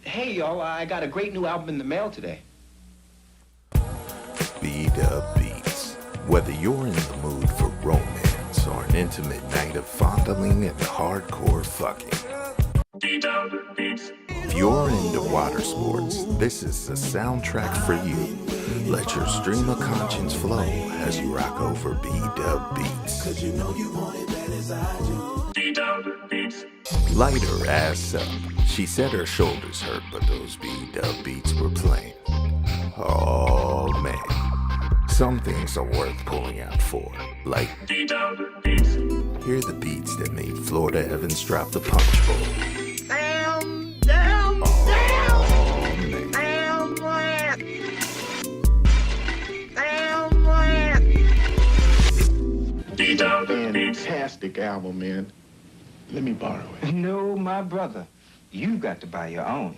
Hey, y'all, I got a great new album in the mail today. B-Dub Beats. Whether you're in the mood for romance or an intimate night of fondling and hardcore fucking. B-Dub Beats. If you're into water sports, this is the soundtrack for you. Let your stream of conscience flow as you rock over B-Dub Beats. Cause you know you want it bad as I do. B-Dub Beats. Light her ass up. She said her shoulders hurt, but those B-Dub Beats were playing. Oh man, some things are worth pulling out for, like B-Dub Beats. Hear the beats that made Florida Evans drop the punch bowl. Damn, damn, damn, damn, B-Dub Beats. Fantastic album, man. Let me borrow it. No, my brother. You got to buy your own.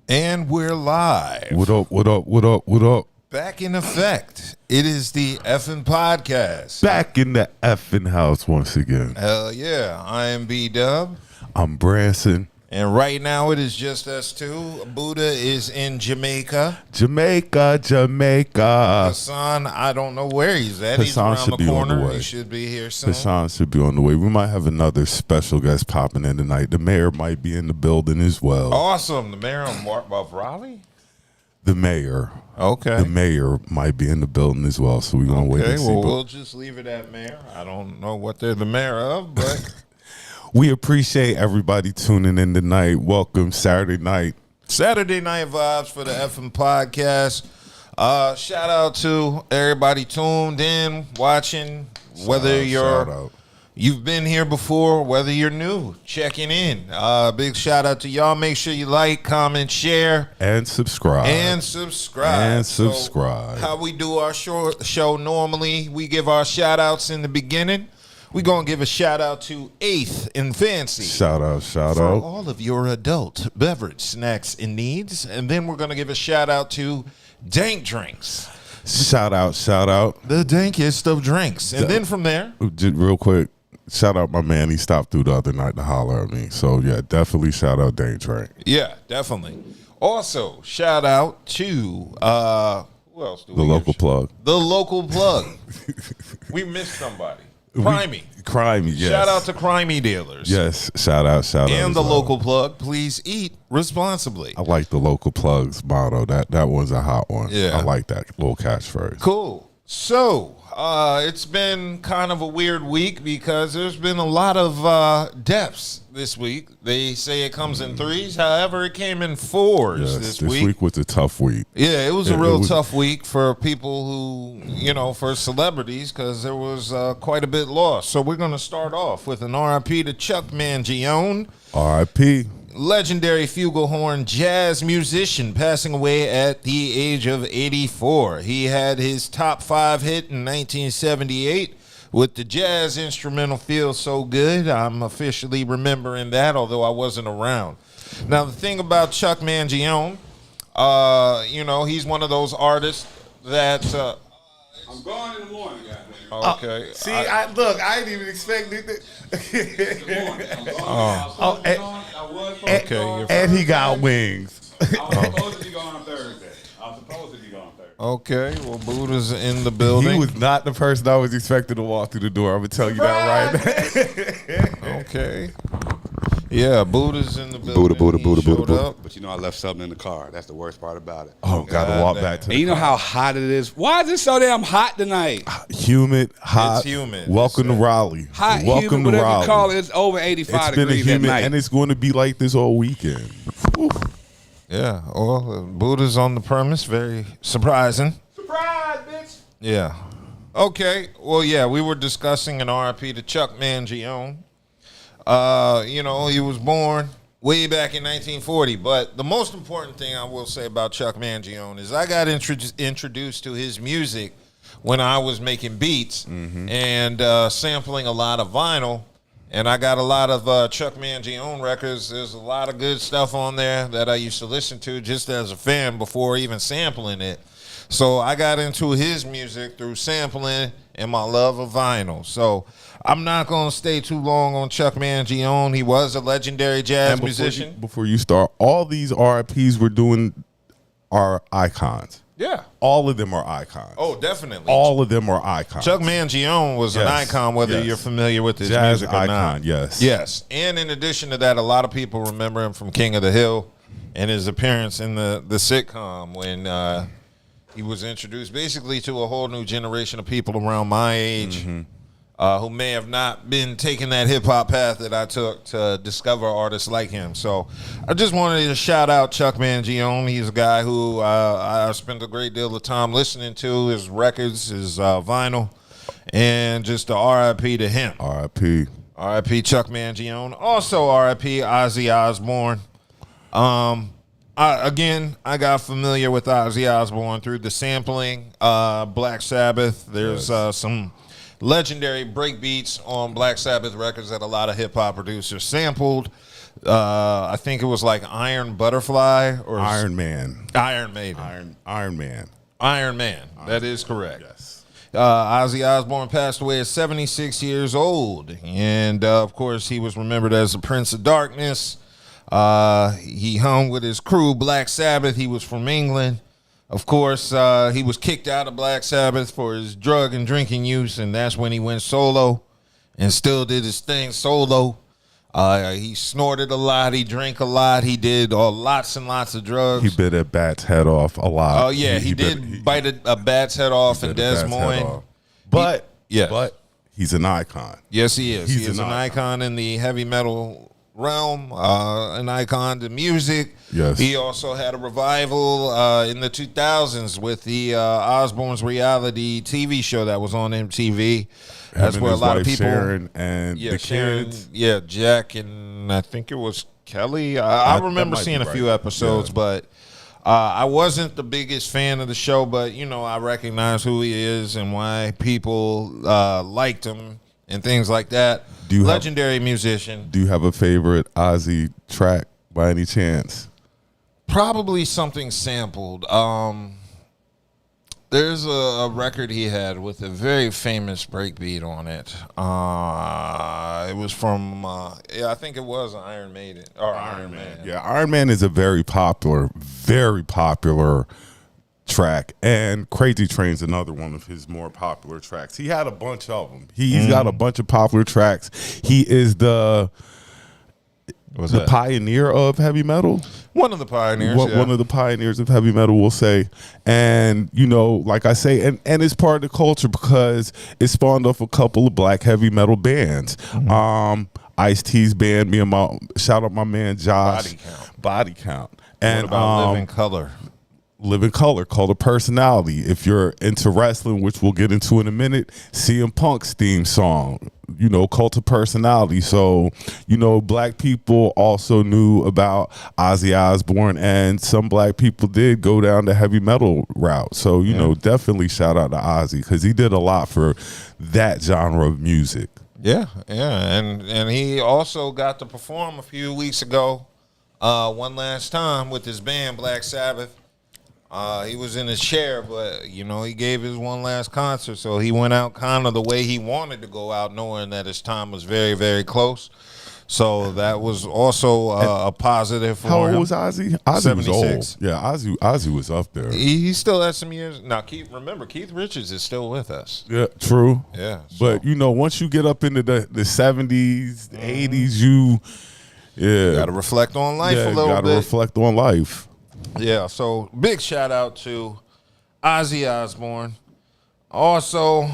And we're live. What up, what up, what up, what up? Back in effect. It is the effing podcast. Back in the effing house once again. Hell yeah. I am B-Dub. I'm Branson. And right now it is just us two. Buddha is in Jamaica. Jamaica. Hassan, I don't know where he's at. He's Hassan around should the be on the corner. way. He should be here soon. Hassan should be on the way. We might have another special guest popping in tonight. The mayor might be in the building as well. Awesome. The mayor of Raleigh? The mayor. Okay. The mayor might be in the building as well, so we're going to wait and see. Well, we'll just leave it at mayor. I don't know what they're the mayor of, but... We appreciate everybody tuning in tonight. Welcome Saturday night vibes for the FM podcast. Shout out to everybody tuned in, watching, whether you've been here before, whether you're new, checking in. Big shout out to y'all. Make sure you like, comment, share, and subscribe. So how we do our show normally, we give our shout outs in the beginning. We're going to give a shout-out to 8th and Fancy. Shout out. For all of your adult beverage snacks and needs. And then we're going to give a shout-out to Dank Drinks. Shout out. The dankest of drinks. And then from there. Real quick, shout out my man. He stopped through the other night to holler at me. So, yeah, definitely shout out Dank Drink. Yeah, definitely. Also, shout out to... who else do we The local plug. The local plug. We missed somebody. Crimey, yes. Shout out to Crimey dealers. Yes, shout out. And the local plug, please eat responsibly. I like the local plug's motto. That one's a hot one. Yeah. I like that little catchphrase. Cool. So, it's been kind of a weird week because there's been a lot of deaths this week. They say it comes in threes. However, it came in fours this week. This week was a tough week. Yeah, it was a real tough week for people who, for celebrities, because there was quite a bit lost. So we're going to start off with an RIP to Chuck Mangione. RIP. Legendary flugelhorn jazz musician passing away at the age of 84. He had his top 5 hit in 1978 with the jazz instrumental Feel So Good. I'm officially remembering that, although I wasn't around. Now, the thing about Chuck Mangione, he's one of those artists that... I'm going in the morning, goddamn. Okay. I didn't even expect it. Okay. And he got wings. I was supposed to be going on Thursday. Okay, well, Buddha's in the building. He was not the person I was expecting to walk through the door. I'm gonna tell you that right now. Okay. Yeah, Buddha's in the building. Buddha. But you know, I left something in the car. That's the worst part about it. Oh, gotta walk back to And the you know how hot it is? Why is it so damn hot tonight? humid, hot. It's humid. Welcome to Raleigh. Hot, Welcome humid, to whatever Raleigh. you call it. It's over 85 It's been a degrees at humid, night. and it's going to be like this all weekend. Whew. Yeah, well, Buddha's on the premise. Very surprising. Surprise, bitch! Yeah. Okay, well, yeah, we were discussing an RIP to Chuck Mangione. You know, he was born way back in 1940, but the most important thing I will say about Chuck Mangione is I got introduced to his music when I was making beats and sampling a lot of vinyl, and I got a lot of Chuck Mangione records. There's a lot of good stuff on there that I used to listen to just as a fan before even sampling it. So I got into his music through sampling and my love of vinyl. So I'm not going to stay too long on Chuck Mangione. He was a legendary jazz musician. Before you start, all these RIPs we're doing are icons. Yeah. All of them are icons. Oh, definitely. All of them are icons. Chuck Mangione was an icon, whether you're familiar with his jazz music or icon, not. yes. Yes. And in addition to that, a lot of people remember him from King of the Hill and his appearance in the sitcom when he was introduced basically to a whole new generation of people around my age who may have not been taking that hip-hop path that I took to discover artists like him. So I just wanted to shout out Chuck Mangione. He's a guy who I spent a great deal of time listening to, his records, his vinyl, and just a RIP to him. RIP. RIP Chuck Mangione. Also RIP Ozzy Osbourne. I got familiar with Ozzy Osbourne through the sampling, Black Sabbath. There's some legendary breakbeats on Black Sabbath records that a lot of hip-hop producers sampled. I think it was like Iron Butterfly or Iron Man. Iron Maiden. Iron Man. Iron Man. That is correct. Yes. Ozzy Osbourne passed away at 76 years old. And, of course, he was remembered as the Prince of Darkness. He hung with his crew, Black Sabbath. He was from England. Of course, he was kicked out of Black Sabbath for his drug and drinking use, and that's when he went solo and still did his thing solo. He snorted a lot. He drank a lot. He did lots and lots of drugs. He bit a bat's head off a lot. Oh, yeah, he did bite a bat's head off in Des Moines. But, yes. but he's an icon. Yes, he is. He's He is an icon in the heavy metal realm, an icon to music. Yes. He also had a revival in the 2000s with the Osbourne's reality TV show that was on MTV. That's where a lot of people. Sharon and the Sharon, kids. yeah, Jack and I think it was Kelly. I remember seeing a few episodes, but I wasn't the biggest fan of the show. But you know, I recognize who he is and why people liked him and things like that. Legendary musician. Do you have a favorite Ozzy track by any chance? Probably something sampled. There's a record he had with a very famous breakbeat on it. It was from, I think it was Iron Maiden or Iron Man. Yeah, Iron Man is a very popular track, and Crazy Train's another one of his more popular tracks. He had a bunch of them. He's got a bunch of popular tracks. He is the pioneer of heavy metal. One of the pioneers. One of the pioneers of heavy metal, we'll say. And, you know, like I say, and it's part of the culture because it spawned off a couple of black heavy metal bands. Ice-T's band, shout out my man Josh. Body Count. And what about Living Color? Living Color, Cult of Personality. If you're into wrestling, which we'll get into in a minute, CM Punk's theme song, you know, Cult of Personality. So, you know, black people also knew about Ozzy Osbourne, and some black people did go down the heavy metal route. So, you know, definitely shout out to Ozzy because he did a lot for that genre of music. Yeah, and he also got to perform a few weeks ago, one last time with his band Black Sabbath. He was in his chair, but, you know, he gave his one last concert, so he went out kind of the way he wanted to go out, knowing that his time was very, very close. So that was also a positive for How him. old was Ozzy? Ozzy was 76. old. Yeah, Ozzy was up there. He still has some years. Now, remember, Keith Richards is still with us. Yeah, true. Yeah. But once you get up into the 70s, the 80s, you got to reflect on life a little gotta bit. reflect on life. Yeah, so big shout out to Ozzy Osbourne. Also,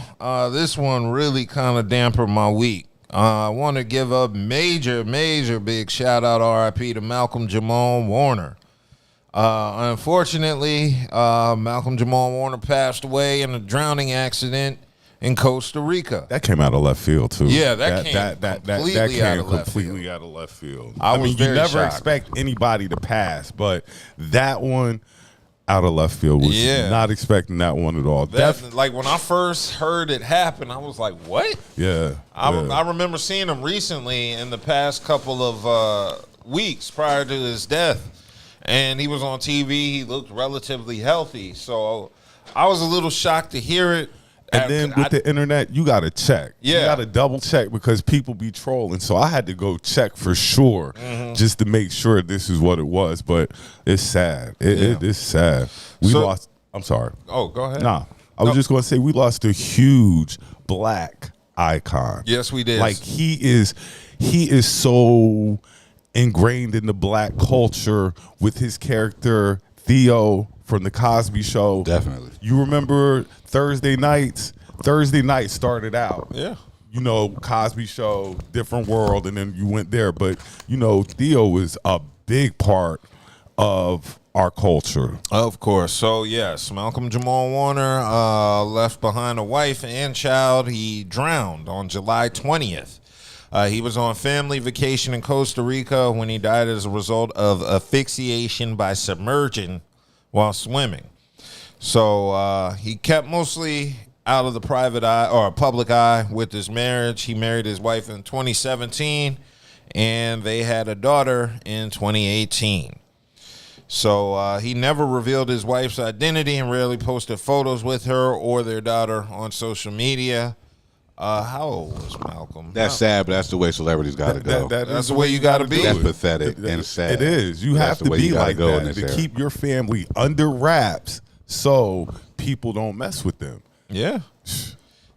this one really kind of dampened my week. I want to give a major big shout out, RIP, to Malcolm-Jamal Warner. Unfortunately, Malcolm-Jamal Warner passed away in a drowning accident in Costa Rica. That came out of left field too. Yeah, that came completely out of left completely field. out of left field. I was you very never shocked. expect anybody to pass, but that one out of left field was not expecting that one at all. Like when I first heard it happen, I was like, "What?" Yeah, I remember seeing him recently in the past couple of weeks prior to his death, and he was on TV. He looked relatively healthy, so I was a little shocked to hear it. And then with the internet, you got to check. Yeah. You got to double check because people be trolling. So I had to go check for sure just to make sure this is what it was. But it's sad. It is sad. We lost. I'm sorry. Oh, go ahead. Nah. I was just going to say we lost a huge black icon. Yes, we did. Like he is so ingrained in the black culture with his character Theo from the Cosby Show. Definitely. You remember Thursday nights? Thursday night started out. Yeah. Cosby Show, different world, and then you went there. But, Theo was a big part of our culture. Of course. So, yes, Malcolm-Jamal Warner left behind a wife and child. He drowned on July 20th. He was on family vacation in Costa Rica when he died as a result of asphyxiation by submerging while swimming. So he kept mostly out of the private eye or public eye with his marriage. He married his wife in 2017, and they had a daughter in 2018. So he never revealed his wife's identity and rarely posted photos with her or their daughter on social media. How old was Malcolm? That's sad, but that's the way celebrities got to go. That's the way you got to be. That's pathetic and sad. It is. You have to be like that to keep your family under wraps so people don't mess with them. Yeah.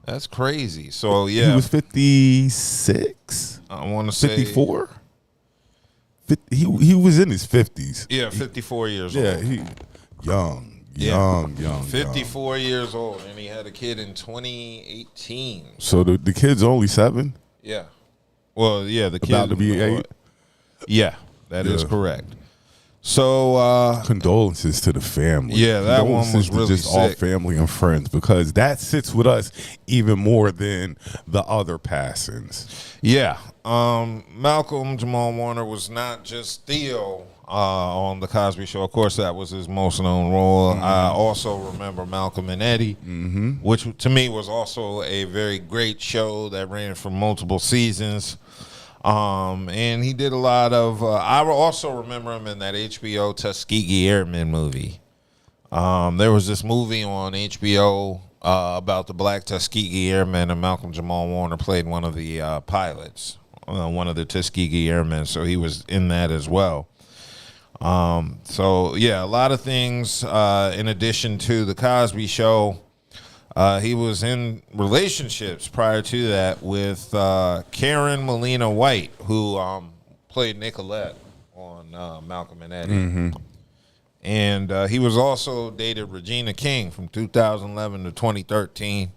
That's crazy. So, yeah. He was 56? I want to say 54? He was in his 50s. Yeah, 54 years old. Yeah, he young. 54 years old, and he had a kid in 2018. So the kid's only 7? Yeah. Well, yeah, the kid about to be 8. Yeah, that is correct. So condolences to the family. Yeah, that one was really just all sick. family and friends because that sits with us even more than the other passings. Yeah, Malcolm-Jamal Warner was not just Theo on the Cosby Show. Of course, that was his most known role. I also remember Malcolm and Eddie, which to me was also a very great show that ran for multiple seasons. And he did a lot of. I also remember him in that HBO Tuskegee Airmen movie. There was this movie on HBO about the Black Tuskegee Airmen, and Malcolm-Jamal Warner played one of the pilots, one of the Tuskegee Airmen. So he was in that as well. So yeah, a lot of things. In addition to the Cosby Show, he was in relationships prior to that with Karen Molina White, who played Nicolette on Malcolm and Eddie. And he was also dated Regina King from 2011 to 2013.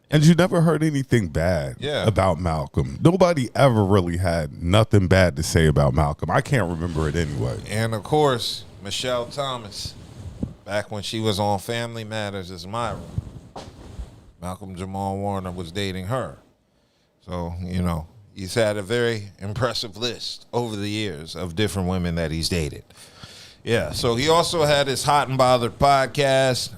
And you never heard anything bad about Malcolm. Nobody ever really had nothing bad to say about Malcolm. I can't remember it anyway. And, of course, Michelle Thomas, back when she was on Family Matters as Myra, Malcolm-Jamal Warner was dating her. So, he's had a very impressive list over the years of different women that he's dated. Yeah, so he also had his Hot and Bothered podcast,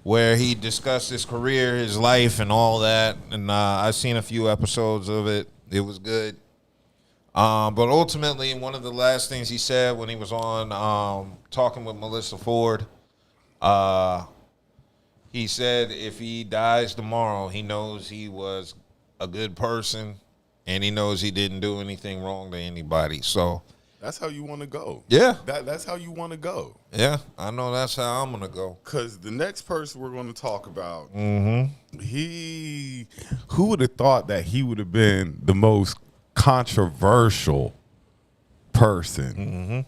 where he discussed his career, his life, and all that. And I've seen a few episodes of it. It was good. But ultimately, one of the last things he said when he was on talking with Melissa Ford, he said if he dies tomorrow, he knows he was a good person and he knows he didn't do anything wrong to anybody. So that's how you want to go. Yeah. That's how you want to go. Yeah, I know that's how I'm going to go. Because the next person we're going to talk about, Mm-hmm. Who would have thought that he would have been the most controversial person? Mm-hmm.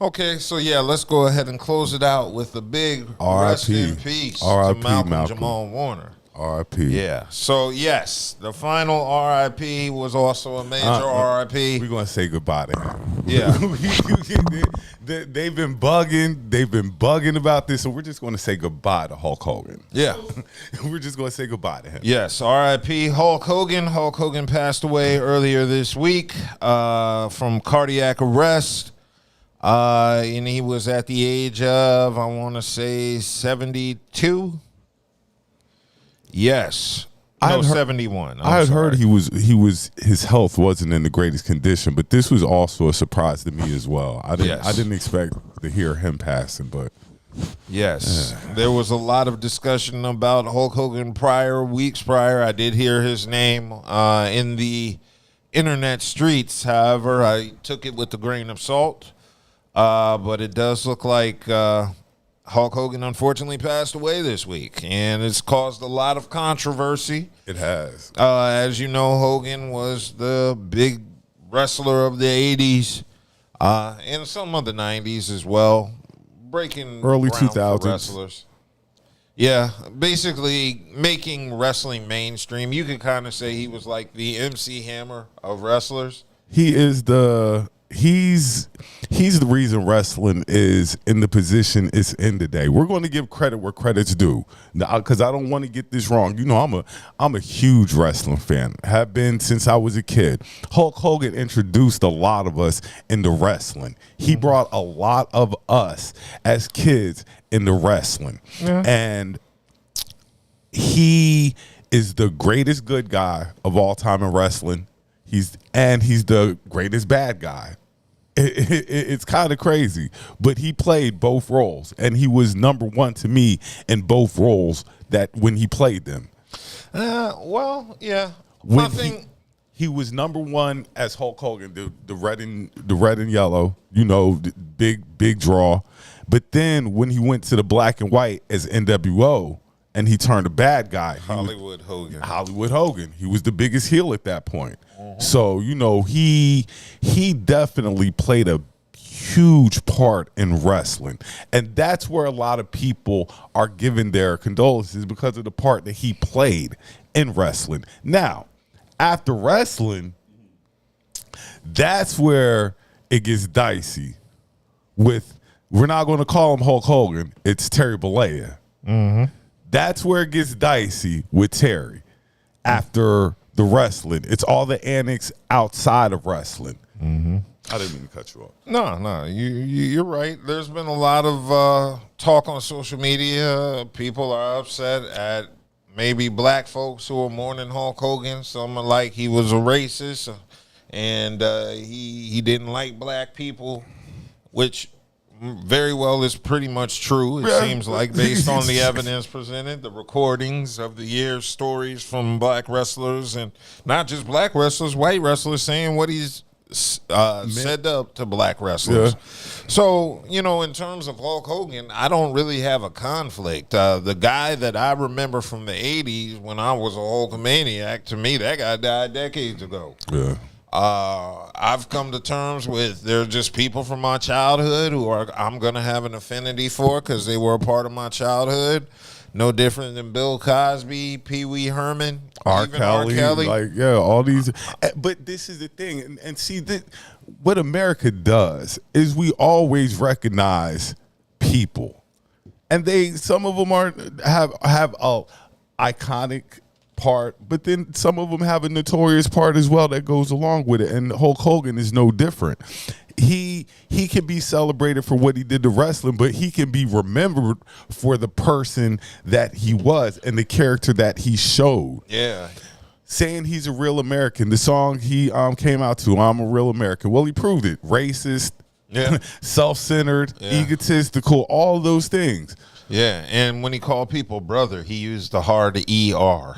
Okay, so yeah, let's go ahead and close it out with a big rest in peace to Malcolm-Jamal Warner. R.I.P. Yeah. So yes, the final R.I.P. was also a major R.I.P. We're gonna say goodbye to him. Yeah. They've been bugging about this, so we're just gonna say goodbye to Hulk Hogan. Yeah. We're just gonna say goodbye to him. Yes. R.I.P. Hulk Hogan. Hulk Hogan passed away earlier this week from cardiac arrest. And he was at the age of, I want to say, 72. Yes. No, 71. I had heard his health wasn't in the greatest condition, but this was also a surprise to me as well. I didn't expect to hear him passing, but yes. There was a lot of discussion about Hulk Hogan weeks prior. I did hear his name in the internet streets. However, I took it with a grain of salt. But it does look like Hulk Hogan unfortunately passed away this week, and it's caused a lot of controversy. It has. As you know, Hogan was the big wrestler of the 80s and some of the 90s as well, breaking early ground 2000s for wrestlers. Yeah, basically making wrestling mainstream. You could kind of say he was like the MC Hammer of wrestlers. He's the reason wrestling is in the position it's in today. We're going to give credit where credit's due, because I don't want to get this wrong. You know, I'm a huge wrestling fan. Have been since I was a kid. Hulk Hogan introduced a lot of us into wrestling. He brought a lot of us as kids into wrestling, and he is the greatest good guy of all time in wrestling. He's the greatest bad guy. It's kind of crazy, but he played both roles, and he was number one to me in both roles that when he played them. Well, yeah. He was number one as Hulk Hogan, the red and yellow, you know, the big draw. But then when he went to the black and white as NWO, and he turned a bad guy. Hollywood Hogan. He was the biggest heel at that point. So, you know, he definitely played a huge part in wrestling. And that's where a lot of people are giving their condolences, because of the part that he played in wrestling. Now, after wrestling, that's where it gets dicey. We're not going to call him Hulk Hogan. It's Terry Bollea. That's where it gets dicey with Terry after the wrestling. It's all the annex outside of wrestling. I didn't mean to cut you off. No, you're right. There's been a lot of talk on social media. People are upset at maybe black folks who are mourning Hulk Hogan. Some are like he was a racist and he didn't like black people, which very well is pretty much true. It seems like, based on the evidence presented, the recordings of the year's stories from black wrestlers, and not just black wrestlers, white wrestlers, saying what he's said up to black wrestlers. So, you know, in terms of Hulk Hogan, I don't really have a conflict. The guy that I remember from the 80s when I was a Hulkamaniac, to me, that guy died decades ago. I've come to terms with, they're just people from my childhood who I'm going to have an affinity for because they were a part of my childhood. No different than Bill Cosby, Pee Wee Herman, R. Kelly. Like, yeah, all these. But this is the thing. And see, what America does is we always recognize people. And some of them have a iconic part, but then some of them have a notorious part as well that goes along with it. And Hulk Hogan is no different. He can be celebrated for what he did to wrestling, but he can be remembered for the person that he was and the character that he showed. Yeah. Saying he's a real American. The song he came out to, I'm a Real American. Well, he proved it. Racist, self-centered, egotistical, all those things. Yeah, and when he called people brother, he used the hard ER.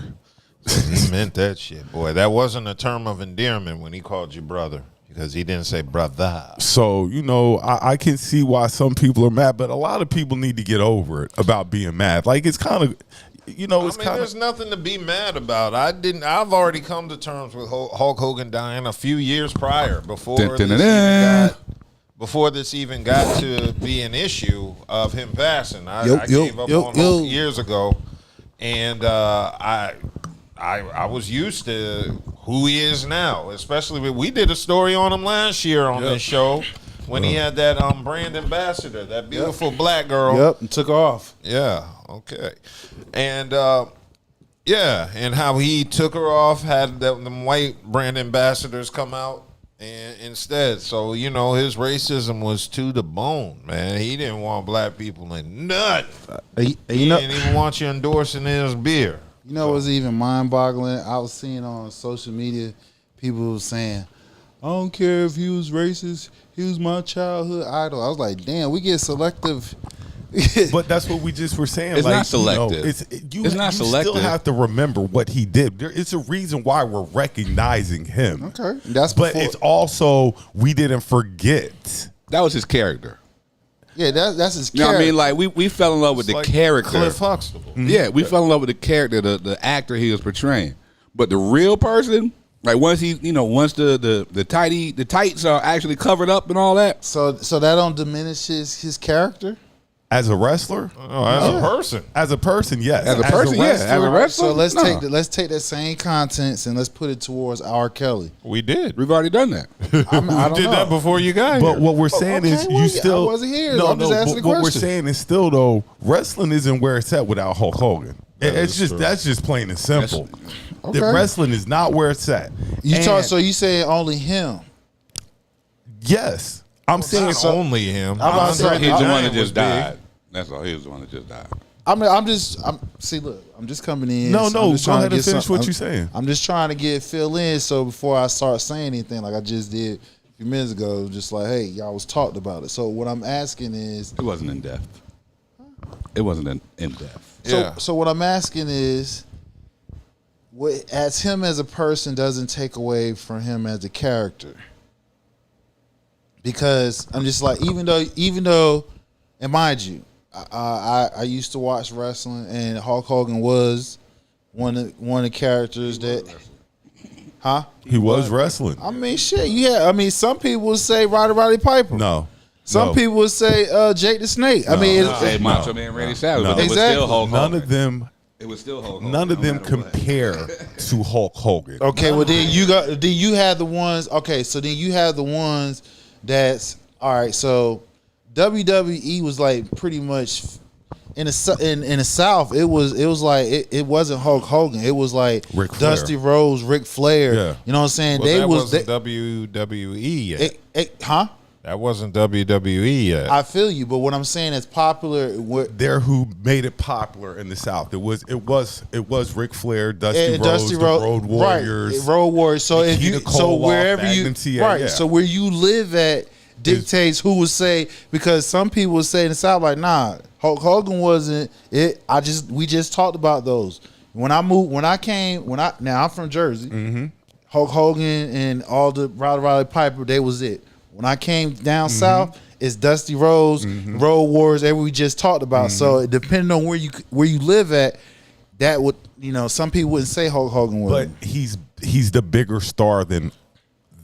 He meant that shit, boy. That wasn't a term of endearment when he called you brother, because he didn't say brother. So, you know, I can see why some people are mad, but a lot of people need to get over it about being mad. Like, it's kind of, you know, it's kind of. There's nothing to be mad about. I've already come to terms with Hulk Hogan dying a few years prior before this even got to be an issue of him passing. I gave up on Hulk years ago, and I was used to who he is now. Especially we did a story on him last year on this show when he had that brand ambassador, that beautiful black girl. Yep, and took her off. Yeah. Okay. And and how he took her off, had them white brand ambassadors come out. And instead, so, you know, his racism was to the bone, man. He didn't want black people in nothing. He didn't even want you endorsing his beer. You know what's even mind-boggling? I was seeing on social media, people saying, I don't care if he was racist, he was my childhood idol. I was like, damn, we get selective. But that's what we just were saying. It's like, not selective. You know, it's not selective. You still have to remember what he did. It's a reason why we're recognizing him. Okay. But it's also, we didn't forget. That was his character. Yeah, that's his character. You know what I mean? Like, we fell in love with the character. Cliff Huxtable. Mm-hmm. Yeah, we fell in love with the character, the actor he was portraying. But the real person, like once the tights are actually covered up and all that. So that don't diminish his character? As a wrestler? Oh, as a person. As a person, yes. As a person, yes. As a wrestler? So let's take that same contents and let's put it towards R. Kelly. We did. We've already done that. I don't did know. that before you got But here. what we're saying is you still. I wasn't here. No, I'm just asking the what we're question. saying is still, though, wrestling isn't where it's at without Hulk Hogan. It's just true. That's just plain and simple. Okay. The wrestling is not where it's at. So you saying only him? Yes. I'm saying Not only him. I'm saying He's the one that was just big. died. That's all. He was the one that just died. I'm just coming in. No, I'm just go trying ahead to and get finish what you're saying. I'm just trying to fill in, so before I start saying anything like I just did a few minutes ago, just like, hey, y'all was talked about it. So what I'm asking is, It wasn't in depth. It wasn't in depth. so what I'm asking is, what as him as a person doesn't take away from him as a character, because I'm just like, even though, and mind you, I used to watch wrestling, and Hulk Hogan was one of the characters that, He was wrestling. I mean, shit. Yeah, I mean, some people would say Roddy Piper. No. Some people would say Jake the Snake. I mean, Say Macho Man Randy Savage, No. but it was Exactly. still Hulk Hogan. None of them. It was still Hulk Hogan. None of no them matter what. compare to Hulk Hogan. okay. Well, then you have the ones. Okay, so then you have the ones that's all right. So WWE was like pretty much in the South. It was like it wasn't Hulk Hogan. It was like Ric Flair. Dusty Rhodes, Ric Flair. Yeah. You know what I'm saying? Well, that wasn't WWE yet. That wasn't WWE yet. I feel you, but what I'm saying is popular. They're who made it popular in the South. It was Ric Flair, Dusty Rhodes, the Road Warriors, right? Road Warriors. So if you, Nikita so Koloff, wherever you, Magnum TA, right? yeah. So where you live at dictates who would say, because some people would say in the South like, nah, Hulk Hogan wasn't it. We just talked about those. Now I'm from Jersey. Mm-hmm. Hulk Hogan and all the Roddy Piper, they was it. When I came down south, it's Dusty Rhodes, Road Warriors, everything we just talked about. So depending on where you live at, that would, some people wouldn't say Hulk Hogan was. but he's the bigger star than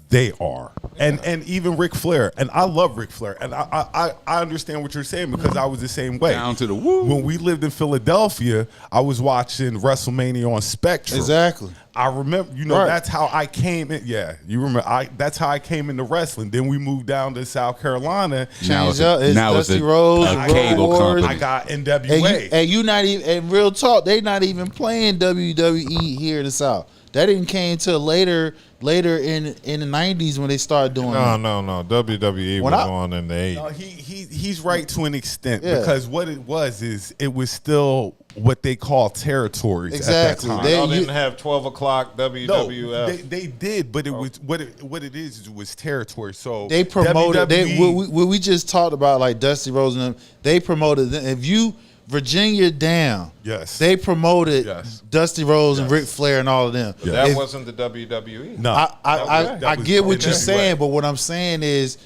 they are, and even Ric Flair, and I love Ric Flair, and I understand what you're saying because I was the same way. Down to the woo. When we lived in Philadelphia, I was watching WrestleMania on Spectrum. Exactly. I remember, Right. that's how I came in. Yeah, you remember? That's how I came into wrestling. Then we moved down to South Carolina. Now it's Dusty Rhodes, a Road cable Warriors. company. I got NWA. And you not even, and real talk, they not even playing WWE here in the South. That didn't came till later in the 90s when they started doing it. No. WWE When was I- on in the 80s. No, he's right to an extent Yeah. because what it was is it was still what they call territories Exactly. at that time. Y'all you- didn't have 12 o'clock No, WWF. they did, but it was what it is it was territory. So They promoted WWE what we just talked about, like Dusty Rhodes and them. They promoted them. If you Virginia down. Yes. They promoted Yes. Dusty Rhodes and Ric Flair and all of them. But that If- wasn't the WWE. No. I get what you're saying, but what I'm saying is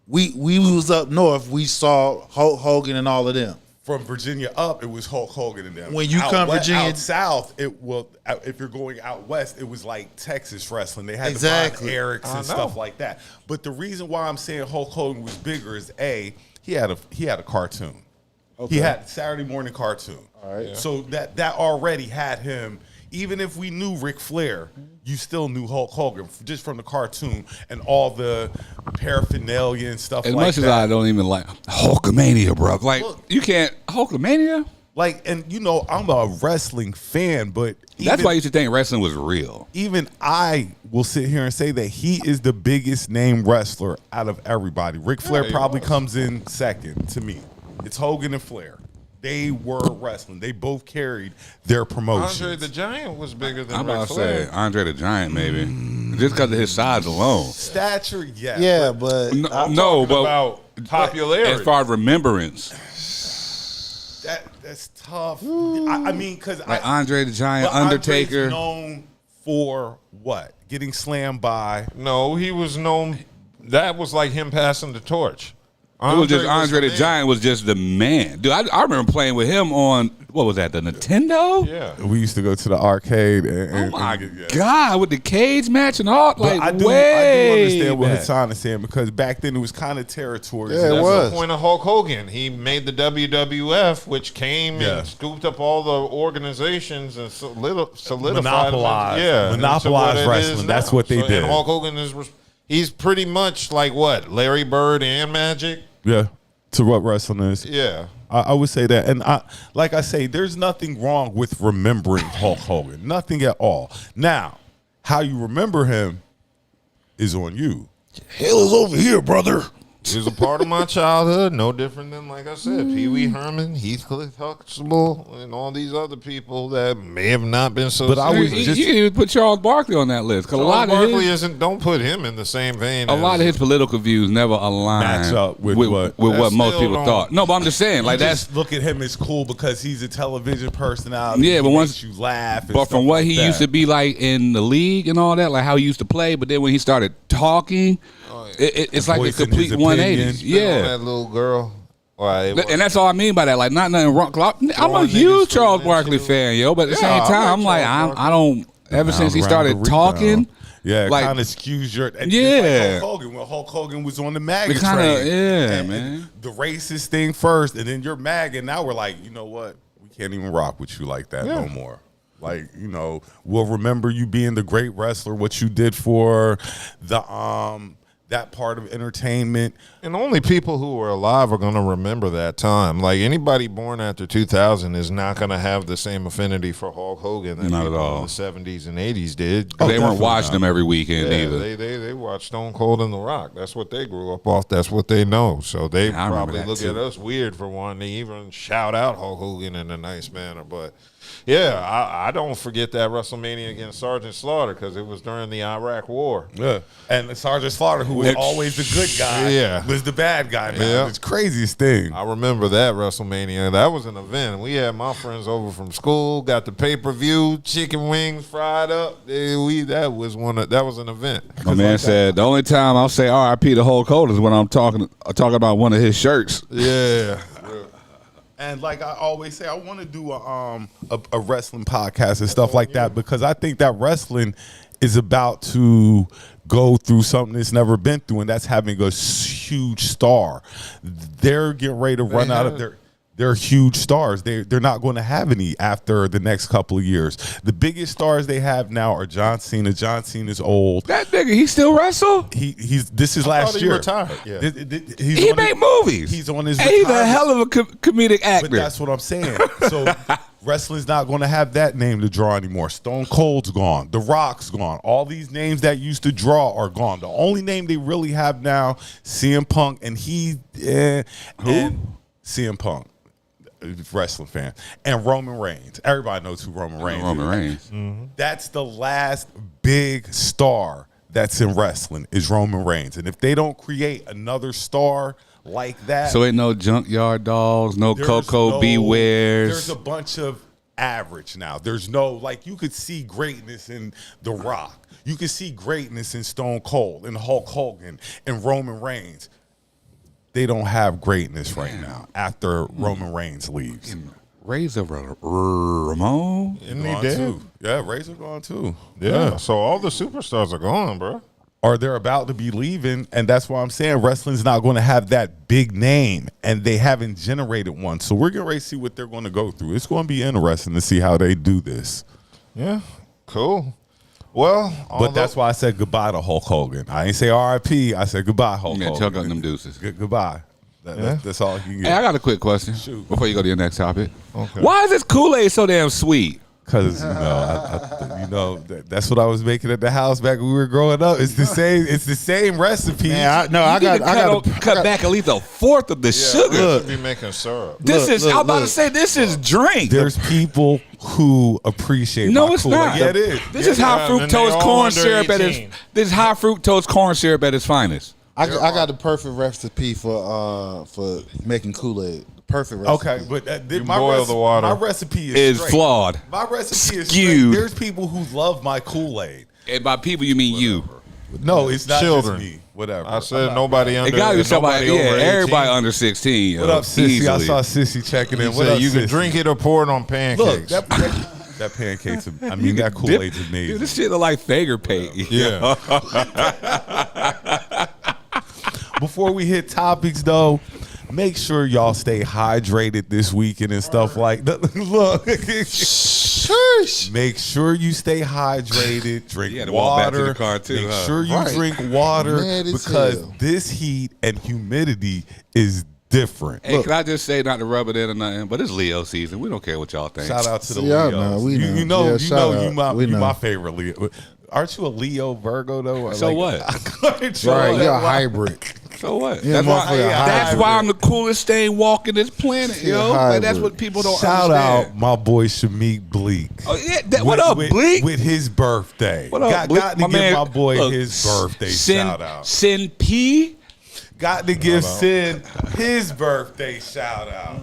we was up north. We saw Hulk Hogan and all of them. From Virginia up, it was Hulk Hogan and them. When you come Virginia out south, if you're going out west, it was like Texas wrestling. They had Exactly. the Von Erichs and stuff like that. But the reason why I'm saying Hulk Hogan was bigger is he had a cartoon. He had Saturday morning cartoon. All right. So that already had him. Even if we knew Ric Flair, you still knew Hulk Hogan just from the cartoon and all the paraphernalia and stuff As like much that. as I don't even like Hulkamania, bro. Like, you can't Hulkamania. Like, and you know, I'm a wrestling fan, but That's why I used to think wrestling was real. even I will sit here and say that he is the biggest name wrestler out of everybody. Ric Flair he probably was. comes in second to me. It's Hogan and Flair. They were wrestling. They both carried their promotions. Andre the Giant was bigger than I'm Ric about to Flair. say Andre the Giant, maybe. Just because of his size alone. Stature, yes. Yeah, but No, but About popularity. as far as remembrance, That's tough. I mean, because like Andre the Giant, but Andre's Undertaker. known for what? Getting slammed by. No, he was known. That was like him passing the torch. It was just Andre the man. Giant was just the man. Dude, I remember playing with him on, what was that, the Nintendo? Yeah. We used to go to the arcade. And, Oh my God, with the cage match and all. But Like, I do understand what Hassan is saying because back then it was kind of territory. Yeah, it That's was. the point of Hulk Hogan. He made the WWF, which came Yeah. and scooped up all the organizations and solidified Monopolized. them. Yeah, Monopolized into what it wrestling. is That's now. what they did. And Hulk Hogan he's pretty much like what, Larry Bird and Magic. Yeah, to what wrestling is. Yeah. I would say that. And like I say, there's nothing wrong with remembering Hulk Hogan. Nothing at all. Now, how you remember him is on you. hell is over here, brother. He was a part of my childhood, no different than, like I said, Pee Wee Herman, Heathcliff Huxtable, and all these other people that may have not been so. But I was You just- can even put Charles Barkley on that list. Because a lot of Barkley his, don't put him in the same vein. a lot of his political views never align Match up with what- what most still people don't- thought. No, but I'm just saying, like, that's. just look at him as cool because he's a television personality. Yeah, but He once- makes you laugh. But from what he used to be like in the league and all that, like how he used to play, but then when he started talking, it's like a Voicing complete his 180. opinions. Yeah. that little girl. And that's all I mean by that. Like, not nothing wrong. 'Cause I'm a Throwing huge niggas Charles through Barkley windshield. fan, yo. But at the Yeah, same I time, I'm like like, Charles I don't. Ever since he Round started the talking, rebound. Yeah, like- kind of skews your. and Yeah. just like Hulk Hogan, when Hulk Hogan was on the MAGA It kinda- train. yeah, And man. The racist thing first, and then you're MAGA. And now we're like, you know what? We can't even rock with you like that no more. Like, you know, we'll remember you being the great wrestler, what you did for the that part of entertainment. And only people who were alive are going to remember that time. Like anybody born after 2000 is not going to have the same affinity for Hulk Hogan that Not at people all. in the 70s and 80s did. they weren't definitely watching not. him every weekend Yeah, either. they watched Stone Cold and The Rock. That's what they grew up off. That's what they know. So they Yeah, I remember probably that look too. at us weird for wanting to even shout out Hulk Hogan in a nice manner. But yeah, I don't forget that WrestleMania against Sergeant Slaughter because it was during the Iraq War. Yeah. And Sergeant Slaughter, who was always the good guy, Yeah. was the bad guy now. Yeah. It's the craziest thing. I remember that WrestleMania. That was an event. We had my friends over from school, got the pay-per-view, chicken wings fried up. That was an event. My man said the only time I'll say R.I.P. to Hulk Hogan is when I'm talking about one of his shirts. Yeah. And like I always say, I want to do a wrestling podcast and stuff like that because I think that wrestling is about to go through something it's never been through, and that's having a huge star. They're getting ready to run out of their. They're huge stars. They're not going to have any after the next couple of years. The biggest stars they have now are John Cena. John Cena's old. That nigga, he still wrestle? This is last thought he year. retired. Yeah. He made movies. He's on his. And he's a retirement. hell of a comedic actor. But that's what I'm saying. So wrestling's not going to have that name to draw anymore. Stone Cold's gone. The Rock's gone. All these names that used to draw are gone. The only name they really have now, CM Punk, and and CM Punk, wrestling fan, and Roman Reigns. Everybody knows who Roman Reigns Roman is. Reigns. That's the last big star that's in wrestling is Roman Reigns. And if they don't create another star like that. So ain't no junkyard dogs, no There's Coco Bewares. There's a bunch of average now. There's no, like, you could see greatness in The Rock. You could see greatness in Stone Cold and Hulk Hogan and Roman Reigns. They don't have greatness right now after Roman Reigns leaves. Razor Ramon. Isn't he Gone dead? too. Yeah, Razor gone too. Yeah. So all the superstars are gone, bro. Or they're about to be leaving, and that's why I'm saying wrestling's not going to have that big name, and they haven't generated one. So we're getting ready to see what they're going to go through. It's going to be interesting to see how they do this. Yeah. Cool. Well, But that's why I said goodbye to Hulk Hogan. I ain't say R.I.P. I said goodbye, Hulk Yeah, Hogan. chuck up them deuces. Goodbye. That's all you can Hey, I get. got a quick question Shoot. before you go to your next topic. Okay. Why is this Kool-Aid so damn sweet? Because that's what I was making at the house back when we were growing up. It's the same. It's the same recipe. Man, I You need got to cut back at least a fourth of the sugar. You should be making syrup. I'm about to say this is drink. There's people who appreciate. No, my it's Kool-Aid. not. Yeah, it is. This is high and they fructose all corn under syrup at its. 18. This is high fructose corn syrup at its finest. I got the perfect recipe for making Kool-Aid. The perfect recipe. Okay, but You boil the water. My recipe Is straight. flawed. My recipe is Skewed. straight. There's people who love my Kool-Aid. And by people, you mean you. No, it's not Children. just me. Whatever. I said nobody under. It got to be somebody. nobody Yeah, over 18. everybody under 16. What up, Sissy? Easily. I saw Sissy checking in. He What said up, you can Sissy? drink it or pour it on Look, pancakes. that pancakes. I mean, that Kool-Aid's Dude, amazing. this shit look like Fager paint. Yeah. Before we hit topics, though, make sure y'all stay hydrated this weekend and stuff like that. Look, make sure you stay hydrated. Drink You had to walk back to water. the car, too, Make huh? sure you Right. drink water Mad as because hell. this heat and humidity is different. Hey, can I just say, not to rub it in or nothing, but it's Leo season. We don't care what y'all think. Shout out to the See, y'all Leos. know, we know. You know, Yeah, you shout know, out. We you know. my favorite Leo. Aren't you a Leo Virgo though? So what? Aren't you Right, a- you're a hybrid. So what? Yeah, that's why, motherfucker, that's why I'm the coolest thing walking this planet, Yeah, yo. Like, that's hybrid. what people don't Shout understand. out my boy Shamik Bleak. Oh, yeah, what up, Bleak? With his birthday. What up, Got to Bleak? give my boy look, his birthday Sin, shout out. Sin P. Got to give Sin his birthday shout out.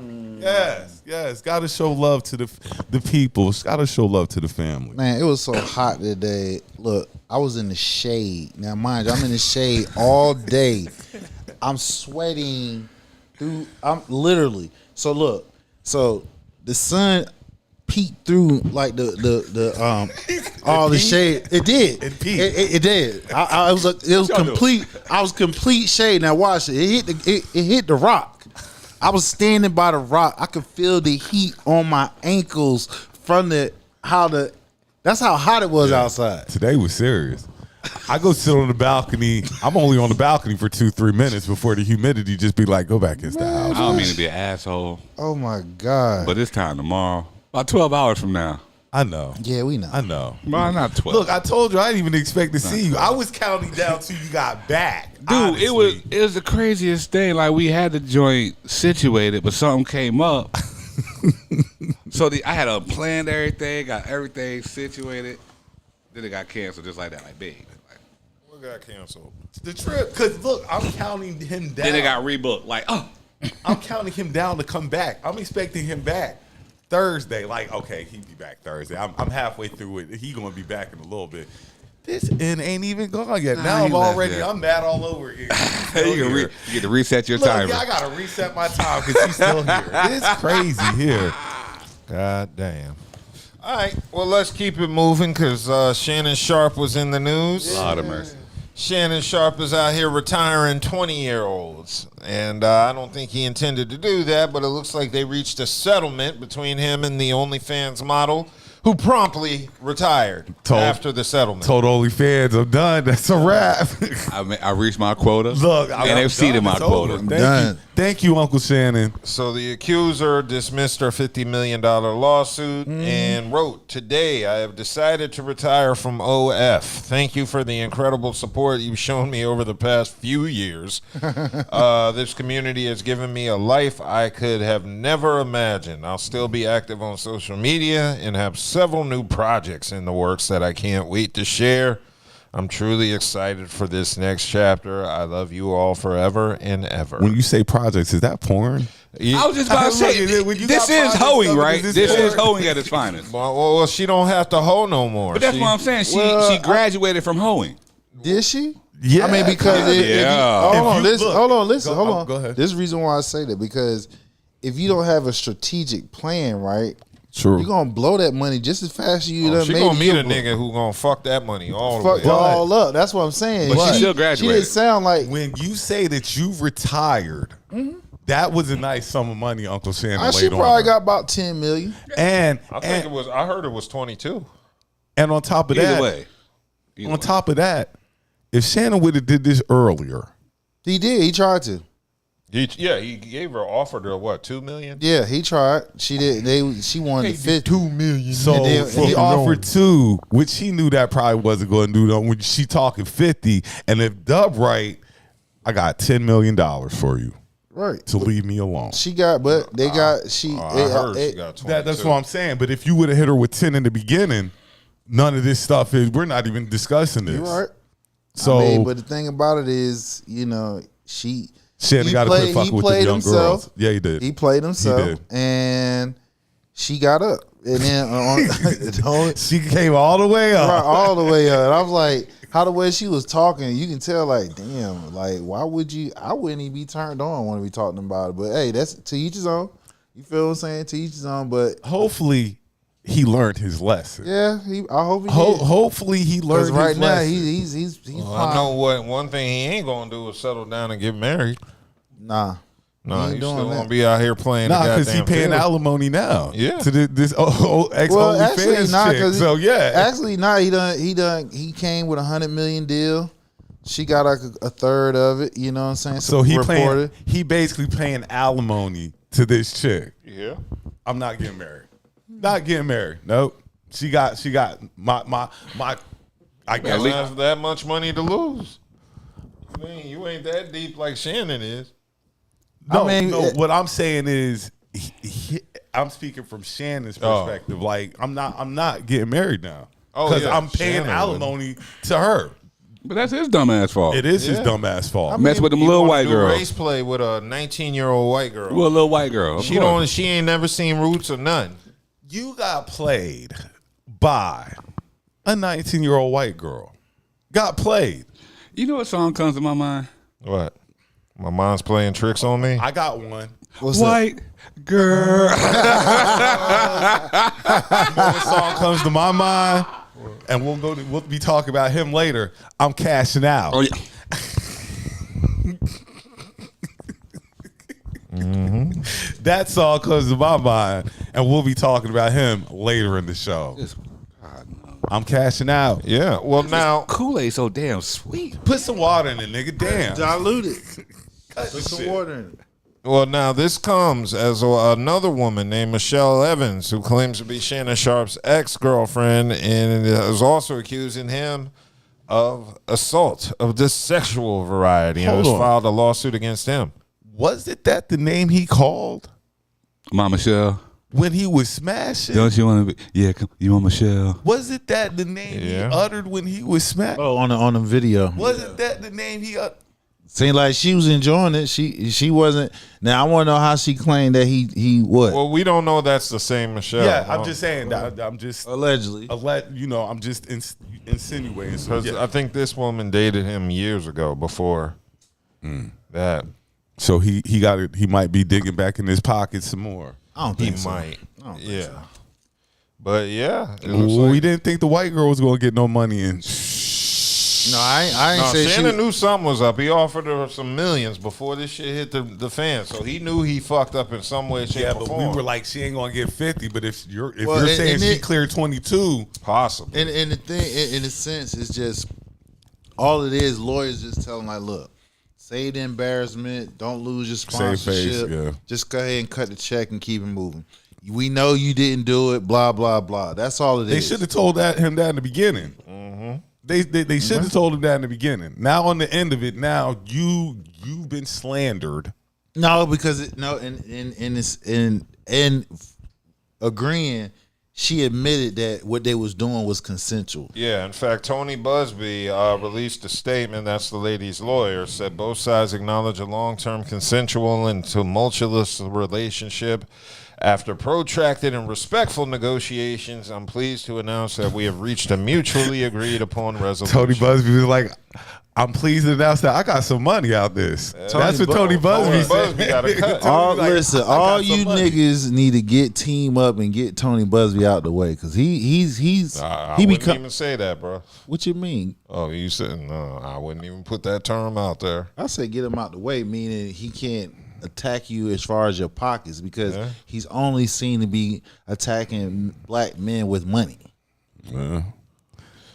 Yes. Got to show love to the people. Got to show love to the family. Man, it was so hot today. Look, I was in the shade. Now, mind you, I'm in the shade all day. I'm sweating through. I'm literally. So look. So the sun peeked through like the all the shade. It did. It peeked. It did. It was complete. I was complete shade. Now watch it. It hit the rock. I was standing by the rock. I could feel the heat on my ankles from that's how hot it was outside. Today was serious. I go sit on the balcony. I'm only on the balcony for 2-3 minutes before the humidity just be like, go back into the I house. don't mean to be an asshole, Oh my God. but it's time tomorrow. About 12 hours from now. I know. Yeah, we know. I know. Well, not 12. Look, I told you I didn't even expect to see you. I was counting down till you got back. Dude, honestly. it was the craziest thing. Like, we had the joint situated, but something came up. So I had planned everything, got everything situated. Then it got canceled just like that, like big. Like, What got canceled? the trip. Because look, I'm counting him down. then it got rebooked. Like, oh, I'm counting him down to come back. I'm expecting him back Thursday. Like, okay, he'd be back Thursday. I'm halfway through it. He gonna be back in a little bit. This end ain't even gone yet. Now he I'm left already. yet. I'm mad all over again. you get to reset your Look, timer. yeah, I gotta reset my time because he's still here. It's crazy here. God damn. All right. Well, let's keep it moving because Shannon Sharpe was in the news. Lord of mercy. Shannon Sharpe is out here retiring 20-year-olds. And I don't think he intended to do that, but it looks like they reached a settlement between him and the OnlyFans model, who promptly retired after the settlement. Told OnlyFans, I'm done. That's a wrap. I reached my quota. Look, and they've exceeded my quota. done. Thank you, Uncle Shannon. So the accuser dismissed her $50 million lawsuit and wrote, "Today I have decided to retire from OF. Thank you for the incredible support you've shown me over the past few years. This community has given me a life I could have never imagined. I'll still be active on social media and have several new projects in the works that I can't wait to share. I'm truly excited for this next chapter. I love you all forever and ever. When you say projects, is that porn? I was just about to say, this is hoeing, right? This is hoeing at its finest. Well, she don't have to hoe no more. But that's what I'm saying. She graduated from hoeing. Did she? Yeah. I mean, because hold on, listen. Go ahead. This is the reason why I say that, because if you don't have a strategic plan, right? True. You're gonna blow that money just as fast as you done she made gonna meet it. a nigga who gonna fuck that money all the Fuck way. all up. That's what I'm saying. But she still graduated. She didn't sound like. When you say that you retired, that was a nice sum of money Uncle Shannon She laid on probably her. got about 10 million. And I heard it was 22. And on top of Either that, way. on top of that, if Shannon would have did this earlier, He did. He tried to. He gave her offered her what, $2 million? Yeah, he tried. She did. She wanted the 50. million. so And then- he offered 2, which he knew that probably wasn't going to do. Though when she talking 50, and if dub right, I got $10 million for you Right. to leave me alone. She got, but they got. She. I heard she got 22. That's what I'm saying. But if you would have hit her with 10 in the beginning, none of this stuff is. We're not even discussing this. You're right. So, I mean, but the thing about it is, Shannon got to quit fucking with the young girls. Yeah, he did. He played himself, did. and she got up, and then She came all the way up. right, all the way up. And I was like, how the way she was talking, you can tell, like, damn, like, why would you? I wouldn't even be turned on when we talking about it. But hey, that's to each his own. You feel what I'm saying? To each his own. But Hopefully, he learned his lesson. yeah, I hope he did. Hopefully, he learned Because his right now lesson. he's Well, I know what one thing he ain't gonna do is settle down and get married. nah. No, He he's ain't doing still that. gonna be out here playing. Nah, because because he paying alimony now. Yeah. To this ex Well, actually, OnlyFans not chick. because So yeah, actually, not. He came with $100 million deal. She got like a third of it. You know what I'm saying? so he reported. he basically paying alimony to this chick. Yeah. I'm not getting married. Not getting married. Nope. She got my. I guess Well, that's that much money to lose. You ain't that deep like Shannon is. No, I mean, no. What I'm saying is, I'm speaking from Shannon's perspective. Like, I'm not getting married now Oh, because yeah, I'm paying Shannon alimony to her. But that's his dumb ass fault. It is his Yeah. dumb ass fault. Mess with them He little wanna white do girls. race play with a 19-year-old white girl. Well, a little white girl. of course. She ain't never seen Roots or none. You got played by a 19-year-old white girl. Got played. You know what song comes to my mind? What? My mom's playing tricks on me. I got one. What's that? White girl. What song comes to my mind? And we'll be talking about him later. I'm cashing out. Oh yeah. That song comes to my mind, and we'll be talking about him later in the show. I'm cashing out. Yeah. Well, now Kool-Aid so damn sweet. Put some water in it, nigga. Damn. Diluted. Cut Put this some shit. water in it. Well, now this comes as another woman named Michelle Evans, who claims to be Shannon Sharpe's ex-girlfriend and is also accusing him of assault of this sexual variety and Hold has on. filed a lawsuit against him. Was it that the name he called Mama Michelle, when he was smashing? don't you want to be? Yeah, come, you want Michelle? Was it that the name Yeah. he uttered when he was smashing? Oh, on the video. Was it that the name he uttered? Seemed like she was enjoying it. She wasn't. Now I want to know how she claimed that he what Well, we don't know that's the same Michelle. Yeah, I'm just saying that. I'm just allegedly. I'm just insinuating. So, Because yeah. I think this woman dated him years ago before that. So he got it. He might be digging back in his pocket some more. I don't He think so. might. I don't think Yeah. so. But yeah. It Well, looks like- we didn't think the white girl was going to get no money in. No, I ain't No, say Shannon she. knew something was up. He offered her some millions before this shit hit the fan, so he knew he fucked up in some way, shape, Yeah, or but form. we were like, she ain't going to get 50. But if you're Well, saying and she it- cleared 22, possible. And the thing, in a sense, it's just all it is. Lawyers just telling like, look, save the embarrassment. Don't lose your Save sponsorship. face, yeah. Just go ahead and cut the check and keep it moving. We know you didn't do it. Blah blah blah. That's all it is. they should have told him that in the beginning. They should have told him that in the beginning. Now on the end of it, now you've been slandered. No, because in agreeing, she admitted that what they was doing was consensual. Yeah, in fact, Tony Busby released a statement. That's the lady's lawyer. Said both sides acknowledge a long-term consensual and tumultuous relationship. After protracted and respectful negotiations, I'm pleased to announce that we have reached a mutually agreed upon resolution. Tony Busby was like, I'm pleased to announce that I got some money out this. That's what Tony Busby said. Got a cut. Listen, all you niggas need to get team up and get Tony Busby out the way because he wouldn't even say that, bro. What you mean? Oh, you said no. I wouldn't even put that term out there. I say get him out the way, meaning he can't attack you as far as your pockets because he's only seen to be attacking black men with money. Yeah.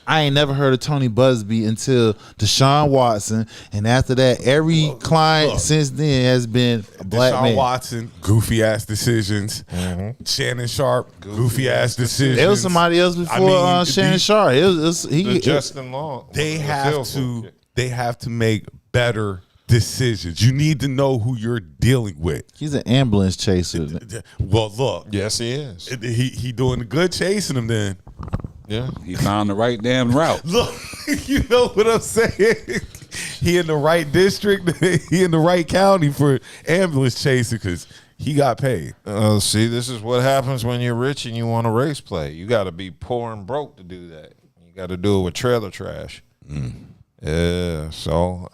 I ain't never heard of Tony Busby until Deshaun Watson, and after that, every client since then has been a black Deshaun man. Watson, goofy ass decisions. Shannon Sharpe, goofy ass decisions. There was somebody else before Shannon Sharpe. Justin Long. They have to make better decisions. You need to know who you're dealing with. He's an ambulance chaser. Well, look. Yes, he is. He doing the good chasing them then. Yeah. He found the right damn route. Look, you know what I'm saying? He in the right district. He in the right county for ambulance chasing because he got paid. See, this is what happens when you're rich and you want to race play. You got to be poor and broke to do that. You got to do it with trailer trash. Yeah, so...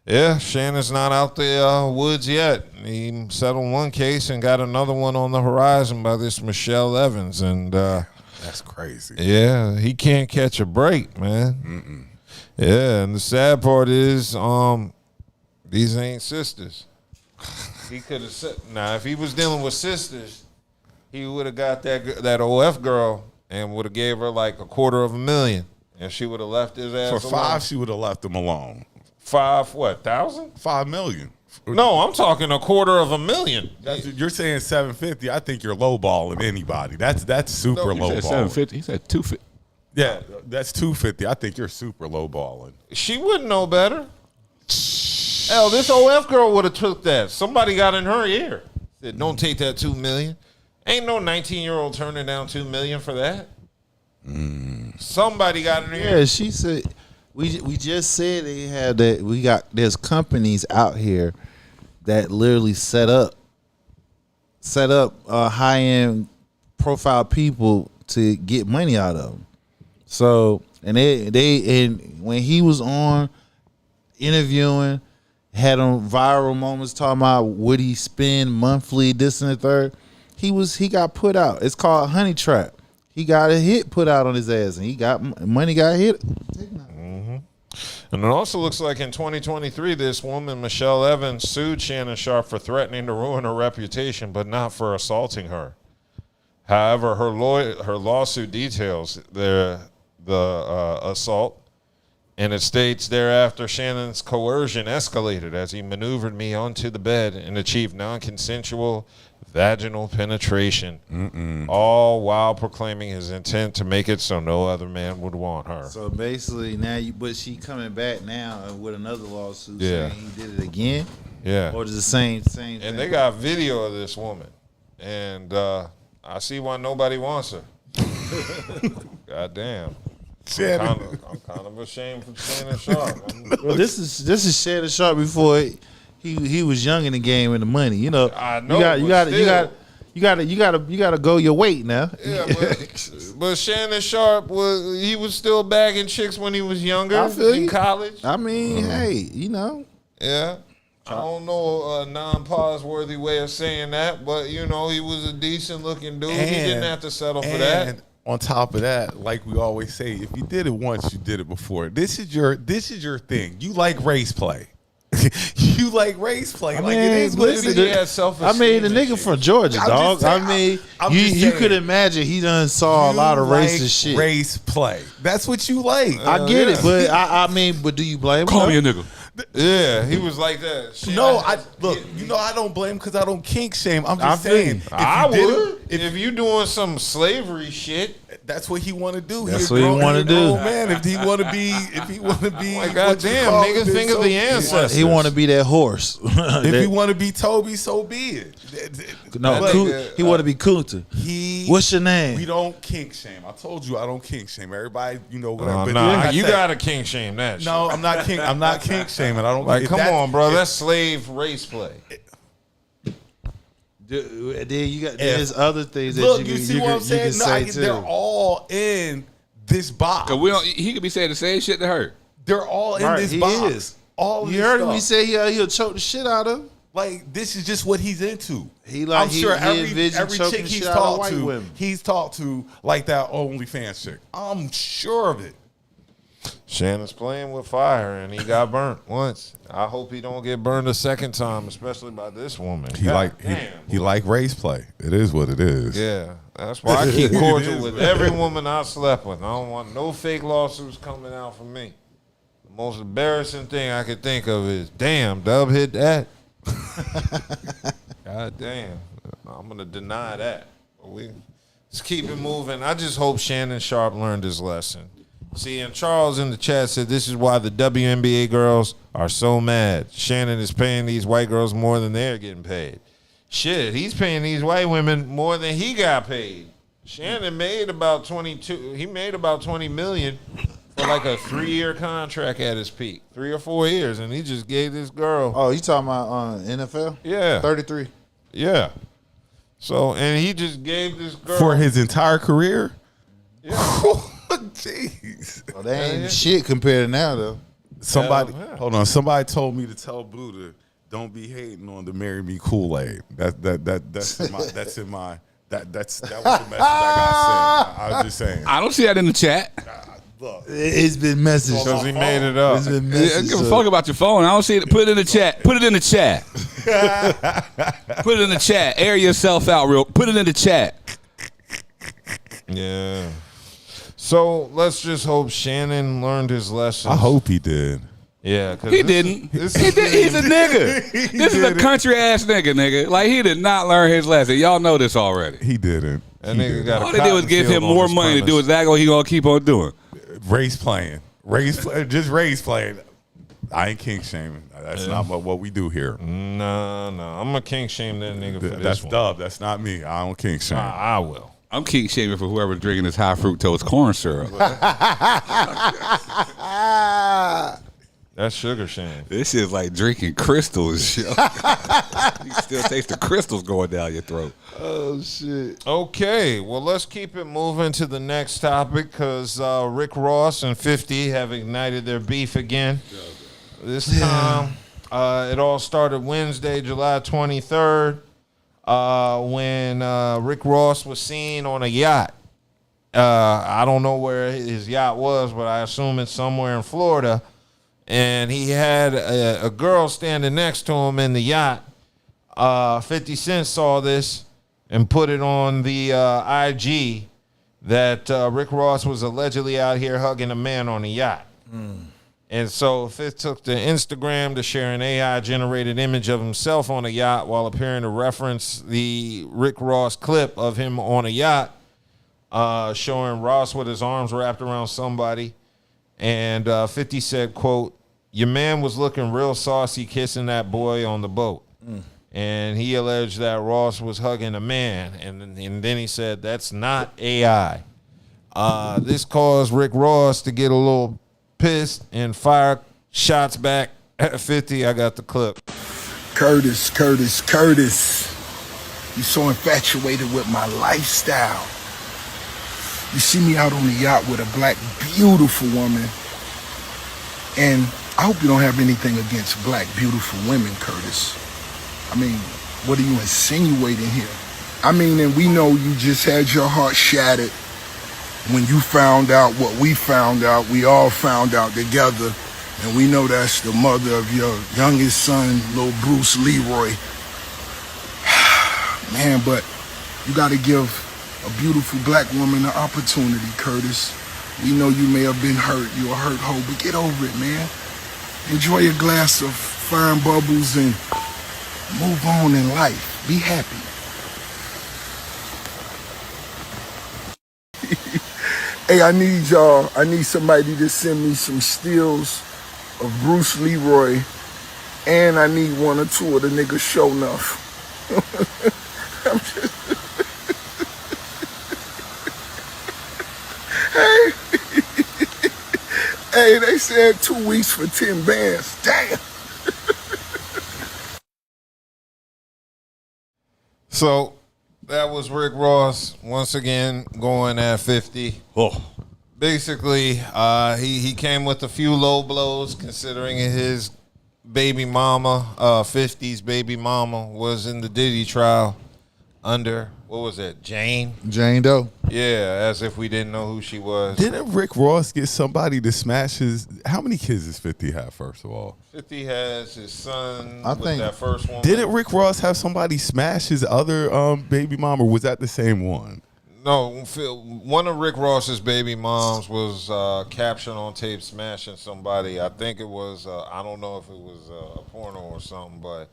Yeah, Shannon's not out the woods yet. He settled one case and got another one on the horizon by this Michelle Evans. And that's crazy. Yeah, he can't catch a break, man. Yeah, and the sad part is these ain't sisters. He could have said, now, if he was dealing with sisters, he would have got that OF girl and would have gave her like $250,000. And she would have left his ass For alone. $5, she would have left him alone. 1,000? $5 million. No, I'm talking $250,000. You're saying $750. I think you're lowballing anybody. That's super lowballing. $750. He said $250. Yeah, that's $250. I think you're super lowballing. She wouldn't know better. Hell, this OF girl would have took that. Somebody got in her ear. Said, "Don't take that $2 million." Ain't no 19-year-old turning down $2 million for that. Somebody got in her ear. Yeah, she said. We just said they have that. There's companies out here that literally set up high end profile people to get money out of them. So and when he was on interviewing, had on viral moments talking about would he spend monthly, this and the third. He got put out. It's called Honey Trap. He got a hit put out on his ass, and he got money got hit. And it also looks like in 2023, this woman, Michelle Evans, sued Shannon Sharpe for threatening to ruin her reputation, but not for assaulting her. However, her lawsuit details the assault, and it states thereafter Shannon's coercion escalated as he maneuvered me onto the bed and achieved non-consensual vaginal penetration, all while proclaiming his intent to make it so no other man would want her. So basically, but she coming back now with another lawsuit saying he did it again. Yeah, or the same thing. And they got video of this woman, and I see why nobody wants her. God damn. I'm kind of ashamed for Shannon Sharpe. Well, this is Shannon Sharpe before he was young in the game and the money. You know, I know. You gotta go your weight now. Yeah, but Shannon Sharpe was still bagging chicks when he was younger. I feel in you. college. I mean, hey, you know. Yeah. I don't know a non-pause worthy way of saying that, but you know, he was a decent looking dude. He didn't have to settle for that. And on top of that, like we always say, if you did it once, you did it before. This is your thing. You like race play. You like race play. Like it is what it is. I mean, the nigga from Georgia, dog. You could imagine he done saw a lot of racist shit. Race play. That's what you like. I get it, but I mean, but do you blame him? Call me a nigga. Yeah, he was like that. Shit, I don't blame because I don't kink shame. I'm just saying. I would. If you doing some slavery shit, that's what he want to do. That's what he want to do. Oh man, if he want to be, like goddamn, nigga, think of the ancestors. He want to be that horse. If he want to be Toby, so be it. No, That he want to be Kunta. What's your name? We don't kink shame. I told you I don't kink shame. Everybody, whatever. Nah, But like I you said, gotta kink shame that shit. No, I'm not kink. I'm not kink shaming. I don't Like, if come that- on, bro. if- That's slave race play. Then you got there's other things that Look, you see what I'm saying? No, say too. they're all in this box. Cause he could be saying the same shit to her. They're all in Right, this he box. is. All You this heard him. stuff. He said he'll choke the shit out of him. Like, this is just what he's into. I'm sure he every envisioned choking chick the he's shit out of talked white to, women. he's talked to like that OnlyFans chick. I'm sure of it. Shannon's playing with fire, and he got burnt once. I hope he don't get burned a second time, especially by this woman. He God he damn. like race play. It is what it is. Yeah, that's why I keep cordial is, with man. every woman I slept with. I don't want no fake lawsuits coming out from me. The most embarrassing thing I could think of is, damn, Dub hit that. God damn. I'm going to deny that. But let's keep it moving. I just hope Shannon Sharpe learned his lesson. See, and Charles in the chat said this is why the WNBA girls are so mad. Shannon is paying these white girls more than they're getting paid. Shit, he's paying these white women more than he got paid. Shannon made about 22. He made about 20 million for like a 3-year contract at his peak, 3 or 4 years, and he just gave this girl. Oh, you talking about NFL? Yeah, 33. Yeah. So, and he just gave this girl For his entire career? Yeah. Jeez. Well, they ain't shit compared to now, though. Somebody, yeah. hold on. Somebody told me to tell Blue to don't be hating on the "Marry Me" Kool-Aid. That's in my that was the message I got sent. I was just saying. I don't see that in the chat. Look, It's been messaged. because he made it up. It's been I messaged. give a fuck about your phone. I don't see it. Put it in the chat. Put it in the chat. Put it in the chat. Air yourself out real. Put it in the chat. Yeah. So let's just hope Shannon learned his lesson. I hope he did. Yeah, cause He didn't. He's a nigga. This is a country ass nigga. Like, he did not learn his lesson. Y'all know this already. He didn't. That He nigga didn't. got a All they did was give him cotton field more on his money to do premise. exactly what he gonna keep on doing. Race playing. Just race playing. I ain't king shaming. That's not what we do here. No. I'm a king shame that nigga for That's this one. Dub. That's not me. I don't king shame. I will. I'm king shaming for whoever's drinking this high fructose corn syrup. That's sugar shame. This shit's like drinking crystals. Yo. You still taste the crystals going down your throat. Oh, shit. Okay, well, let's keep it moving to the next topic because Rick Ross and 50 have ignited their beef again. This time, it all started Wednesday, July 23rd, when Rick Ross was seen on a yacht. I don't know where his yacht was, but I assume it's somewhere in Florida. And he had a girl standing next to him in the yacht. 50 Cent saw this and put it on the IG that Rick Ross was allegedly out here hugging a man on a yacht. And so Fifth took to Instagram to share an AI-generated image of himself on a yacht while appearing to reference the Rick Ross clip of him on a yacht, showing Ross with his arms wrapped around somebody. And 50 said, quote, "Your man was looking real saucy kissing that boy on the boat." And he alleged that Ross was hugging a man. And then he said, "That's not AI." This caused Rick Ross to get a little pissed and fire shots back at 50. I got the clip. Curtis. You so infatuated with my lifestyle. You see me out on the yacht with a black, beautiful woman. And I hope you don't have anything against black, beautiful women, Curtis. I mean, what are you insinuating here? I mean, and we know you just had your heart shattered when you found out what we found out. We all found out together. And we know that's the mother of your youngest son, little Bruce Leroy. Man, but you got to give a beautiful black woman an opportunity, Curtis. We know you may have been hurt. You're a hurt hoe, but get over it, man. Enjoy a glass of fine bubbles and move on in life. Be happy. Hey, I need somebody to send me some stills of Bruce Leroy, and I need 1 or 2 of the niggas show enough. Hey, they said 2 weeks for 10 bands. Damn. So that was Rick Ross once again going at 50. Oh, Basically, he came with a few low blows considering his baby mama, 50's baby mama, was in the Diddy trial under, what was it, Jane Doe. Yeah, as if we didn't know who she was. Didn't Rick Ross get somebody to smash his? How many kids does 50 have? First of all, 50 has his son I with think- that first one. didn't Rick Ross have somebody smash his other baby mom, or was that the same one? No, one of Rick Ross's baby moms was captured on tape smashing somebody. I think it was, I don't know if it was a porno or something, but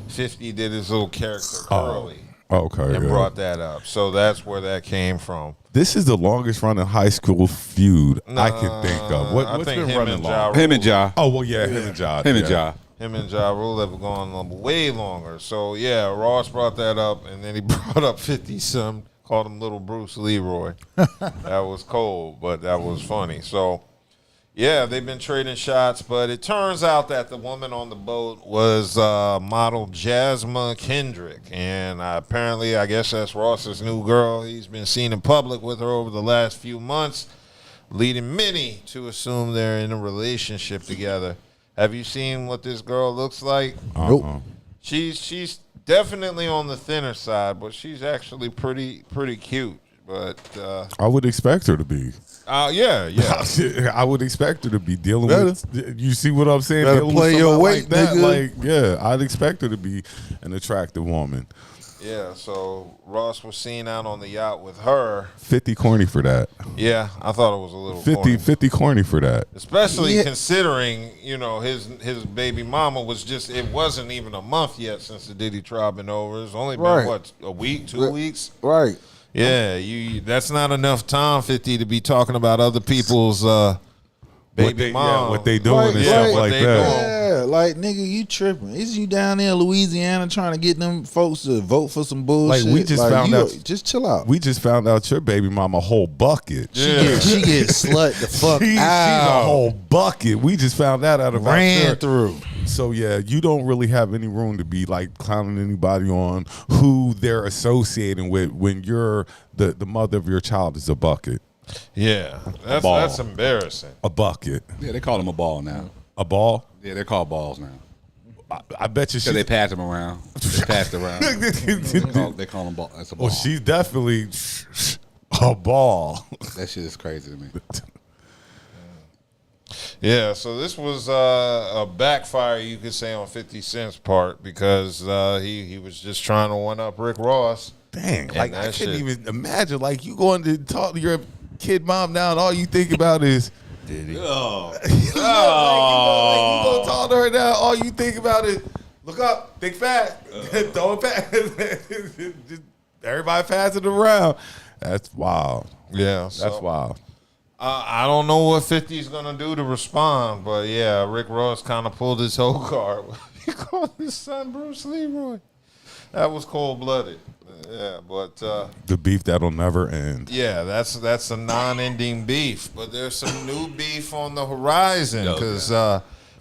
50 did his little character Curly Okay, and yeah. brought that up. So that's where that came from. This is the longest running high school feud I can think of. I What's think been him running and long? Ja him and Rule- Ja. Oh well, yeah, him and Ja. Him and Ja. Him and Ja Rule have gone way longer. So, yeah, Ross brought that up, and then he brought up 50 some, called him Little Bruce Leroy. That was cold, but that was funny. So, yeah, they've been trading shots, but it turns out that the woman on the boat was model Jasmine Kendrick, and apparently, I guess that's Ross's new girl. He's been seen in public with her over the last few months, leading many to assume they're in a relationship together. Have you seen what this girl looks like? Nope. She's definitely on the thinner side, but she's actually pretty cute. But I would expect her to be. yeah. I would expect her to be dealing Better. with. You see what I'm saying? Better Dealing play with your somebody weight, like that. nigga. Like, yeah, I'd expect her to be an attractive woman. Yeah, so Ross was seen out on the yacht with her. 50 corny for that. Yeah, I thought it was a little 50 corny. corny for that. Especially Yeah. considering, his baby mama was it wasn't even a month yet since the Diddy trial been over. It's only been, Right. what, a week, 2 weeks? Right. Yeah, that's not enough time, 50, to be talking about other people's baby mom. what they doing Right, and right. stuff What like they that. doing. Yeah, like nigga, you tripping? Is you down there in Louisiana trying to get them folks to vote for some bullshit? Like, we just found you out- Just chill out. We just found out your baby mama a whole bucket. She get slut the fuck She's a out. whole bucket. We just found that out of our Ran church. through. So yeah, you don't really have any room to be like clowning anybody on who they're associating with when you're the mother of your child is a bucket. Yeah, ball. that's embarrassing. A bucket. Yeah, they call them a ball now. A ball? Yeah, they're called balls now. I bet you So they pass them around. They pass it around. They call them ball. That's a ball. Well, she's definitely a ball. That shit is crazy to me. Yeah, so this was a backfire, you could say, on 50 Cent's part because he was just trying to one-up Rick Ross. Dang, And like I that couldn't shit. even imagine. Like you going to talk to your kid mom now, and all you think about is Diddy. Oh. like, you gonna talk to her now. All you think about is look up, think fast, throw it back. Just everybody pass it around. That's wild. Yeah, That's wild. I don't know what 50's going to do to respond, but yeah, Rick Ross kind of pulled his whole card. He called his son Bruce Leroy. That was cold-blooded. Yeah, but The beef that'll never end. yeah, that's a non-ending beef. But there's some new beef on the horizon because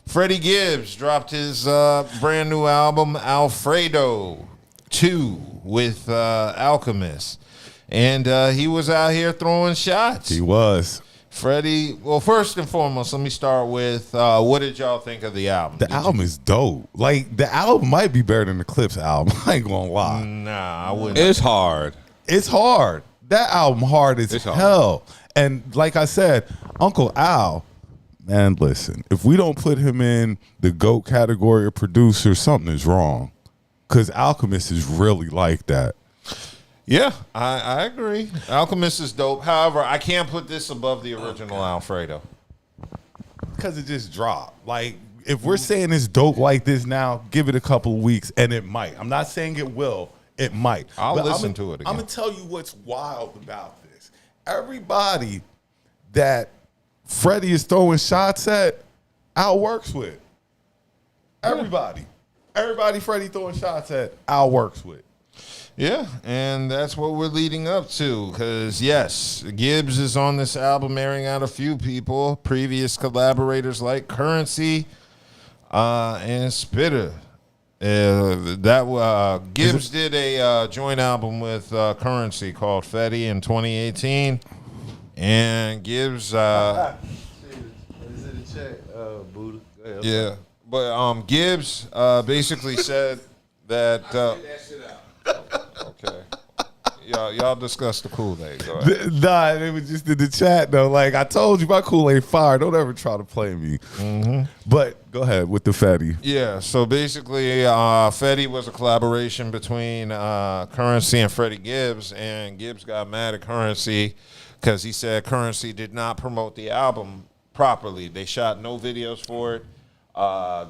Freddie Gibbs dropped his brand new album Alfredo 2 with Alchemist, and he was out here throwing shots. He was. Freddie, well, first and foremost, let me start with what did y'all think of the album? The album is dope. Like the album might be better than the Clips album. I ain't gonna lie. Nah, I wouldn't. It's hard. It's hard. That album hard as It's hard. hell. And like I said, Uncle Al, man, listen, if we don't put him in the GOAT category of producer, something is wrong. Because Alchemist is really like that. Yeah, I agree. Alchemist is dope. However, I can't put this above the original Alfredo. Because it just dropped. Like, if we're saying it's dope like this now, give it a couple of weeks, and it might. I'm not saying it will. It might. I'll But listen to it again. I'm going to tell you what's wild about this. Everybody that Freddie is throwing shots at, Al works with. Everybody. Everybody Freddie throwing shots at Al works with. Yeah, and that's what we're leading up to. Because, yes, Gibbs is on this album airing out a few people. Previous collaborators like Currency and Spitter. Gibbs did a joint album with Currency called Fetty in 2018. And Gibbs... Is it a check? Buddha. Yeah. But Gibbs basically said that... Okay. Y'all discuss the Kool-Aid. Go ahead. Nah, it was just in the chat though. Like I told you, my Kool-Aid fire. Don't ever try to play me. But go ahead with the Fetty. Yeah. So basically, Fetty was a collaboration between Currency and Freddie Gibbs, and Gibbs got mad at Currency because he said Currency did not promote the album properly. They shot no videos for it.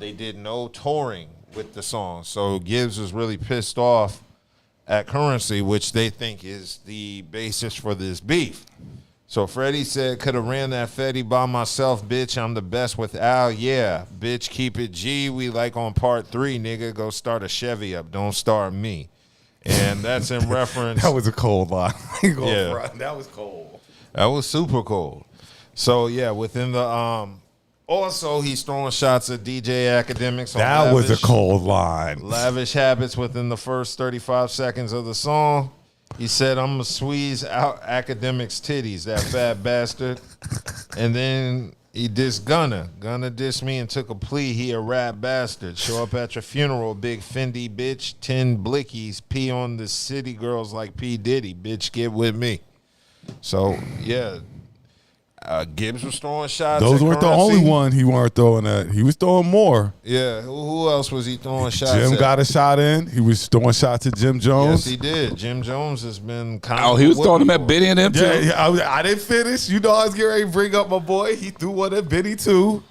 They did no touring with the song. So Gibbs was really pissed off at Currency, which they think is the basis for this beef. So Freddie said, could have ran that Fetty by myself, bitch. I'm the best with Al. Yeah, bitch, keep it G. We like on part 3, nigga. Go start a Chevy up. Don't start me. And that's in reference. That was a cold line. Yeah. That was cold. That was super cold. So, yeah, within the also, he's throwing shots at DJ Academics. That was a cold line. Lavish habits within the first 35 seconds of the song. He said, I'm going to squeeze out Academics' titties, that fat bastard. And then he dissed Gunna. Gunna dissed me and took a plea. He a rap bastard. Show up at your funeral, big Fendi bitch. 10 blickies. Pee on the city girls like P. Diddy. Bitch, get with me. So, yeah. Gibbs was throwing shots. Those at weren't Currency. the only one he weren't throwing at. He was throwing more. Yeah, who else was he throwing shots Jim at? got a shot in. He was throwing shots at Jim Jones. Yes, he did. Jim Jones has been kind of... Oh, he was throwing them at Benny and them too. Yeah, I didn't finish. You know I was getting ready to bring up my boy. He threw one at Benny too.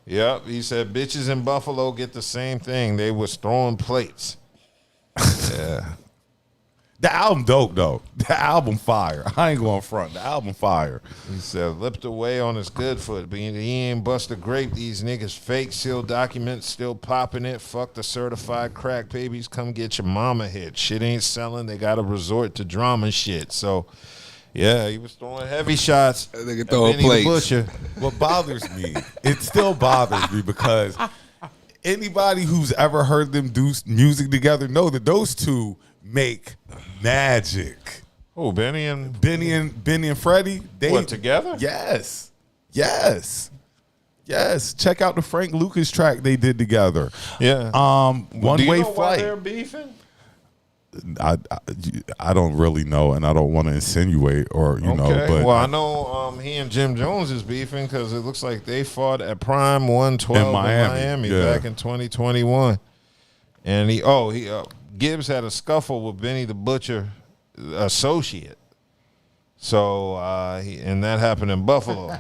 Yep, he said bitches in Buffalo get the same thing. They was throwing plates. Yeah. The album dope though. The album fire. I ain't going front. The album fire. He said, lipped away on his good foot, but he ain't bust a grape. These niggas fake, sealed documents, still popping it. Fuck the certified crack babies. Come get your mama hit. Shit ain't selling. They got to resort to drama shit. So, yeah, he was throwing heavy shots. They can throw Benny plates. the Butcher. What bothers me, it still bothers me because anybody who's ever heard them do music together know that those two make magic. Oh, Benny and Freddie. They what, together? Yes. Check out the Frank Lucas track they did together. Yeah. One Way Why Flight. they're beefing? I don't really know, and I don't want to insinuate or you know. But well, I know he and Jim Jones is beefing because it looks like they fought at Prime 112 in Miami back in 2021, and Gibbs had a scuffle with Benny the Butcher associate. So and that happened in Buffalo.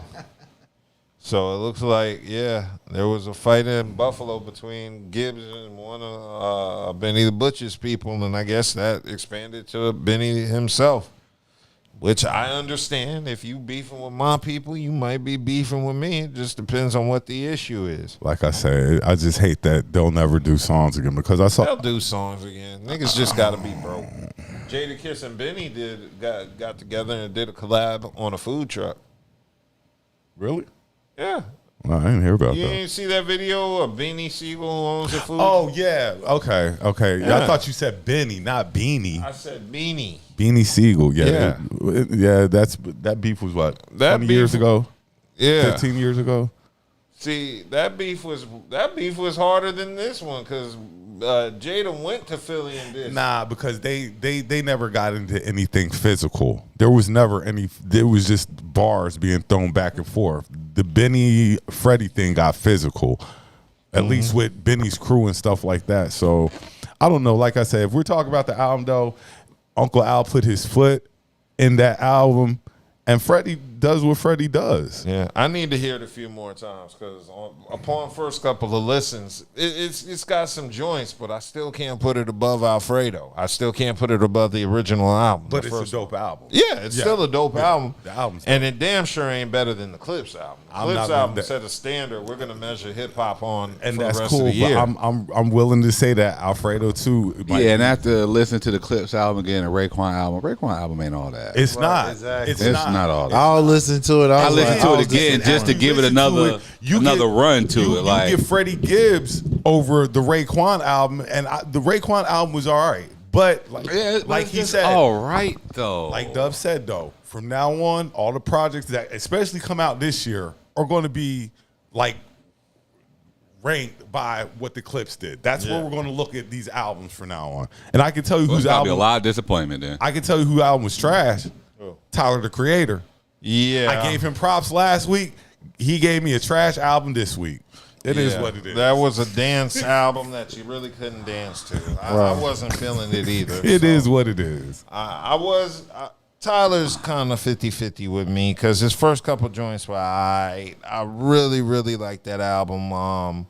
So it looks like, there was a fight in Buffalo between Gibbs and one of Benny the Butcher's people, and I guess that expanded to Benny himself, which I understand. If you beefing with my people, you might be beefing with me. It just depends on what the issue is. like I said, I just hate that they'll never do songs again because I saw They'll do songs again. Niggas just got to be broke. Jadakiss and Benny got together and did a collab on a food truck. really. Yeah. Well, I didn't hear about You that. ain't see that video of Beanie Siegel who owns the food? Oh yeah, okay. Yeah. I thought you said Benny, not Beanie. I said Beanie. Beanie Siegel. Yeah. That beef was what? That 20 years beef- ago. Yeah. 15 years ago. See, that beef was harder than this one because Jada went to Philly and did. Nah, because they never got into anything physical. There was never any. There was just bars being thrown back and forth. The Benny Freddie thing got physical, at least with Benny's crew and stuff like that. So I don't know. Like I said, if we're talking about the album though, Uncle Al put his foot in that album, and Freddie does what Freddie does. Yeah, I need to hear it a few more times because upon first couple of listens, it's got some joints, but I still can't put it above Alfredo. I still can't put it above the original album. But it's a dope album. Yeah, it's still a dope album. The album's and dope. it damn sure ain't better than the Clips album. Clips album set a standard we're gonna measure hip hop on, and for that's the rest cool. of the year. But I'm willing to say that Alfredo too. Yeah, and after listening to the Clips album again, and Raekwon album ain't all that. It's not. Exactly. It's not all that. I'll listen to it. I listened to it again just to give it another run to it. Like, you get Freddie Gibbs over the Raekwon album, and the Raekwon album was all right, but like he said, all right though. Like Dub said though, from now on, all the projects that especially come out this year are going to be like ranked by what the Clips did. That's where we're going to look at these albums from now on. And I can tell you whose album. Be a lot of disappointment then. I can tell you who album was trash. Tyler the Creator. Yeah, I gave him props last week. He gave me a trash album this week. It is what it is. That was a dance album that you really couldn't dance to. I wasn't feeling it either. It is what it is. Tyler's kind of 50-50 with me because his first couple joints were I really, really like that album.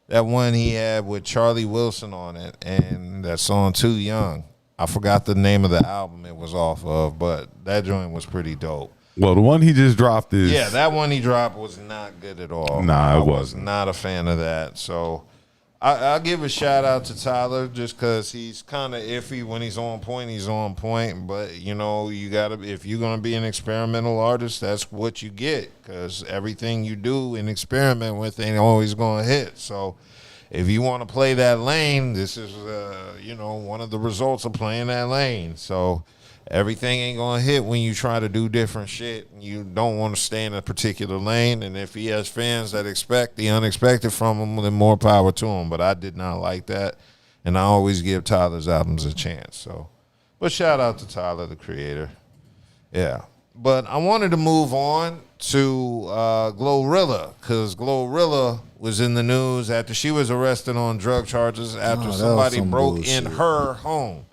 That one he had with Charlie Wilson on it and that song Too Young. I forgot the name of the album it was off of, but that joint was pretty dope. Well, the one he just dropped is... Yeah, that one he dropped was not good at all. Nah, I it was wasn't. not a fan of that. So I'll give a shout out to Tyler just because he's kind of iffy when he's on point. He's on point, but you know you gotta if you're gonna be an experimental artist, that's what you get because everything you do and experiment with ain't always gonna hit. So if you want to play that lane, this is one of the results of playing that lane. So everything ain't gonna hit when you try to do different shit. You don't want to stay in a particular lane. And if he has fans that expect the unexpected from him, then more power to him. But I did not like that, and I always give Tyler's albums a chance. So, but shout out to Tyler, the Creator. Yeah. But I wanted to move on to Glorilla because Glorilla was in the news after she was arrested on drug charges after somebody broke in her home.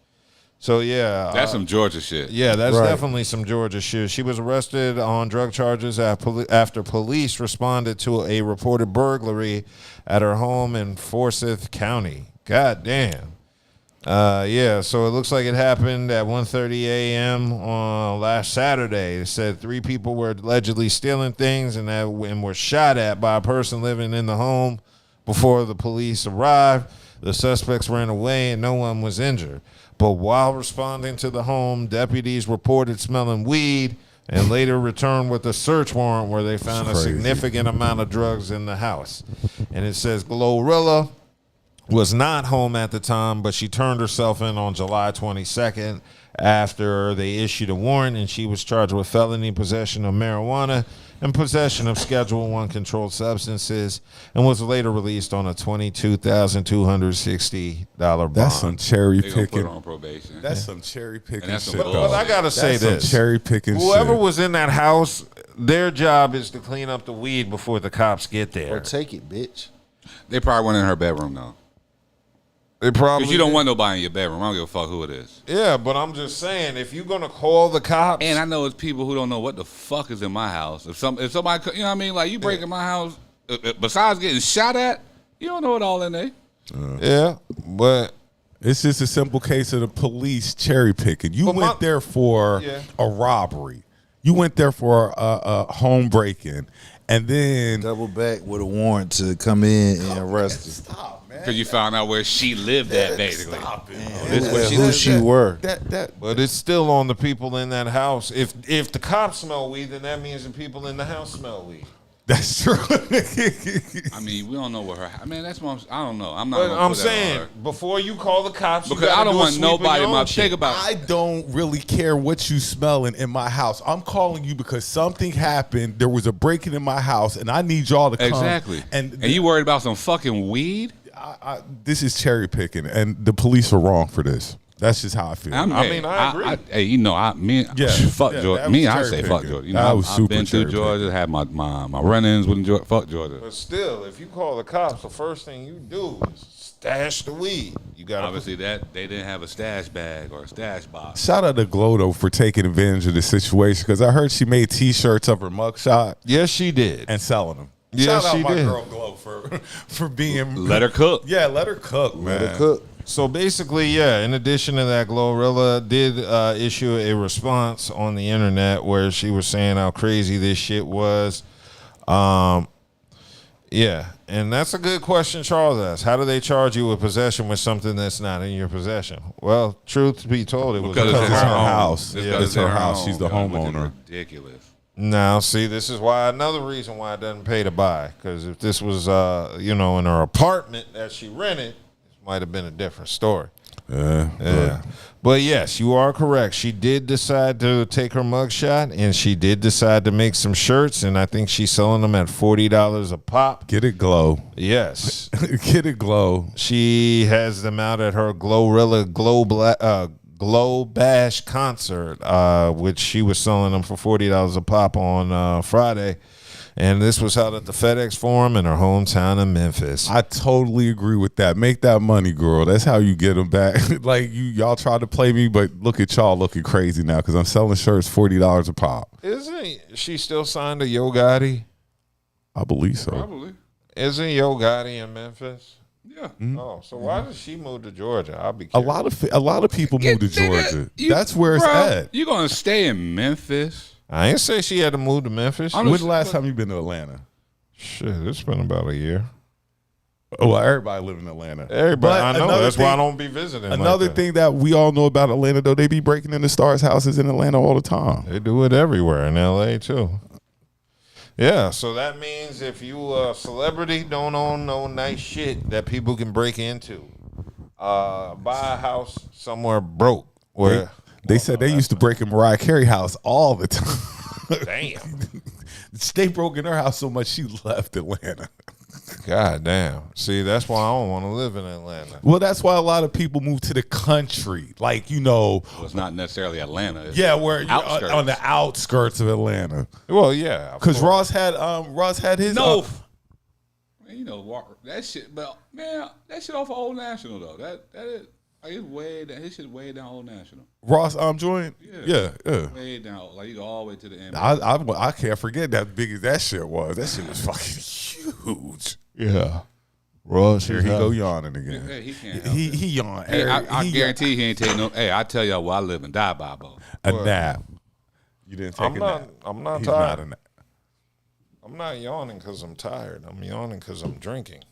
So, yeah. That's some Georgia shit. Yeah, that's definitely some Georgia shit. She was arrested on drug charges after police responded to a reported burglary at her home in Forsyth County. God damn. So it looks like it happened at 1:30 a.m. on last Saturday. It said 3 people were allegedly stealing things and were shot at by a person living in the home before the police arrived. The suspects ran away and no one was injured. But while responding to the home, deputies reported smelling weed and later returned with a search warrant where they found a significant amount of drugs in the house. And it says Glorilla was not home at the time, but she turned herself in on July 22nd after they issued a warrant, and she was charged with felony possession of marijuana and possession of Schedule I controlled substances, and was later released on a $22,260 bond. That's some cherry They gonna put picking. her on probation. That's some cherry picking that's shit. some though. But I gotta say That's this: some cherry picking. whoever shit. was in that house, their job is to clean up the weed before the cops get there. Or take it, bitch. They probably went in her bedroom though. They probably Because you don't want nobody in your bedroom. I don't give a fuck who it is. Yeah, but I'm just saying, if you're gonna call the cops, And I know it's people who don't know what the fuck is in my house. If somebody, you know what I mean? Like, you break in my house, besides getting shot at, you don't know what all in there. yeah, but It's just a simple case of the police cherry picking. You went there for a robbery. You went there for a home break-in, and then Double back with a warrant to come in and arrest her. stop, man. Because you found out where she lived at, basically. Stop it. Who she were. but it's still on the people in that house. If the cops smell weed, then that means the people in the house smell weed. That's true. I mean, we don't know what her. I mean, that's what I don't know. I'm not. But gonna I'm put that on saying, her. before you call the cops, you Because gotta I don't do a want sweep of nobody your in my own shit. think about. I don't really care what you smelling in my house. I'm calling you because something happened. There was a break-in in my house, and I need y'all to come. Exactly. And you worried about some fucking weed? this is cherry picking, and the police are wrong for this. That's just how I feel. I mean, I agree. Hey, you know, fuck Georgia. I say fuck Georgia. You know, I've been through Georgia, had my run-ins with Georgia. Fuck Georgia. But still, if you call the cops, the first thing you do is stash the weed. You got obviously that they didn't have a stash bag or a stash box. Shout out to Glo though for taking advantage of the situation because I heard she made T-shirts of her mugshot. Yes, she did, and selling them. Yes, Shout out she my did. girl Glo for being let her cook. Yeah, let her cook, man. Let her cook. So basically, yeah, in addition to that, Glorilla did issue a response on the internet where she was saying how crazy this shit was. Yeah, and that's a good question Charles asked. How do they charge you with possession with something that's not in your possession? Well, truth be told, it was because it's her house. Yeah, it's her house. She's the homeowner. Ridiculous. Now, see, this is why another reason why it doesn't pay to buy. Because if this was, in her apartment that she rented, this might have been a different story. Yeah. But yes, you are correct. She did decide to take her mugshot, and she did decide to make some shirts, and I think she's selling them at $40 a pop. Get it, Glo. Yes. Get it, Glo. She has them out at her Glorilla Glow Bash concert, which she was selling them for $40 a pop on Friday. And this was held at the FedEx Forum in her hometown of Memphis. I totally agree with that. Make that money, girl. That's how you get them back. Like y'all tried to play me, but look at y'all looking crazy now because I'm selling shirts $40 a pop. Isn't she still signed to Yo Gotti? I believe so. Probably. Isn't Yo Gotti in Memphis? Yeah. Oh, so why did she move to Georgia? I'll be curious. A lot of people move to Georgia. That's where it's at. You gonna stay in Memphis? I ain't say she had to move to Memphis. When the last time you been to Atlanta? Shit, it's been about a year. Oh, well, everybody live in Atlanta. Everybody, I know. That's why I don't be visiting. Another thing that we all know about Atlanta, though, they be breaking into stars' houses in Atlanta all the time. They do it everywhere in L.A. too. Yeah, so that means if you a celebrity, don't own no nice shit that people can break into. Buy a house somewhere broke where. They said they used to break in Mariah Carey house all the time. Damn. They broke in her house so much she left Atlanta. God damn. See, that's why I don't want to live in Atlanta. Well, that's why a lot of people move to the country. Like, Well, it's not necessarily Atlanta. It's where on the outskirts of Atlanta. Well, yeah. Because Ross had his Man, you know, that shit, but man, that shit off of Old National though. That is it's way down. His shit way down Old National. Ross joint. Yeah. Way down, like you go all the way to the end. I can't forget that big as that shit was. That shit was fucking huge. Yeah. Ross, here he go yawning again. Hey, he can't. He yawned. Hey, I guarantee he ain't taking no. Hey, I tell y'all where I live and die by, bro. A nap. You didn't take a nap. I'm not He's tired. Not a nap. I'm not yawning because I'm tired. I'm yawning because I'm drinking.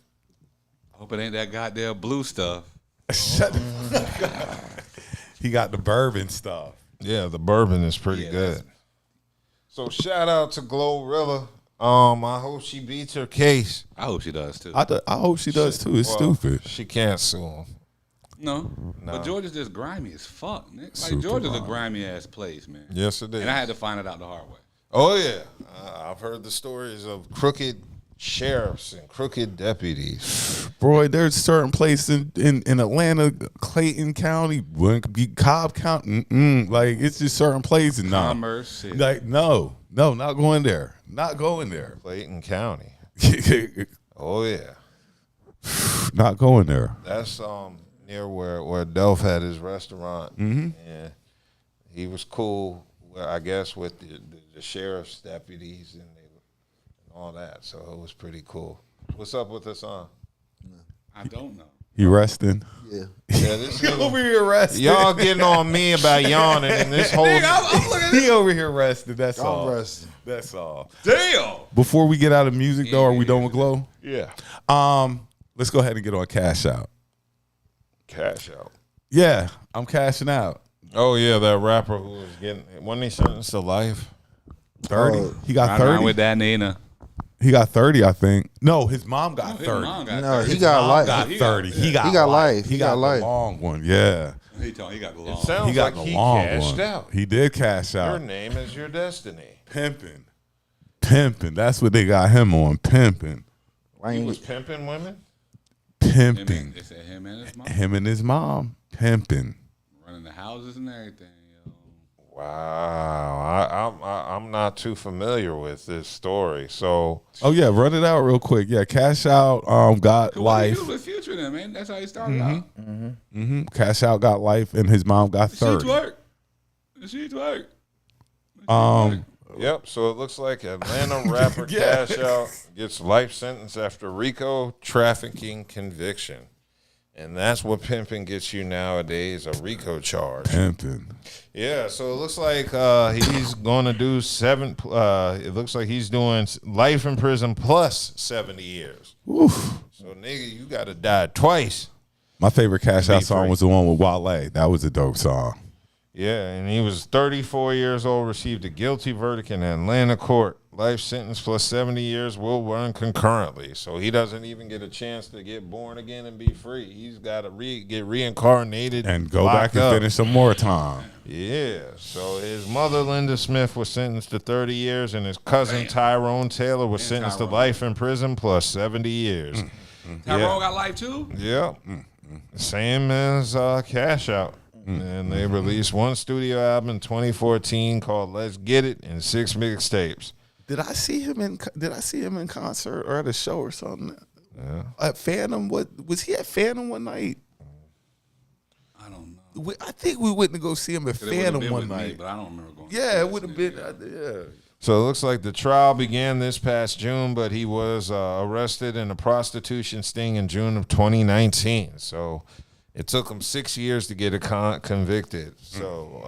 Hope it ain't that goddamn blue stuff. Shut the fuck up. He got the bourbon stuff. Yeah, the bourbon is pretty good. So shout out to Glorilla. I hope she beats her case. I hope she does too. I hope she does too. It's stupid. She can't sue him. No, but Georgia's just grimy as fuck, Nick. Like Super Georgia's a grimy ass place, man. Yes, it is. And I had to find it out the hard way. Oh yeah, I've heard the stories of crooked sheriffs and crooked deputies. Bro, there's certain places in Atlanta, Clayton County, could be Cobb County. Like it's just certain places now. Commerce City. Like no, not going there. Not going there. Clayton County. Oh yeah, not going there. That's near where Delph had his restaurant. Mm-hmm. And he was cool, I guess, with the sheriff's deputies and all that. So it was pretty cool. What's up with this on? I don't know. He resting. Yeah. This nigga, over here resting. Y'all getting on me about yawning and this whole. He over here resting. That's all. I'm resting. That's all. Damn. Before we get out of music, though, are we done with Glo? Yeah. Let's go ahead and get on Cash Out. Cash Out. Yeah, I'm cashing out. Oh yeah, that rapper who was getting wasn't he sentenced to life? 30. He got I'm 30 with that Nina. He got 30, I think. No, his mom got 30. No, he got life. Got 30. He got life. He got life. The long one. Yeah. He got the long. It sounds He got like the he long cashed one. out. He did cash out. Your name is your destiny. Pimping. That's what they got him on. Pimping. He was pimping women. Pimping. They said him and his mom. Him and his mom. Pimping. in the houses and everything. Yo. Wow, I'm not too familiar with this story. So, oh yeah, run it out real quick. Yeah, Cash Out got life. What with Future then, man? That's how he started out. Cash Out got life, and his mom got 30. She twerk. yep. So it looks like Atlanta rapper Cash Out gets life sentence after RICO trafficking conviction. And that's what pimping gets you nowadays, a RICO charge. Pimping. Yeah, so it looks like he's going to do it looks like he's doing life in prison plus 70 years. Oof. So, nigga, you got to die twice. My favorite Cash Out song free. was the one with Wale. That was a dope song. Yeah, and he was 34 years old, received a guilty verdict in Atlanta court. Life sentence plus 70 years will run concurrently. So he doesn't even get a chance to get born again and be free. He's got to get reincarnated. And go back and finish some more time. Yeah. So his mother, Linda Smith, was sentenced to 30 years, and his cousin, Tyrone Taylor, was sentenced to life in prison plus 70 years. Tyrone got life too? Yeah. Same as Cash Out. And they released one studio album in 2014 called Let's Get It and 6 mixtapes. Did I see him in concert or at a show or something? Yeah. At Phantom? What was he at Phantom one night? I don't know. I think we went to go see him at Phantom one night. But I don't remember going. Yeah, it would have been. Yeah. So it looks like the trial began this past June, but he was arrested in a prostitution sting in June of 2019. So it took him 6 years to get convicted. So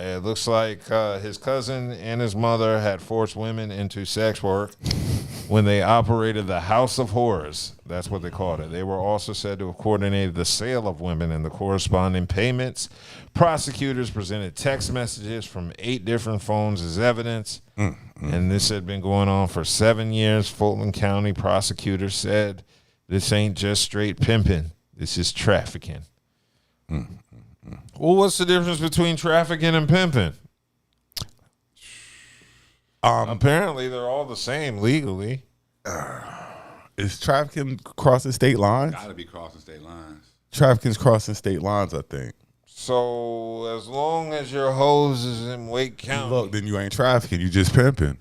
it looks like his cousin and his mother had forced women into sex work when they operated the House of Horrors. That's what they called it. They were also said to have coordinated the sale of women and the corresponding payments. Prosecutors presented text messages from 8 different phones as evidence. And this had been going on for 7 years. Fulton County prosecutors said this ain't just straight pimping. This is trafficking. Well, what's the difference between trafficking and pimping? Apparently, they're all the same legally. Is trafficking crossing state lines? Got to be crossing state lines. Trafficking's crossing state lines, I think. So as long as your hose is in Wake County. Look, then you ain't trafficking. You just pimping.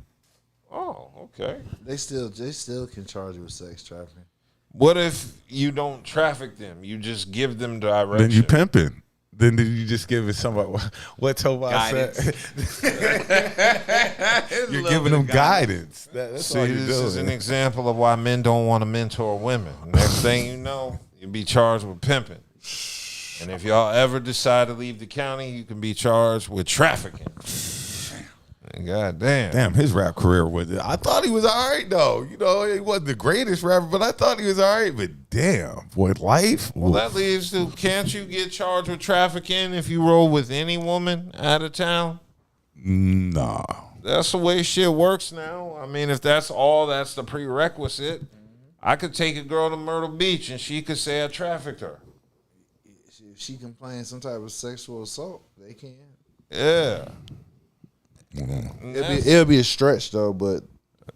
Oh, okay. They still can charge you with sex trafficking. What if you don't traffic them? You just give them direction. Then you pimping. Then did you just give it somebody what Tobias said? You're giving them guidance. That's See, all you're this doing. is an example of why men don't want to mentor women. Next thing you know, you'll be charged with pimping. And if y'all ever decide to leave the county, you can be charged with trafficking. God damn. Damn, his rap career was. I thought he was all right though. You know, he wasn't the greatest rapper, but I thought he was all right. But damn, boy, life. Well, that leads to, can't you get charged with trafficking if you roll with any woman out of town? Nah. That's the way shit works now. I mean, if that's the prerequisite. I could take a girl to Myrtle Beach and she could say I trafficked her. If she complains some type of sexual assault, they can. Yeah. It'll be a stretch though, but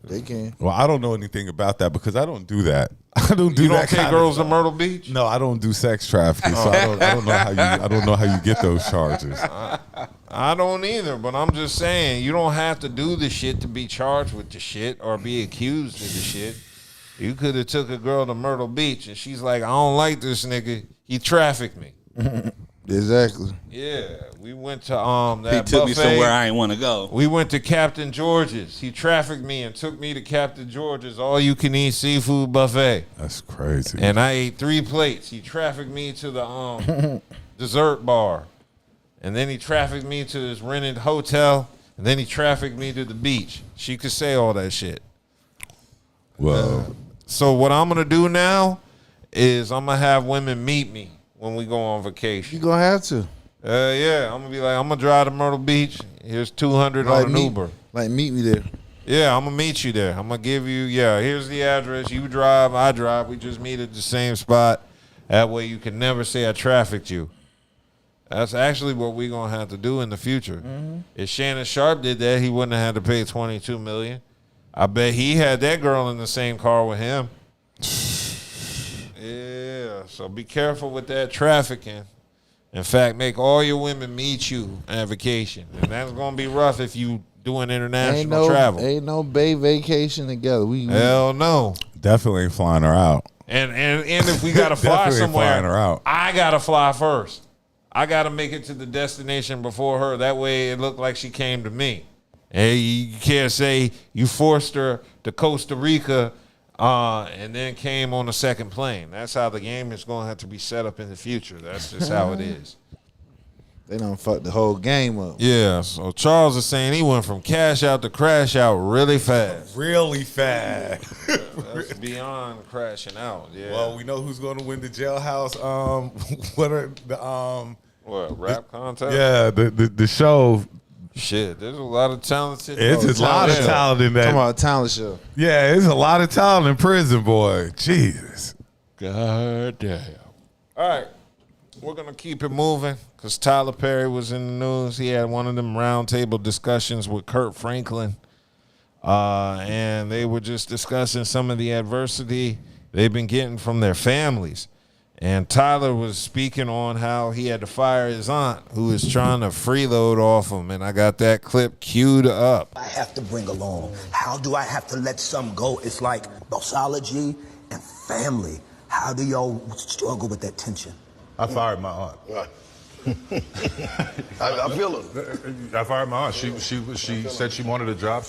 they can. Well, I don't know anything about that because I don't do that. I don't do You that. don't take girls to Myrtle Beach? No, I don't do sex trafficking, so I don't know how you get those charges. I don't either, but I'm just saying you don't have to do the shit to be charged with the shit or be accused of the shit. You could have took a girl to Myrtle Beach and she's like, I don't like this nigga. He trafficked me. Exactly. Yeah, we went to that He took me buffet. somewhere I ain't want to go. We went to Captain George's. He trafficked me and took me to Captain George's all-you-can-eat seafood buffet. That's crazy. And I ate 3 plates. He trafficked me to the dessert bar. And then he trafficked me to his rented hotel. And then he trafficked me to the beach. She could say all that shit. Well, So what I'm going to do now is I'm going to have women meet me when we go on vacation. You gonna have to. Yeah, I'm going to be like, I'm going to drive to Myrtle Beach. Here's $200 on an Uber. Meet me there. Yeah, I'm going to meet you there. I'm going to give you, here's the address. You drive, I drive. We just meet at the same spot. That way you can never say I trafficked you. That's actually what we're going to have to do in the future. Mm-hmm. If Shannon Sharpe did that, he wouldn't have had to pay $22 million. I bet he had that girl in the same car with him. Yeah, so be careful with that trafficking. In fact, make all your women meet you on vacation. And that's going to be rough if you doing international travel. Ain't no bay vacation together. Hell no. Definitely ain't flying her out. And if we got to fly Definitely somewhere, flying her out. I got to fly first. I got to make it to the destination before her. That way it looked like she came to me. And you can't say you forced her to Costa Rica and then came on the second plane. That's how the game is going to have to be set up in the future. That's just how it is. They done fucked the whole game up. Yeah, so Charles is saying he went from cash out to crash out really fast. Really fast. That's beyond crashing out. Yeah. Well, we know who's going to win the jailhouse. What are the rap contest? Yeah, the show. Shit, there's a lot of talented. It's a lot of talent in that. Come on, talent show. Yeah, it's a lot of talent in prison, boy. Jesus. God damn. All right. We're going to keep it moving because Tyler Perry was in the news. He had one of them roundtable discussions with Kurt Franklin. And they were just discussing some of the adversity they've been getting from their families. And Tyler was speaking on how he had to fire his aunt who is trying to freeload off him. And I got that clip queued up. I have to bring along. How do I have to let some go? It's like bossology and family. How do y'all struggle with that tension? I fired my aunt. Right. I feel her. I fired my aunt. She said she wanted a job.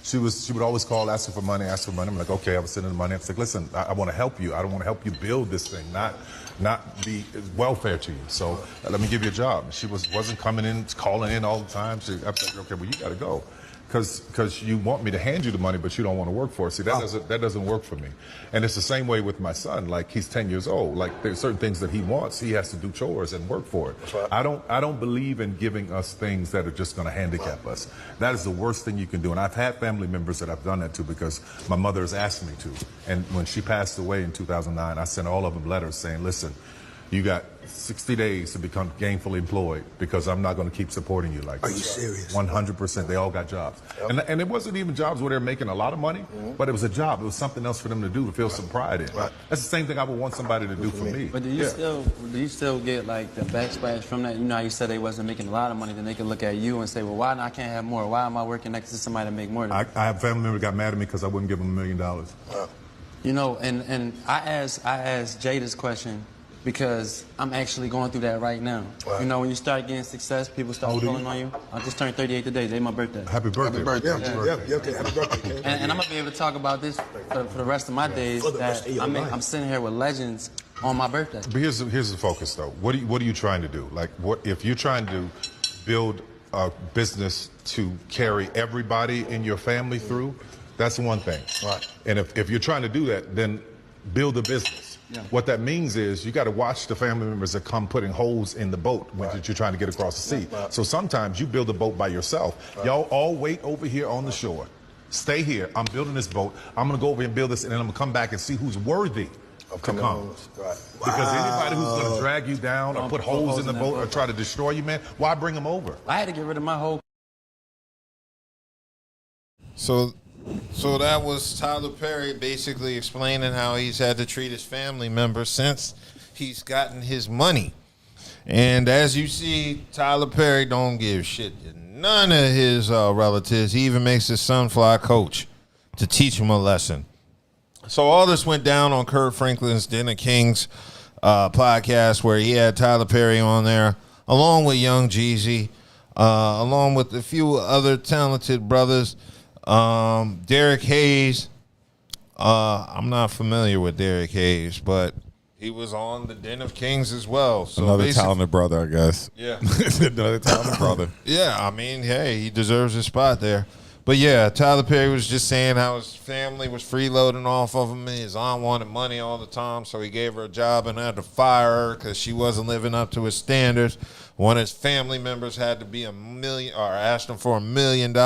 She would always call asking for money. I'm like, okay, I was sending the money. I was like, listen, I want to help you. I don't want to help you build this thing, not be welfare to you. So let me give you a job. She wasn't coming in, calling in all the time. I was like, okay, well, you got to go. Because you want me to hand you the money, but you don't want to work for it. See, that doesn't work for me. And it's the same way with my son. Like, he's 10 years old. Like, there's certain things that he wants. He has to do chores and work for it. Right. I don't believe in giving us things that are just going to handicap us. That is the worst thing you can do. And I've had family members that I've done that to because my mother has asked me to. And when she passed away in 2009, I sent all of them letters saying, listen, you got 60 days to become gainfully employed because I'm not going to keep supporting you like this. Are you serious? 100%. They all got jobs. Yep. And it wasn't even jobs where they're making a lot of money, but it was a job. It was something else for them to do to feel some pride in. Right. That's the same thing I would want somebody to do for me. But do you still get like the backsplash from that? You know how you said they wasn't making a lot of money, then they can look at you and say, well, why I can't have more? Why am I working next to somebody to make more than me? I have family members got mad at me because I wouldn't give them $1 million. Wow. You know, and I asked Jay this question because I'm actually going through that right now. Wow. You know, when you start getting success, people start pulling on you. I just turned 38 today. Today's my birthday. Happy birthday. Happy birthday. Yeah, okay, happy birthday. And I'm going to be able to talk about this for the rest of my days. I'm sitting here with legends on my birthday. But here's the focus, though. What are you trying to do? Like, what if you're trying to build a business to carry everybody in your family through? That's one thing. Right. And if you're trying to do that, then build a business. Yeah. What that means is you got to watch the family members that come putting holes in the boat that you're trying to get across the sea. Right. So sometimes you build a boat by yourself. Right. Y'all all wait over here on the shore. Stay here. I'm building this boat. I'm going to go over here and build this, and then I'm going to come back and see who's worthy to come. Right. Because anybody who's going to drag you down or put holes in the boat or try to destroy you, man, why bring them over? I had to get rid of my whole... So that was Tyler Perry basically explaining how he's had to treat his family members since he's gotten his money. And as you see, Tyler Perry don't give shit to none of his relatives. He even makes his son fly coach to teach him a lesson. So all this went down on Kurt Franklin's Dinner Kings podcast where he had Tyler Perry on there along with Young Jeezy, along with a few other talented brothers. Derek Hayes, I'm not familiar with Derek Hayes, but he was on the Den of Kings as well. So another talented brother, I guess. Yeah. Another talented brother. Yeah, I mean, hey, he deserves his spot there. But yeah, Tyler Perry was just saying how his family was freeloading off of him. His aunt wanted money all the time, so he gave her a job and had to fire her because she wasn't living up to his standards. One of his family members had to be asked him for $1 million.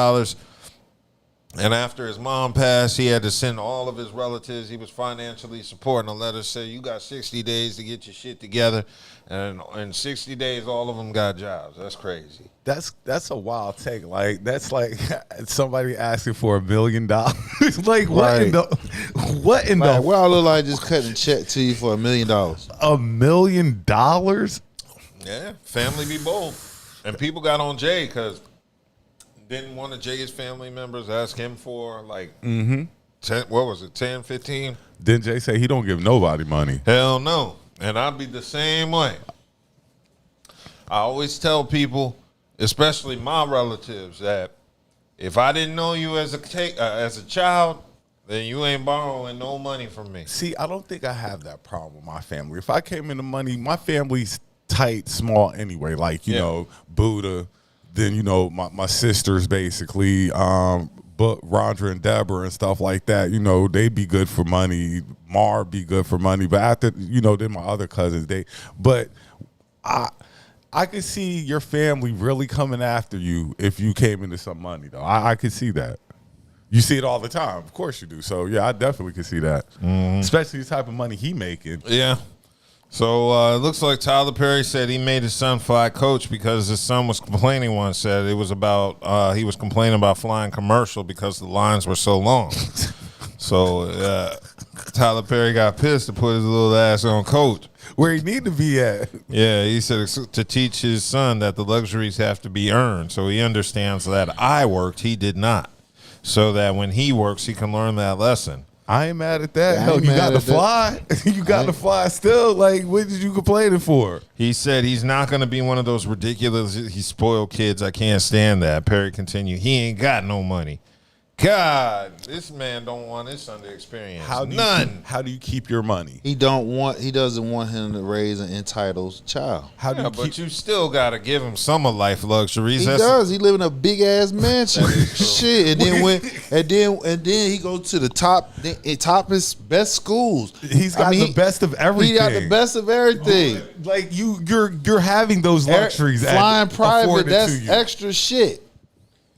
And after his mom passed, he had to send all of his relatives he was financially supporting a letter saying, you got 60 days to get your shit together. And in 60 days, all of them got jobs. That's crazy. That's a wild take. Like, that's like somebody asking for $1 million. Like, what in the... Well, I look like just cutting a check to you for $1 million. $1 million? Yeah, family be bold. And people got on Jay because didn't one of Jay's family members ask him for like 10, what was it, 10, 15? Didn't Jay say he don't give nobody money? Hell no. And I'd be the same way. I always tell people, especially my relatives, that if I didn't know you as a child, then you ain't borrowing no money from me. See, I don't think I have that problem with my family. If I came into money, my family's tight, small anyway. Like, you know, Buddha, then, you know, my sisters basically, but Rondra and Deborah and stuff like that, you know, they be good for money. Mar be good for money. But after, you know, then my other cousins, but I could see your family really coming after you if you came into some money, though. I could see that. You see it all the time. Of course you do. So, yeah, I definitely could see that. Especially the type of money he making. Yeah. So, it looks like Tyler Perry said he made his son fly coach because his son was complaining once, said it was about, he was complaining about flying commercial because the lines were so long. So, Tyler Perry got pissed to put his little ass on coach. Where he need to be at. Yeah, he said to teach his son that the luxuries have to be earned. So he understands that I worked, he did not. So that when he works, he can learn that lesson. I ain't mad at that. Hell, you got to fly. You got to fly still. Like, what did you complaining for? He said he's not going to be one of those ridiculous, he spoiled kids. I can't stand that. Perry continued, he ain't got no money. God, this man don't want his son to experience none. How do you keep your money? He doesn't want him to raise an entitled child. But you still gotta give him some of life luxuries. He does. He live in a big ass mansion. Shit, and then he go to the toppest best schools. He's got the best of everything. He got the best of everything. Like you're having those luxuries. Flying private, that's extra shit.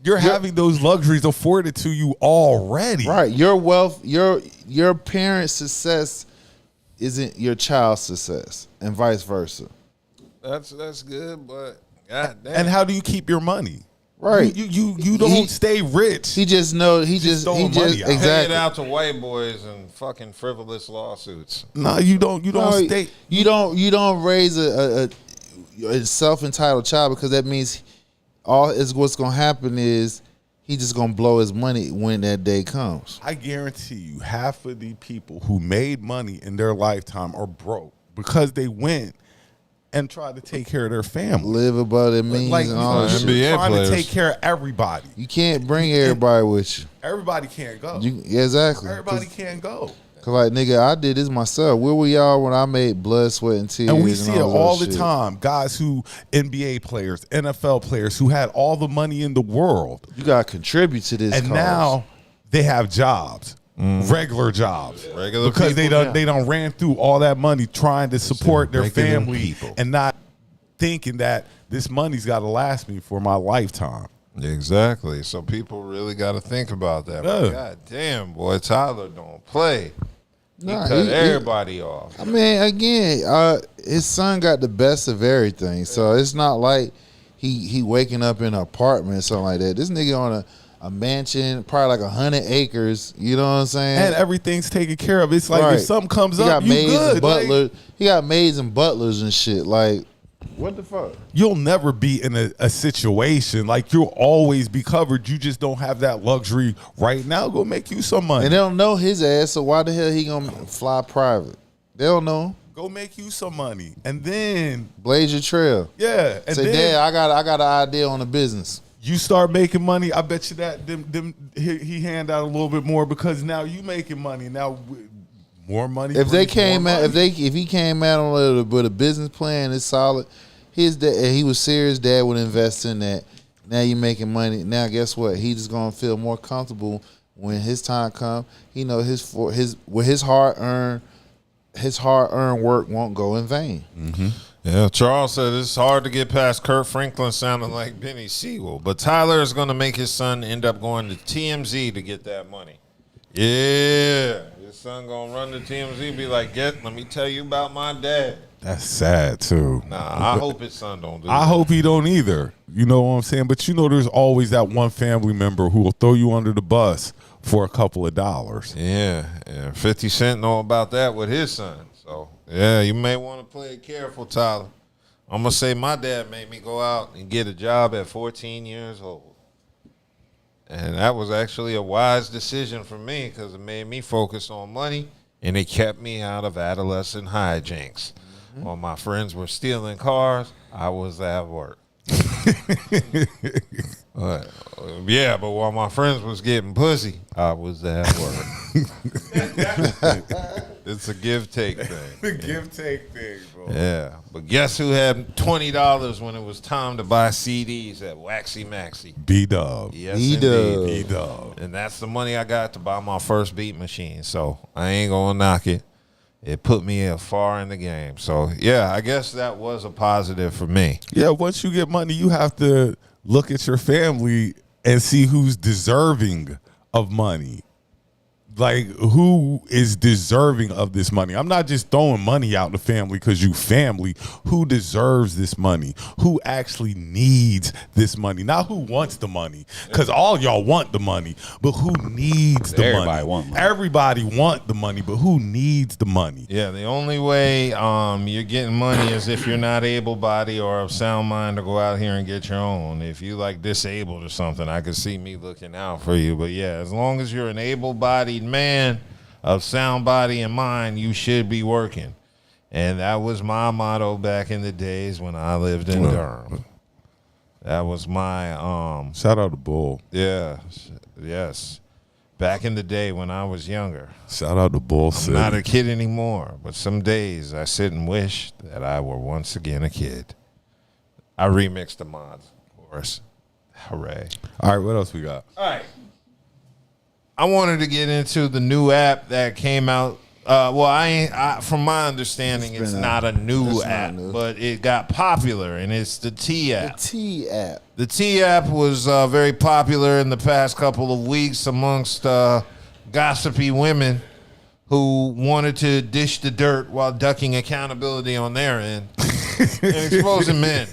You're having those luxuries afforded to you already. Right. Your wealth, your parents' success isn't your child's success, and vice versa. That's good, but God damn. And how do you keep your money? Right. You don't stay rich. He just exactly Pay it out to white boys and fucking frivolous lawsuits. No, you don't stay. You don't raise a self-entitled child, because that means what's gonna happen is he just gonna blow his money when that day comes. I guarantee you, half of the people who made money in their lifetime are broke because they went and tried to take care of their family, live above their means, like and all that shit. Trying to take care of everybody. You can't bring everybody with you. Everybody can't go. Exactly. Everybody can't go. Cause like, nigga, I did this myself. Where were y'all when I made blood, sweat, and tears? And we see it all the shit? time. Guys who, NBA players, NFL players who had all the money in the world. You gotta contribute to this. And now they have jobs. Regular jobs. Because they done ran through all that money trying to support their family and not thinking that this money's gotta last me for my lifetime. Exactly. So people really got to think about that. Yeah. God damn, boy, Tyler don't play. He cut everybody off. I mean, again, his son got the best of everything. So it's not like he waking up in an apartment or something like that. This nigga on a mansion, probably like 100 acres. You know what I'm saying? And everything's taken care of. It's like if something comes up, you good. He got maids and butlers and shit. Like, what the fuck? You'll never be in a situation like you'll always be covered. You just don't have that luxury right now. Go make you some money. And they don't know his ass, so why the hell he gonna fly private? They don't know him. Go make you some money, and then blaze your trail. Yeah, and say, then, Dad, I got an idea on the business. You start making money. I bet you that he hand out a little bit more because now you making money. Now more money. If they came out, if he came out on with a business plan, it's solid. His dad, he was serious. Dad would invest in that. Now you making money. Now guess what? He just gonna feel more comfortable when his time comes. He know his hard earned work won't go in vain. Mm-hmm. Yeah, Charles said it's hard to get past Kurt Franklin sounding like Benny Siegel, but Tyler is going to make his son end up going to TMZ to get that money. Yeah, his son going to run to TMZ and be like, let me tell you about my dad. That's sad, too. Nah, I hope his son don't do that. I hope he don't either. You know what I'm saying? But you know there's always that one family member who will throw you under the bus for a couple of dollars. Yeah. 50 Cent know about that with his son. So, yeah, you may want to play it careful, Tyler. I'm going to say my dad made me go out and get a job at 14 years old. And that was actually a wise decision for me because it made me focus on money and it kept me out of adolescent hijinks. While my friends were stealing cars, I was at work. But while my friends was getting pussy, I was at work. It's a give-take thing. The give-take thing, bro. Yeah, but guess who had $20 when it was time to buy CDs at Waxy Maxy? B-Dub. Yes, B-Dub. indeed. B-Dub. And that's the money I got to buy my first beat machine. So I ain't gonna knock it. It put me far in the game. So yeah, I guess that was a positive for me. Yeah, once you get money, you have to look at your family and see who's deserving of money. Like, who is deserving of this money? I'm not just throwing money out to family because you family. Who deserves this money? Who actually needs this money? Not who wants the money, because all y'all want the money, but who needs the money? Everybody want the money, but who needs the money? Yeah, the only way you're getting money is if you're not able-bodied or of sound mind to go out here and get your own. If you like disabled or something, I could see me looking out for you. But yeah, as long as you're an able-bodied man of sound body and mind, you should be working. And that was my motto back in the days when I lived in Durham. That was my shout out to Bull. Yeah, yes. Back in the day when I was younger. Shout out to Bull I'm City. not a kid anymore, but some days I sit and wish that I were once again a kid. I remixed the mods, of course. Hooray. All right, what else we got? All right. I wanted to get into the new app that came out. From my understanding, it's not a new app, but it got popular, and it's the T app. The T app. The T app was very popular in the past couple of weeks amongst gossipy women who wanted to dish the dirt while ducking accountability on their end and exposing men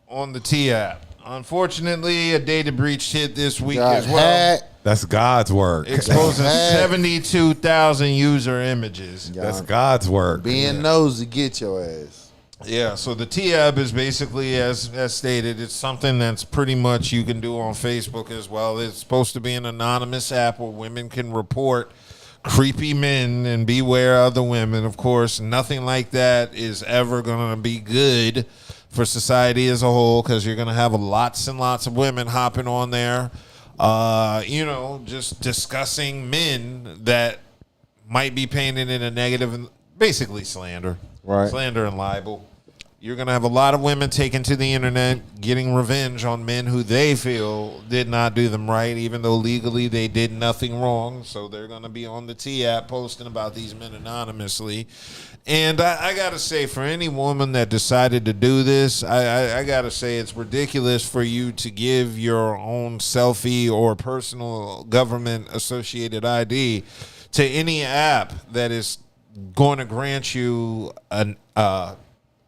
on the T app. Unfortunately, a data breach hit this week as well. That's God's work. Exposing 72,000 user images. That's God's work. Being nosy, get your ass. Yeah, so the T-App is basically, as stated, it's something that's pretty much you can do on Facebook as well. It's supposed to be an anonymous app where women can report creepy men and beware other women. Of course, nothing like that is ever going to be good for society as a whole because you're going to have lots and lots of women hopping on there. Just discussing men that might be painted in a negative, and basically slander. Right. Slander and libel. You're going to have a lot of women taken to the internet getting revenge on men who they feel did not do them right, even though legally they did nothing wrong. So they're going to be on the T-App posting about these men anonymously. And I got to say, for any woman that decided to do this, I got to say it's ridiculous for you to give your own selfie or personal government-associated ID to any app that is going to grant you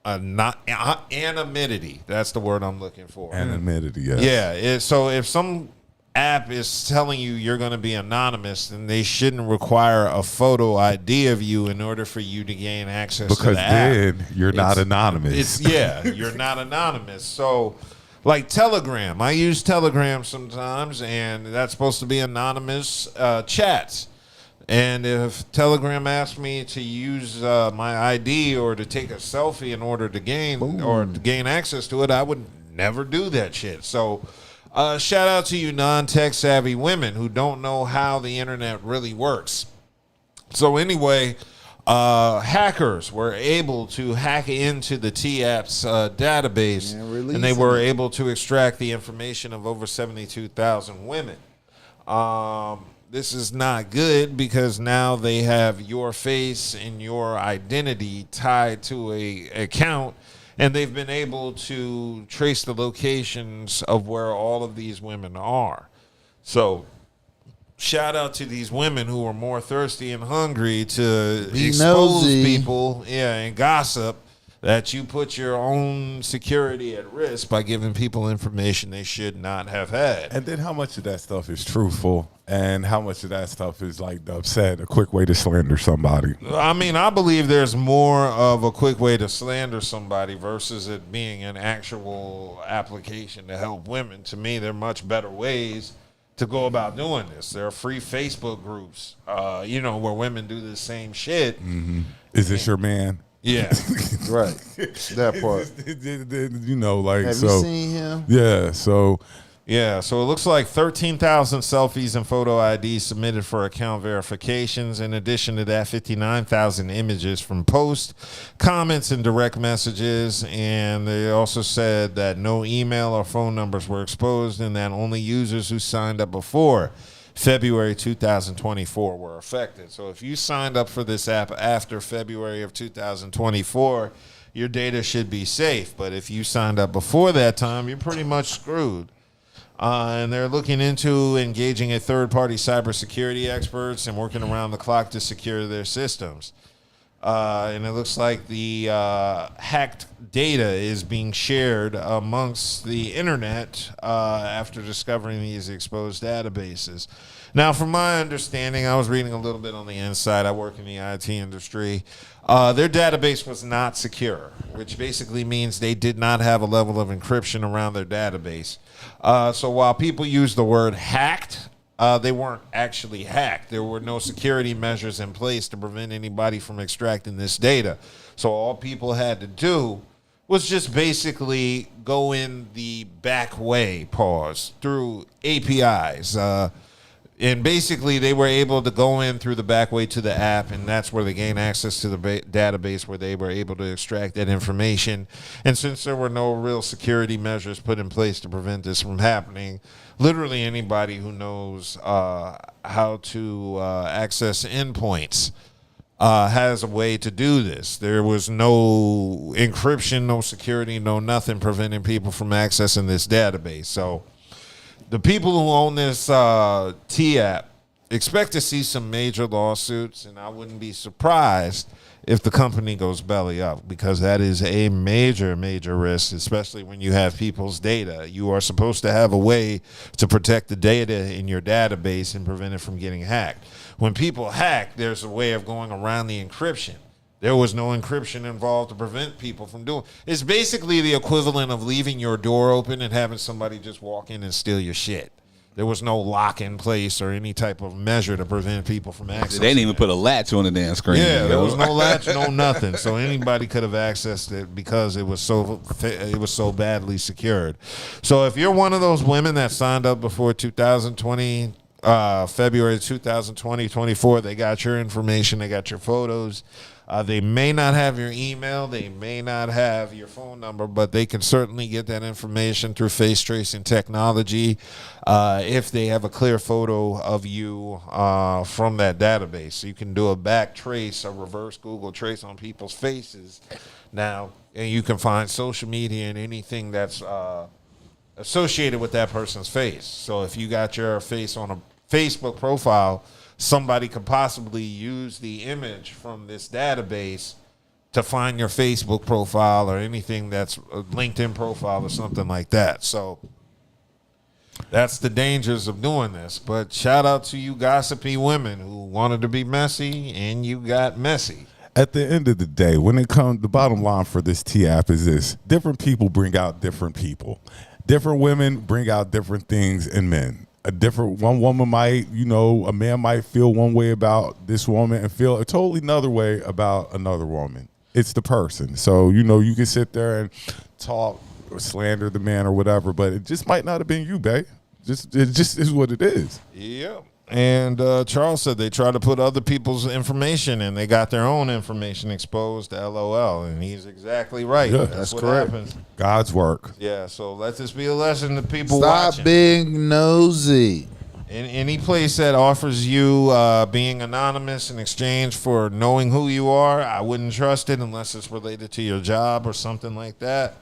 anonymity. That's the word I'm looking for. Anonymity, yes. Yeah. So if some app is telling you you're going to be anonymous, then they shouldn't require a photo ID of you in order for you to gain access to the app. Because then you're not anonymous. You're not anonymous. So, like Telegram. I use Telegram sometimes, and that's supposed to be anonymous chats. And if Telegram asked me to use my ID or to take a selfie in order to gain access to it, I would never do that shit. So shout out to you non-tech savvy women who don't know how the internet really works. So anyway, hackers were able to hack into the T-App's database, and they were able to extract the information of over 72,000 women. This is not good because now they have your face and your identity tied to a account, and they've been able to trace the locations of where all of these women are. So shout out to these women who are more thirsty and hungry to expose people and gossip that you put your own security at risk by giving people information they should not have had. And then how much of that stuff is truthful and how much of that stuff is like Dub said, a quick way to slander somebody? I mean, I believe there's more of a quick way to slander somebody versus it being an actual application to help women. To me, there are much better ways to go about doing this. There are free Facebook groups, where women do the same shit. Mm-hmm. Is this your man? Yeah. Right. That part. Have you seen him? Yeah, so it looks like 13,000 selfies and photo IDs submitted for account verifications. In addition to that, 59,000 images from posts, comments, and direct messages. And they also said that no email or phone numbers were exposed and that only users who signed up before February 2024 were affected. So if you signed up for this app after February of 2024, your data should be safe. But if you signed up before that time, you're pretty much screwed. And they're looking into engaging a third-party cybersecurity experts and working around the clock to secure their systems. And it looks like the hacked data is being shared amongst the internet after discovering these exposed databases. Now, from my understanding, I was reading a little bit on the inside. I work in the IT industry. Their database was not secure, which basically means they did not have a level of encryption around their database. So while people use the word hacked, they weren't actually hacked. There were no security measures in place to prevent anybody from extracting this data. So all people had to do was just basically go in the back way, through APIs. And basically, they were able to go in through the back way to the app, and that's where they gained access to the database where they were able to extract that information. And since there were no real security measures put in place to prevent this from happening, literally anybody who knows how to access endpoints has a way to do this. There was no encryption, no security, no nothing preventing people from accessing this database. So the people who own this T-app expect to see some major lawsuits, and I wouldn't be surprised if the company goes belly up, because that is a major, major risk, especially when you have people's data. You are supposed to have a way to protect the data in your database and prevent it from getting hacked. When people hack, there's a way of going around the encryption. There was no encryption involved to prevent people from doing. It's basically the equivalent of leaving your door open and having somebody just walk in and steal your shit. There was no lock in place or any type of measure to prevent people from accessing. They didn't even put a latch on the damn screen. Yeah, there was no latch, no nothing. So anybody could have accessed it because it was so badly secured. So if you're one of those women that signed up before 2020, February 2020, 24, they got your information, they got your photos. They may not have your email, they may not have your phone number, but they can certainly get that information through face tracing technology if they have a clear photo of you from that database. So you can do a back trace, a reverse Google trace on people's faces now, and you can find social media and anything that's associated with that person's face. So if you got your face on a Facebook profile, somebody could possibly use the image from this database to find your Facebook profile or anything that's a LinkedIn profile or something like that. So that's the dangers of doing this. But shout out to you gossipy women who wanted to be messy and you got messy. At the end of the day, when it comes, the bottom line for this T-app is this: different people bring out different people. Different women bring out different things in men. One woman might, a man might feel one way about this woman and feel a totally another way about another woman. It's the person. So, you can sit there and talk or slander the man or whatever, but it just might not have been you, babe. It just is what it is. Yeah. And Charles said they tried to put other people's information and they got their own information exposed to LOL. And he's exactly right. Yeah, that's what correct. happens. God's work. Yeah, so let this be a lesson to people Stop watching. being nosy. In any place that offers you being anonymous in exchange for knowing who you are, I wouldn't trust it unless it's related to your job or something like that.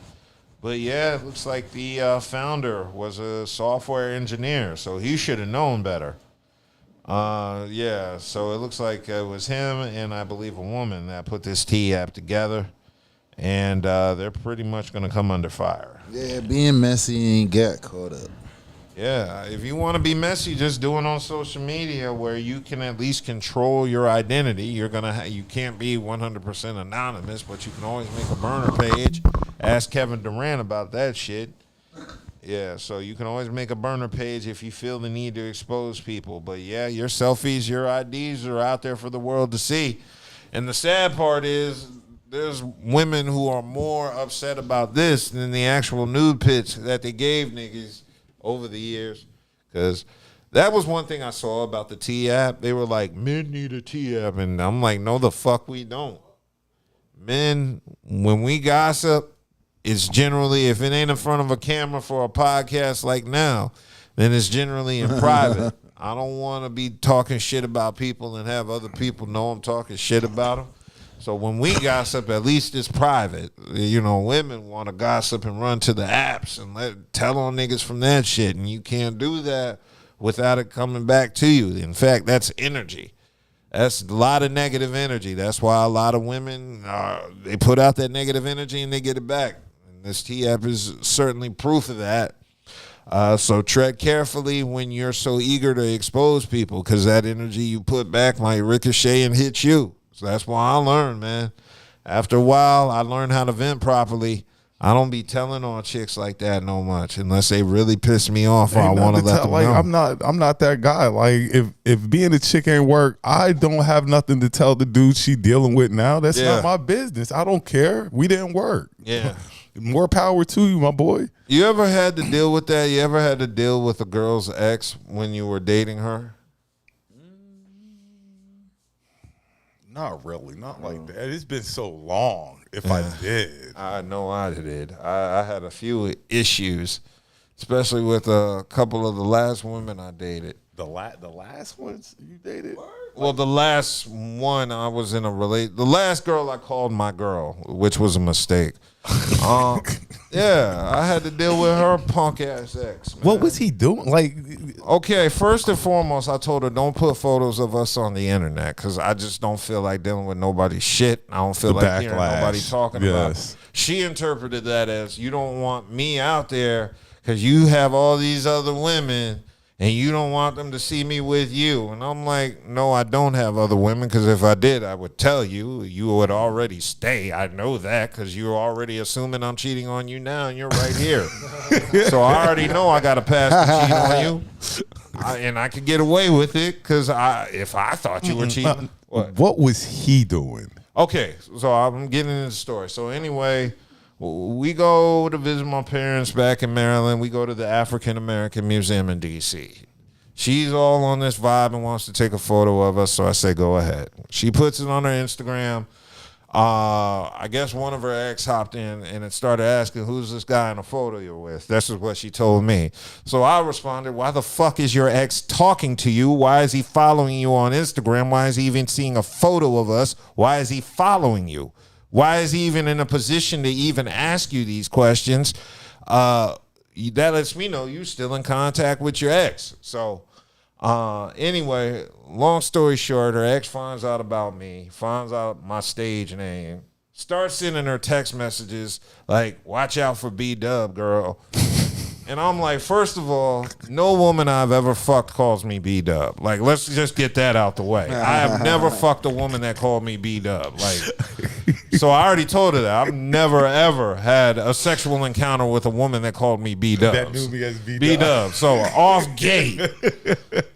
But yeah, it looks like the founder was a software engineer, so he should have known better. So it looks like it was him and I believe a woman that put this T-app together. and they're pretty much going to come under fire. Yeah, being messy ain't got caught up. Yeah, if you want to be messy, just do it on social media where you can at least control your identity. You can't be 100% anonymous, but you can always make a burner page. Ask Kevin Durant about that shit. Yeah, so you can always make a burner page if you feel the need to expose people. But yeah, your selfies, your IDs are out there for the world to see. And the sad part is there's women who are more upset about this than the actual nude pics that they gave niggas over the years, because that was one thing I saw about the T app. They were like, men need a T app, and I'm like, no, the fuck we don't. Men, when we gossip, it's generally, if it ain't in front of a camera for a podcast like now, then it's generally in private. I don't want to be talking shit about people and have other people know I'm talking shit about them. So when we gossip, at least it's private. You know, women want to gossip and run to the apps and tell on niggas from that shit, and you can't do that without it coming back to you. In fact, that's energy. That's a lot of negative energy. That's why a lot of women, they put out that negative energy and they get it back. And this T-app is certainly proof of that. So tread carefully when you're so eager to expose people, because that energy you put back might ricochet and hit you. So that's why I learned, man. After a while, I learned how to vent properly. I don't be telling on chicks like that no much unless they really piss me off or I want to let them know. I'm not that guy. Like if being a chick ain't work, I don't have nothing to tell the dude she dealing with now. That's not my business. I don't care. We didn't work. Yeah. More power to you, my boy. You ever had to deal with that? You ever had to deal with a girl's ex when you were dating her? Not really, not like that. It's been so long. If I did, I know I did. I had a few issues, especially with a couple of the last women I dated. The last ones you dated? Well, the last one I was in a the last girl I called my girl, which was a mistake. Yeah, I had to deal with her punk ass ex. Man. What was he doing? Like, okay, first and foremost, I told her don't put photos of us on the internet because I just don't feel like dealing with nobody's shit. I don't feel like hearing nobody talking about it. She interpreted that as you don't want me out there because you have all these other women and you don't want them to see me with you. And I'm like, no, I don't have other women, because if I did, I would tell you. You would already stay. I know that because you're already assuming I'm cheating on you now, and you're right here. So I already know I got a pass to cheat on you. And I could get away with it because if I thought you were cheating. What was he doing? Okay, so I'm getting into the story. So anyway, we go to visit my parents back in Maryland. We go to the African American Museum in D.C. She's all on this vibe and wants to take a photo of us, so I say, go ahead. She puts it on her Instagram. I guess one of her ex hopped in and it started asking, who's this guy in a photo you're with? This is what she told me. So I responded, why the fuck is your ex talking to you? Why is he following you on Instagram? Why is he even seeing a photo of us? Why is he following you? Why is he even in a position to even ask you these questions? That lets me know you're still in contact with your ex. So anyway, long story short, her ex finds out about me, finds out my stage name, starts sending her text messages like, watch out for B-Dub, girl. And I'm like, first of all, no woman I've ever fucked calls me B-Dub. Like, let's just get that out the way. I have never fucked a woman that called me B-Dub. Like, so I already told her that. I've never, ever had a sexual encounter with a woman that called me B-Dub. That knew me as B-Dub. B-Dub. So off gate,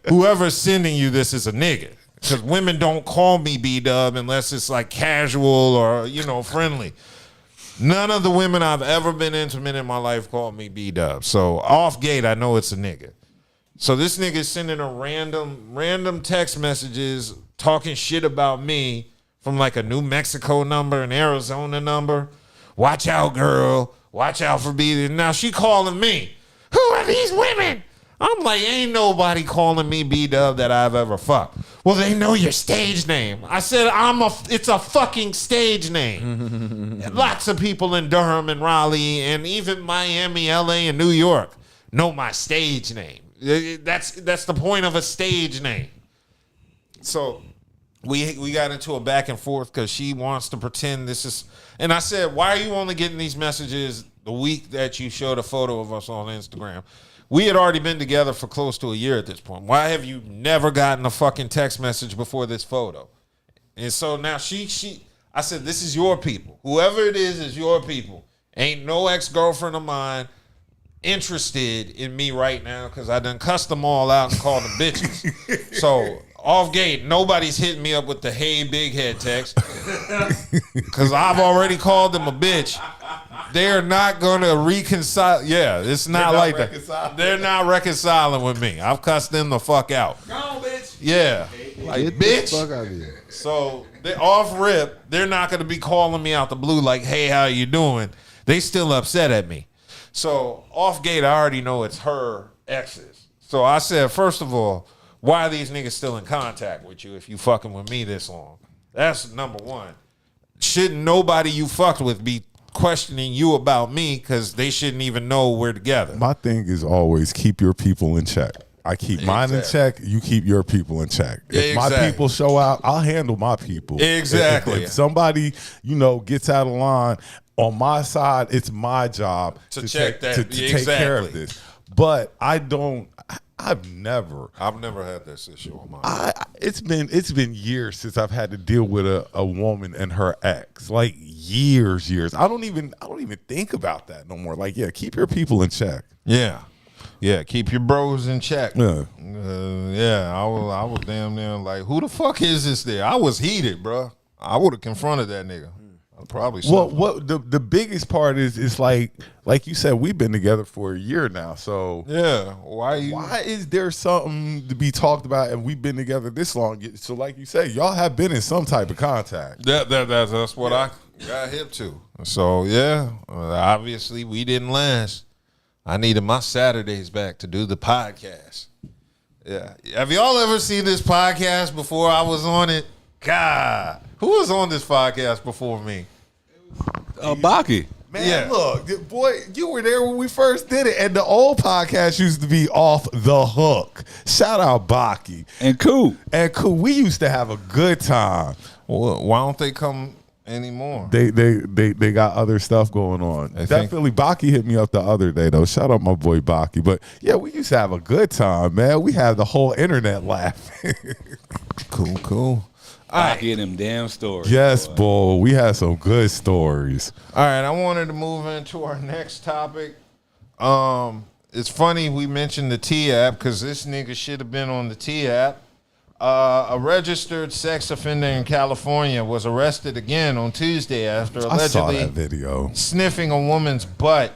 whoever's sending you this is a nigga. Because women don't call me B-Dub unless it's like casual or, friendly. None of the women I've ever been intimate in my life called me B-Dub. So off gate, I know it's a nigga. So this nigga is sending her random text messages talking shit about me from like a New Mexico number, an Arizona number. Watch out, girl. Watch out for B-Dub. Now she calling me. Who are these women? I'm like, ain't nobody calling me B-Dub that I've ever fucked. Well, they know your stage name. I said, it's a fucking stage name. Lots of people in Durham and Raleigh and even Miami, LA, and New York know my stage name. That's the point of a stage name. So we got into a back and forth because she wants to pretend this is. And I said, why are you only getting these messages the week that you showed a photo of us on Instagram? We had already been together for close to a year at this point. Why have you never gotten a fucking text message before this photo? And so now I said, this is your people. Whoever it is your people. Ain't no ex-girlfriend of mine interested in me right now because I done cussed them all out and called them bitches. So off gate, nobody's hitting me up with the hey big head text because I've already called them a bitch. They're not going to reconcile. Yeah, it's not like that. They're not reconciling with me. I've cussed them the fuck out. Go on, bitch. Yeah. Like, Get bitch. the fuck out of here. So they off rip, they're not going to be calling me out the blue like, hey, how you doing? They still upset at me. So off gate, I already know it's her exes. So I said, first of all, why are these niggas still in contact with you if you fucking with me this long? That's number one. Shouldn't nobody you fucked with be questioning you about me because they shouldn't even know we're together? My thing is always keep your people in check. I keep mine in check. You keep your people in check. If my people show out, I'll handle my people. Exactly. If somebody, gets out of line, on my side, it's my job to check that. to take care of this. But I've never had this issue on my it's been years since I've had to deal with a woman and her ex. Like years. I don't even think about that no more. Like, yeah, keep your people in check. Yeah, keep your bros in check. Yeah. I was damn near like, who the fuck is this there? I was heated, bro. I would have confronted that nigga. Probably. Well, what the biggest part is like you said, we've been together for a year now. So yeah, why is there something to be talked about? And we've been together this long. So like you say, y'all have been in some type of contact. That's what I got hip to. So yeah, obviously we didn't last. I needed my Saturdays back to do the podcast. Yeah, have y'all ever seen this podcast before I was on it? God, who was on this podcast before me? Baki. Man, look, boy, you were there when we first did it, and the old podcast used to be off the hook. Shout out Baki and Cool. We used to have a good time. Well, why don't they come anymore? They got other stuff going on. Definitely, Baki hit me up the other day though. Shout out my boy Baki. But yeah, we used to have a good time, man. We had the whole internet laughing. Cool. I get them damn stories. Yes, boy. We had some good stories. All right, I wanted to move into our next topic. It's funny we mentioned the T app because this nigga should have been on the T app. A registered sex offender in California was arrested again on Tuesday after allegedly I saw that video. Sniffing a woman's butt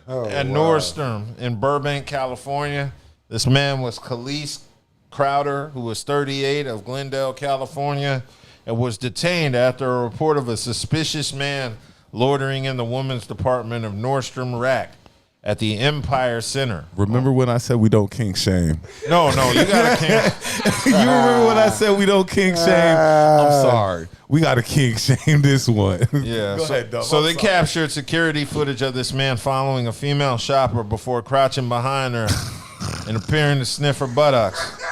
at Nordstrom in Burbank, California. This man was Khalees Crowder, who was 38 of Glendale, California, and was detained after a report of a suspicious man loitering in the women's department of Nordstrom Rack at the Empire Center. Remember when I said we don't kink shame? No, you got to kink. You remember when I said we don't kink shame? I'm sorry. We got to kink shame this one. Yeah. Go ahead, Dub. So they captured security footage of this man following a female shopper before crouching behind her and appearing to sniff her buttocks.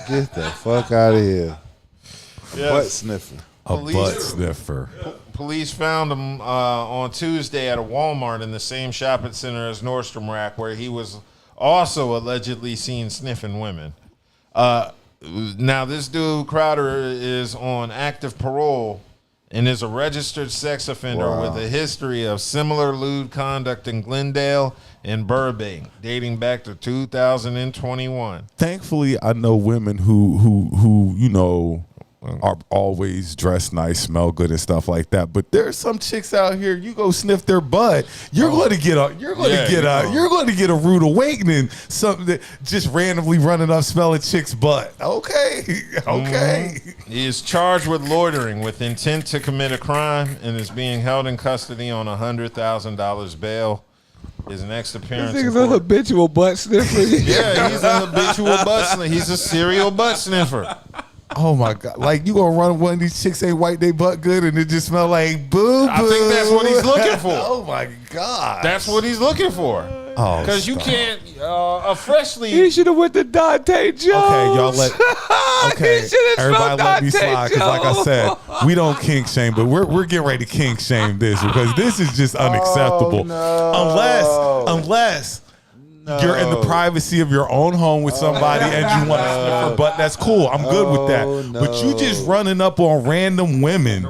Get the fuck out of here. Yes. Butt sniffer. Butt sniffer. Police found him on Tuesday at a Walmart in the same shopping center as Nordstrom Rack, where he was also allegedly seen sniffing women. Now, this dude, Crowder, is on active parole and is a registered sex offender with a history of similar lewd conduct in Glendale and Burbank, dating back to 2021. Thankfully, I know women who are always dressed nice, smell good, and stuff like that. But there's some chicks out here. You go sniff their butt, you're going to get a rude awakening. Something that just randomly running up smelling chick's butt. Okay. He is charged with loitering with intent to commit a crime and is being held in custody on $100,000 bail. His next appearance. This nigga's a habitual butt sniffer. Yeah, he's a habitual butt sniffer. He's a serial butt sniffer. Oh my God! Like you gonna run one of these chicks ain't wipe they butt good and it just smell like boo boo. I think that's what he's looking for. Oh my God! That's what he's looking for. Oh, because you stop. can't freshly. He should have went to Dante Jones. Okay, y'all let. Okay, He should've everybody smelled let me Dante slide because, like I Jones. said, we don't kink shame, but we're getting ready to kink shame this because this is just unacceptable. Unless you're in the privacy of your own home with somebody and you want to sniff her butt, that's cool. I'm good with that. But you just running up on random women,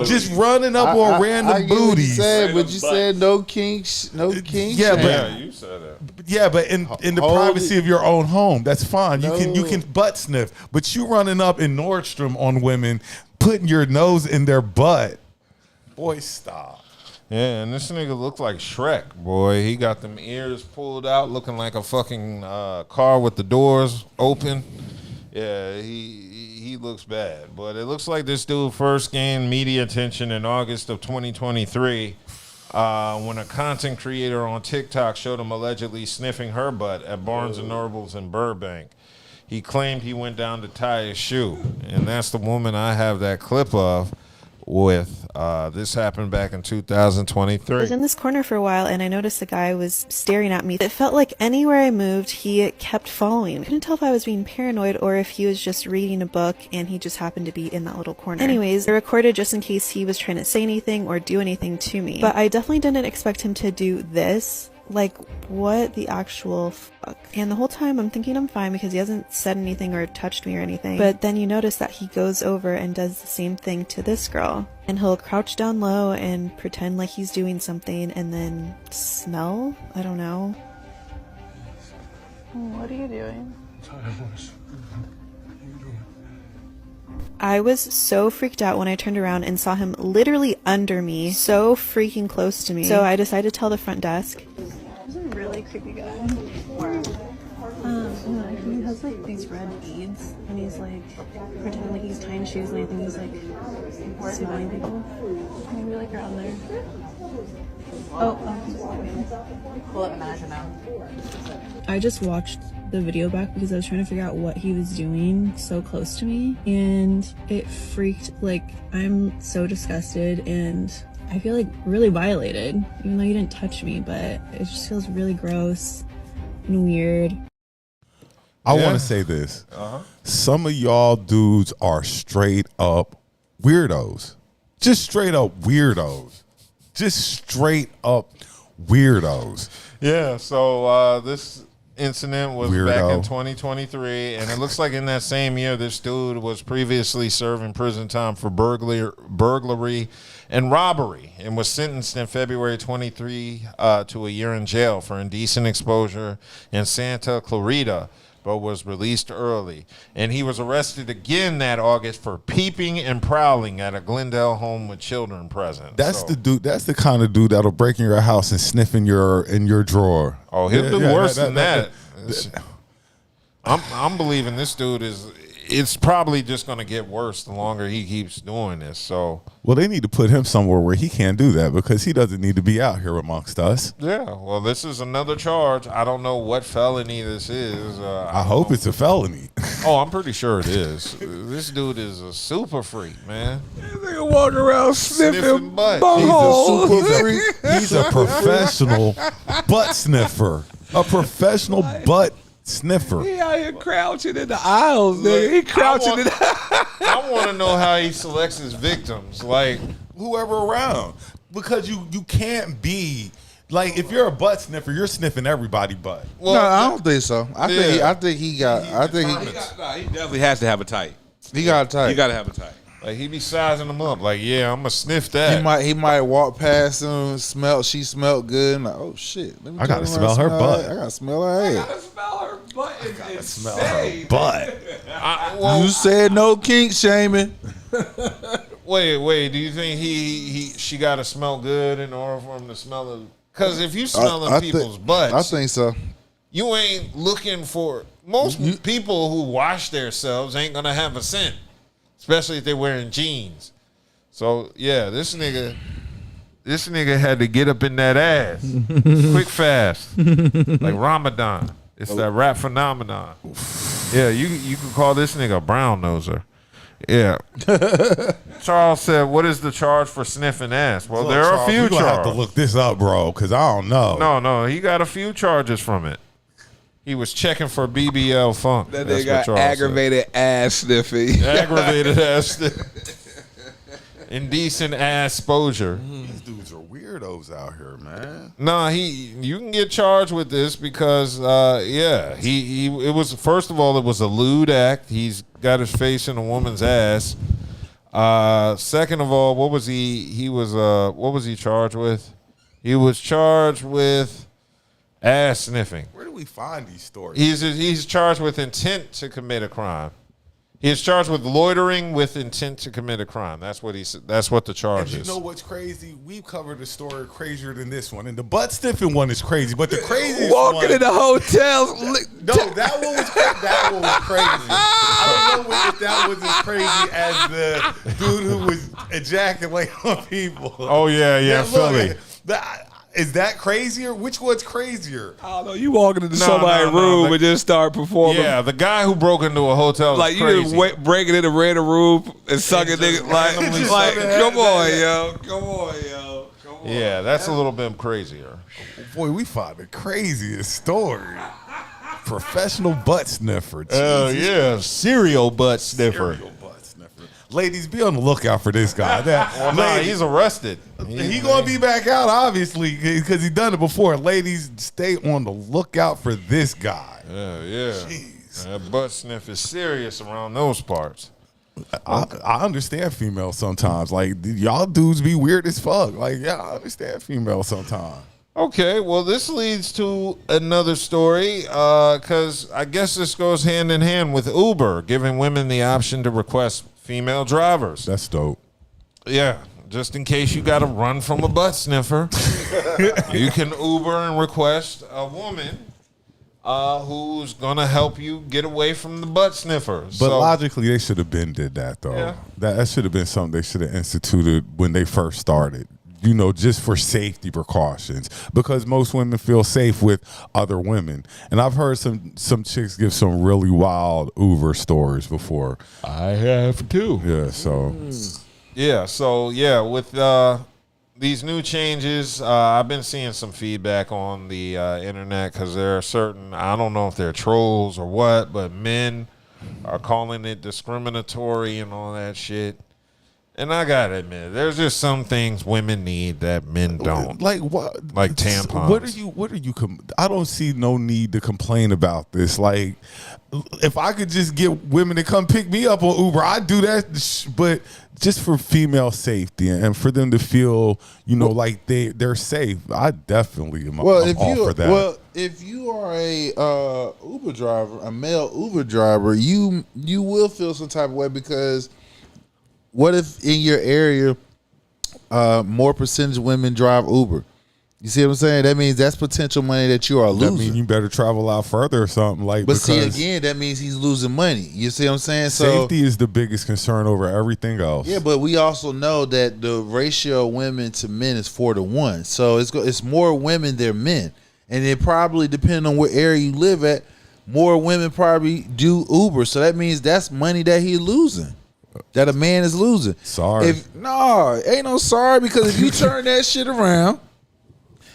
just running up on random booties. But you said no kink, Yeah, Yeah, you said that. Yeah, but in the privacy of your own home, that's fine. You can butt sniff, but you running up in Nordstrom on women, putting your nose in their butt. Boy, stop. Yeah, and this nigga looked like Shrek, boy. He got them ears pulled out, looking like a fucking car with the doors open. Yeah, he looks bad. But it looks like this dude first gained media attention in August of 2023 when a content creator on TikTok showed him allegedly sniffing her butt at Barnes & Nobles in Burbank. He claimed he went down to tie his shoe, and that's the woman I have that clip of with. This happened back in 2023. I was in this corner for a while and I noticed the guy was staring at me. It felt like anywhere I moved, he kept following. I couldn't tell if I was being paranoid or if he was just reading a book and he just happened to be in that little corner. Anyways, I recorded just in case he was trying to say anything or do anything to me. But I definitely didn't expect him to do this. Like, what the actual fuck? And the whole time I'm thinking I'm fine because he hasn't said anything or touched me or anything. But then you notice that he goes over and does the same thing to this girl. And he'll crouch down low and pretend like he's doing something and then smell? I don't know. What are you doing? I was so freaked out when I turned around and saw him literally under me, so freaking close to me. So I decided to tell the front desk. He's a really creepy guy. He has like these red beads, and he's like pretending like he's tying shoes, and I think he's like smelling people. Maybe like around there. Pull up imagine now. I just watched the video back because I was trying to figure out what he was doing so close to me, and it freaked. Like, I'm so disgusted and I feel like really violated, even though you didn't touch me, but it just feels really gross and weird. I want to say this. Some of y'all dudes are straight up weirdos. Just straight up weirdos. Just straight up weirdos. Yeah, so this incident was Weirdo. back in 2023, and it looks like in that same year, this dude was previously serving prison time for burglary and robbery, and was sentenced in February 23 to a year in jail for indecent exposure in Santa Clarita, but was released early. And he was arrested again that August for peeping and prowling at a Glendale home with children present. That's the dude. That's the kind of dude that'll break in your house and sniff in your drawer. Oh, he'll do worse than that. I'm believing this dude is. It's probably just going to get worse the longer he keeps doing this. So, well, they need to put him somewhere where he can't do that because he doesn't need to be out here amongst us. Yeah, well, this is another charge. I don't know what felony this is. I hope it's a felony. Oh, I'm pretty sure it is. This dude is a super freak, man. They walk around sniffing butt. He's a super freak. He's a professional butt sniffer. A professional butt sniffer. He out here crouching in the aisles, nigga. He crouching in the I want to know how he selects his victims. Like, whoever around. Because you can't be like, if you're a butt sniffer, you're sniffing everybody's butt. Well, no, I don't think so. I think he definitely has to have a type. He got a type. You got to have a type. Like, he be sizing them up. Like, yeah, I'm gonna sniff that. He might walk past him, she smelled good. And like, oh shit, let me I gotta smell her butt. I gotta smell her head. I gotta smell her butt. I smell her butt. You said no kink shaming. Wait. Do you think she got to smell good in order for him to smell it? Because if you smelling people's butts, I think so. You ain't looking for most people who wash themselves ain't gonna have a scent. Especially if they're wearing jeans. So, yeah, this nigga had to get up in that ass. Quick, fast. Like Ramadan. It's that rap phenomenon. Yeah, you could call this nigga a brown noser. Yeah. Charles said, "What is the charge for sniffing ass?" Well, Look, there are Charles, a few you gonna have to charges. look this up, bro, because I don't know. No, he got a few charges from it. He was checking for BBL funk. That That's nigga what got Charles aggravated ass sniffing. said. Aggravated ass sniffing. Indecent ass exposure. These dudes are weirdos out here, man. No, you can get charged with this because it was, first of all, it was a lewd act. He's got his face in a woman's ass. Second of all, what was he charged with? He was charged with ass sniffing. Where do we find these stories? He's charged with intent to commit a crime. He is charged with loitering with intent to commit a crime. That's what that's what the charge And is. you know what's crazy? We've covered a story crazier than this one, and the butt sniffing one is crazy. But the craziest Walking one, in the hotels. no, that one was crazy. That one was crazy. I don't know if that was as crazy as the dude who was ejaculating on people. Oh yeah, Philly. Is that crazier? Which one's crazier? I don't know. You walking into somebody's room and just start performing. Yeah, the guy who broke into a hotel Like is you crazy. just breaking in a random room and sucking niggas. Like come on, yo. Come on, yo. Come on. Yeah, that's a little bit crazier. Boy, we found the craziest story. Professional butt sniffer. Oh Jesus. yeah, serial butt sniffer. Serial butt sniffer. Ladies, be on the lookout for this guy. He's arrested. He gonna be back out, obviously, because he done it before. Ladies, stay on the lookout for this guy. Yeah. Jeez. That butt sniff is serious around those parts. I understand females sometimes. Like, y'all dudes be weird as fuck. Like, yeah, I understand females sometimes. Okay, well, this leads to another story because I guess this goes hand in hand with Uber, giving women the option to request female drivers. That's dope. Yeah, just in case you got to run from a butt sniffer, you can Uber and request a woman who's going to help you get away from the butt sniffer. But logically, they should have been did that, though. Yeah. That should have been something they should have instituted when they first started. You know, just for safety precautions, because most women feel safe with other women. And I've heard some chicks give some really wild Uber stories before. I have too. Yeah, so. With these new changes, I've been seeing some feedback on the internet because there are certain, I don't know if they're trolls or what, but men are calling it discriminatory and all that shit. And I gotta admit, there's just some things women need that men don't. Like what? Like tampons. What are you? I don't see no need to complain about this. Like, if I could just get women to come pick me up on Uber, I'd do that. But just for female safety and for them to feel, like they're safe, I definitely am all for that. Well, if you are a Uber driver, a male Uber driver, you will feel some type of way because. What if in your area, more percentage of women drive Uber? You see what I'm saying? That means that's potential money that you are losing. That means you better travel out further or something like. But see, again, that means he's losing money. You see what I'm saying? Safety is the biggest concern over everything else. Yeah, but we also know that the ratio of women to men is 4-1. So it's more women than men, and it probably depending on what area you live at, more women probably do Uber. So that means that's money that he's losing. That a man is losing. Sorry. Ain't no sorry, because if you turn that shit around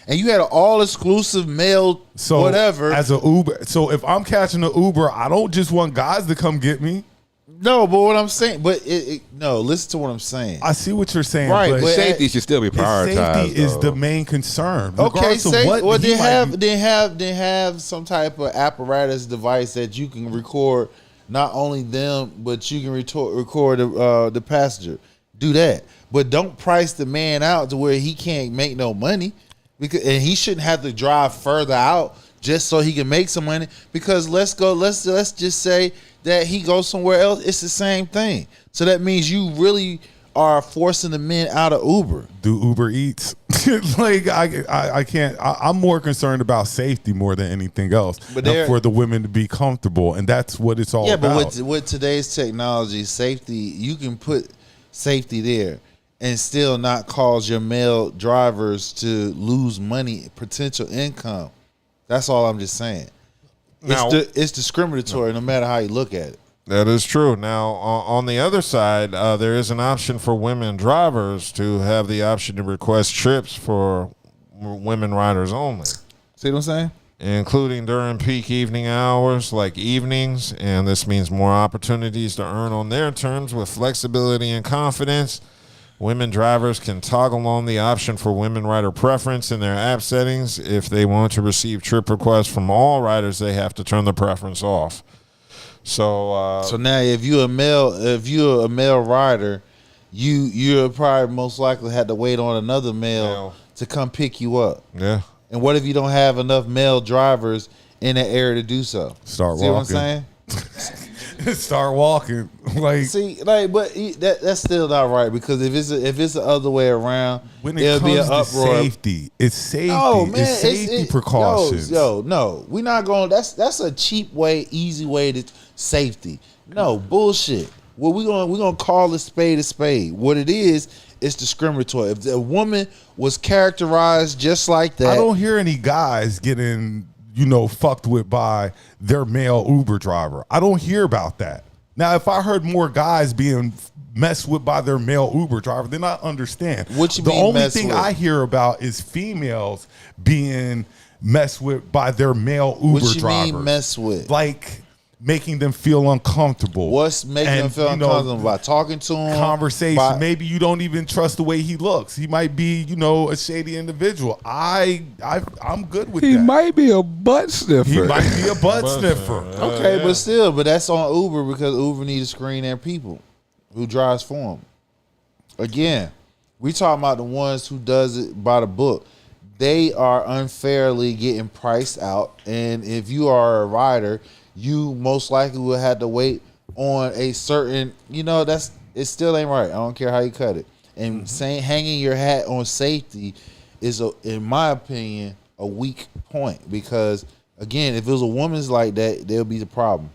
and you had an all exclusive male whatever. As a Uber, so if I'm catching an Uber, I don't just want guys to come get me. No, but what I'm saying, listen to what I'm saying. I see what you're saying. Right, but safety should still be prioritized. Safety is the main concern. Okay, They they have some type of apparatus device that you can record. Not only them, but you can record the passenger. Do that, but don't price the man out to where he can't make no money, and he shouldn't have to drive further out just so he can make some money. Because let's just say that he goes somewhere else, it's the same thing. So that means you really are forcing the men out of Uber. Do Uber Eats? Like I can't. I'm more concerned about safety more than anything else. But for the women to be comfortable, and that's what it's all about. Yeah, but with today's technology, safety, you can put safety there and still not cause your male drivers to lose money, potential income. That's all I'm just saying. It's discriminatory no matter how you look at it. That is true. Now, on the other side, there is an option for women drivers to have the option to request trips for women riders only. See what I'm saying? Including during peak evening hours like evenings, and this means more opportunities to earn on their terms with flexibility and confidence. Women drivers can toggle on the option for women rider preference in their app settings. If they want to receive trip requests from all riders, they have to turn the preference off. So now if you're a male rider, you'll probably most likely have to wait on another male to come pick you up. Yeah. And what if you don't have enough male drivers in the area to do so? Start See walking. what I'm saying? Start walking. Like, see, like, but that's still not right, because if it's the other way around, when it it'll comes be an to uproar. safety, it's safety. Oh man, it's safety precautions. No, we're not going. That's a cheap way, easy way to safety. No bullshit. Well, we're gonna call a spade. What it is discriminatory. If a woman was characterized just like that, I don't hear any guys getting, fucked with by their male Uber driver. I don't hear about that. Now, if I heard more guys being messed with by their male Uber driver, then I understand. What you the mean only messed thing with? I hear about is females being messed with by their male Uber what you drivers. mean mess with? Like making them feel uncomfortable. What's making them feel uncomfortable? By talking to him? Conversation. Maybe you don't even trust the way he looks. He might be, a shady individual. I'm good with that. He might be a butt sniffer. He might be a butt sniffer. Okay, but that's on Uber, because Uber needs to screen their people who drives for them. Again, we talking about the ones who does it by the book. They are unfairly getting priced out, and if you are a rider, you most likely will have to wait on a certain, it still ain't right. I don't care how you cut it. And saying hanging your hat on safety is, in my opinion, a weak point, because again, if it was a woman's like that, there'll be the problem.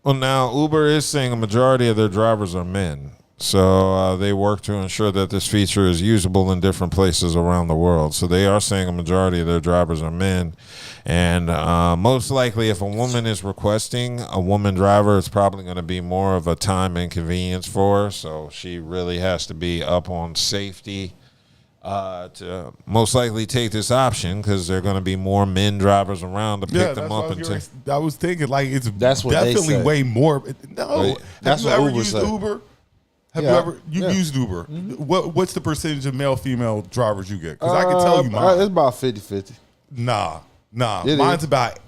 Well, now Uber is saying a majority of their drivers are men. So they work to ensure that this feature is usable in different places around the world. So they are saying a majority of their drivers are men. And most likely, if a woman is requesting a woman driver, it's probably going to be more of a time inconvenience for her. So she really has to be up on safety to most likely take this option, because there are going to be more men drivers around to pick them up. I was thinking, like, that's what definitely they say. way more. No, that's have you what ever Uber used said. Uber? Have you ever used Uber? What's the percentage of male female drivers you get? Because I can tell you mine. It's about 50-50. Nah. It Mine's is. about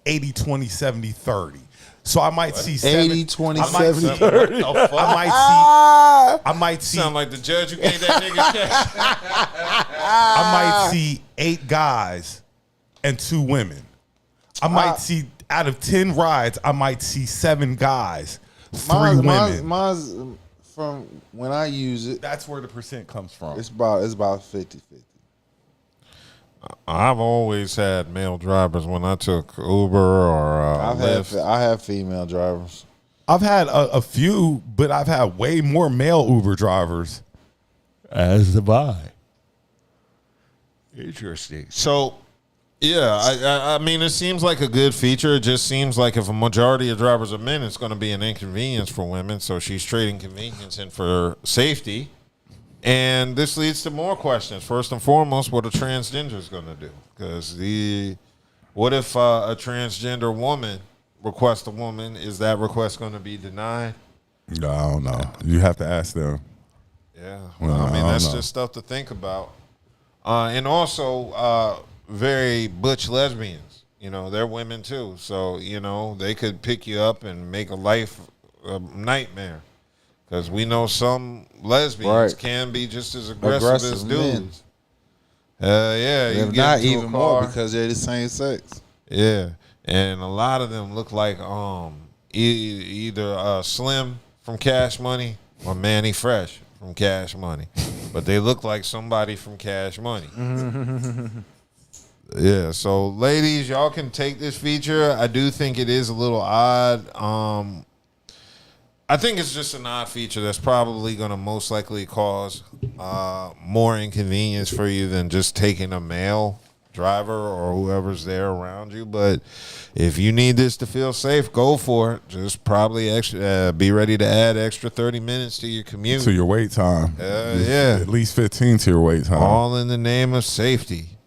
80, 20, 70, 30. So I might see 80, 20, 70, 30. I might see. Sound like the judge who gave that nigga cash. I might see 8 guys and 2 women. I might see, out of 10 rides, I might see 7 guys, 3 women. Mine's from when I use it. That's where the percent comes from. It's about 50-50. I've always had male drivers when I took Uber or Lyft. I have female drivers. I've had a few, but I've had way more male Uber drivers. As have I. Interesting. So, yeah, I mean, it seems like a good feature. It just seems like if a majority of drivers are men, it's going to be an inconvenience for women. So she's trading convenience in for safety. And this leads to more questions. First and foremost, what a transgender is going to do. Because what if a transgender woman requests a woman? Is that request going to be denied? No, I don't know. You have to ask them. Yeah. Well, I mean, that's just stuff to think about. And also, very butch lesbians. They're women too. So, they could pick you up and make a life a nightmare. Because we know some lesbians can be just as aggressive as dudes. You get not into a even more car. because they're the same sex. Yeah, and a lot of them look like either Slim from Cash Money or Manny Fresh from Cash Money, but they look like somebody from Cash Money. Yeah, so ladies, y'all can take this feature. I do think it is a little odd. I think it's just an odd feature that's probably going to most likely cause more inconvenience for you than just taking a male. driver or whoever's there around you. But if you need this to feel safe, go for it. Just probably be ready to add extra 30 minutes to your commute. To your wait time. Yeah. At least 15 to your wait time. All in the name of safety.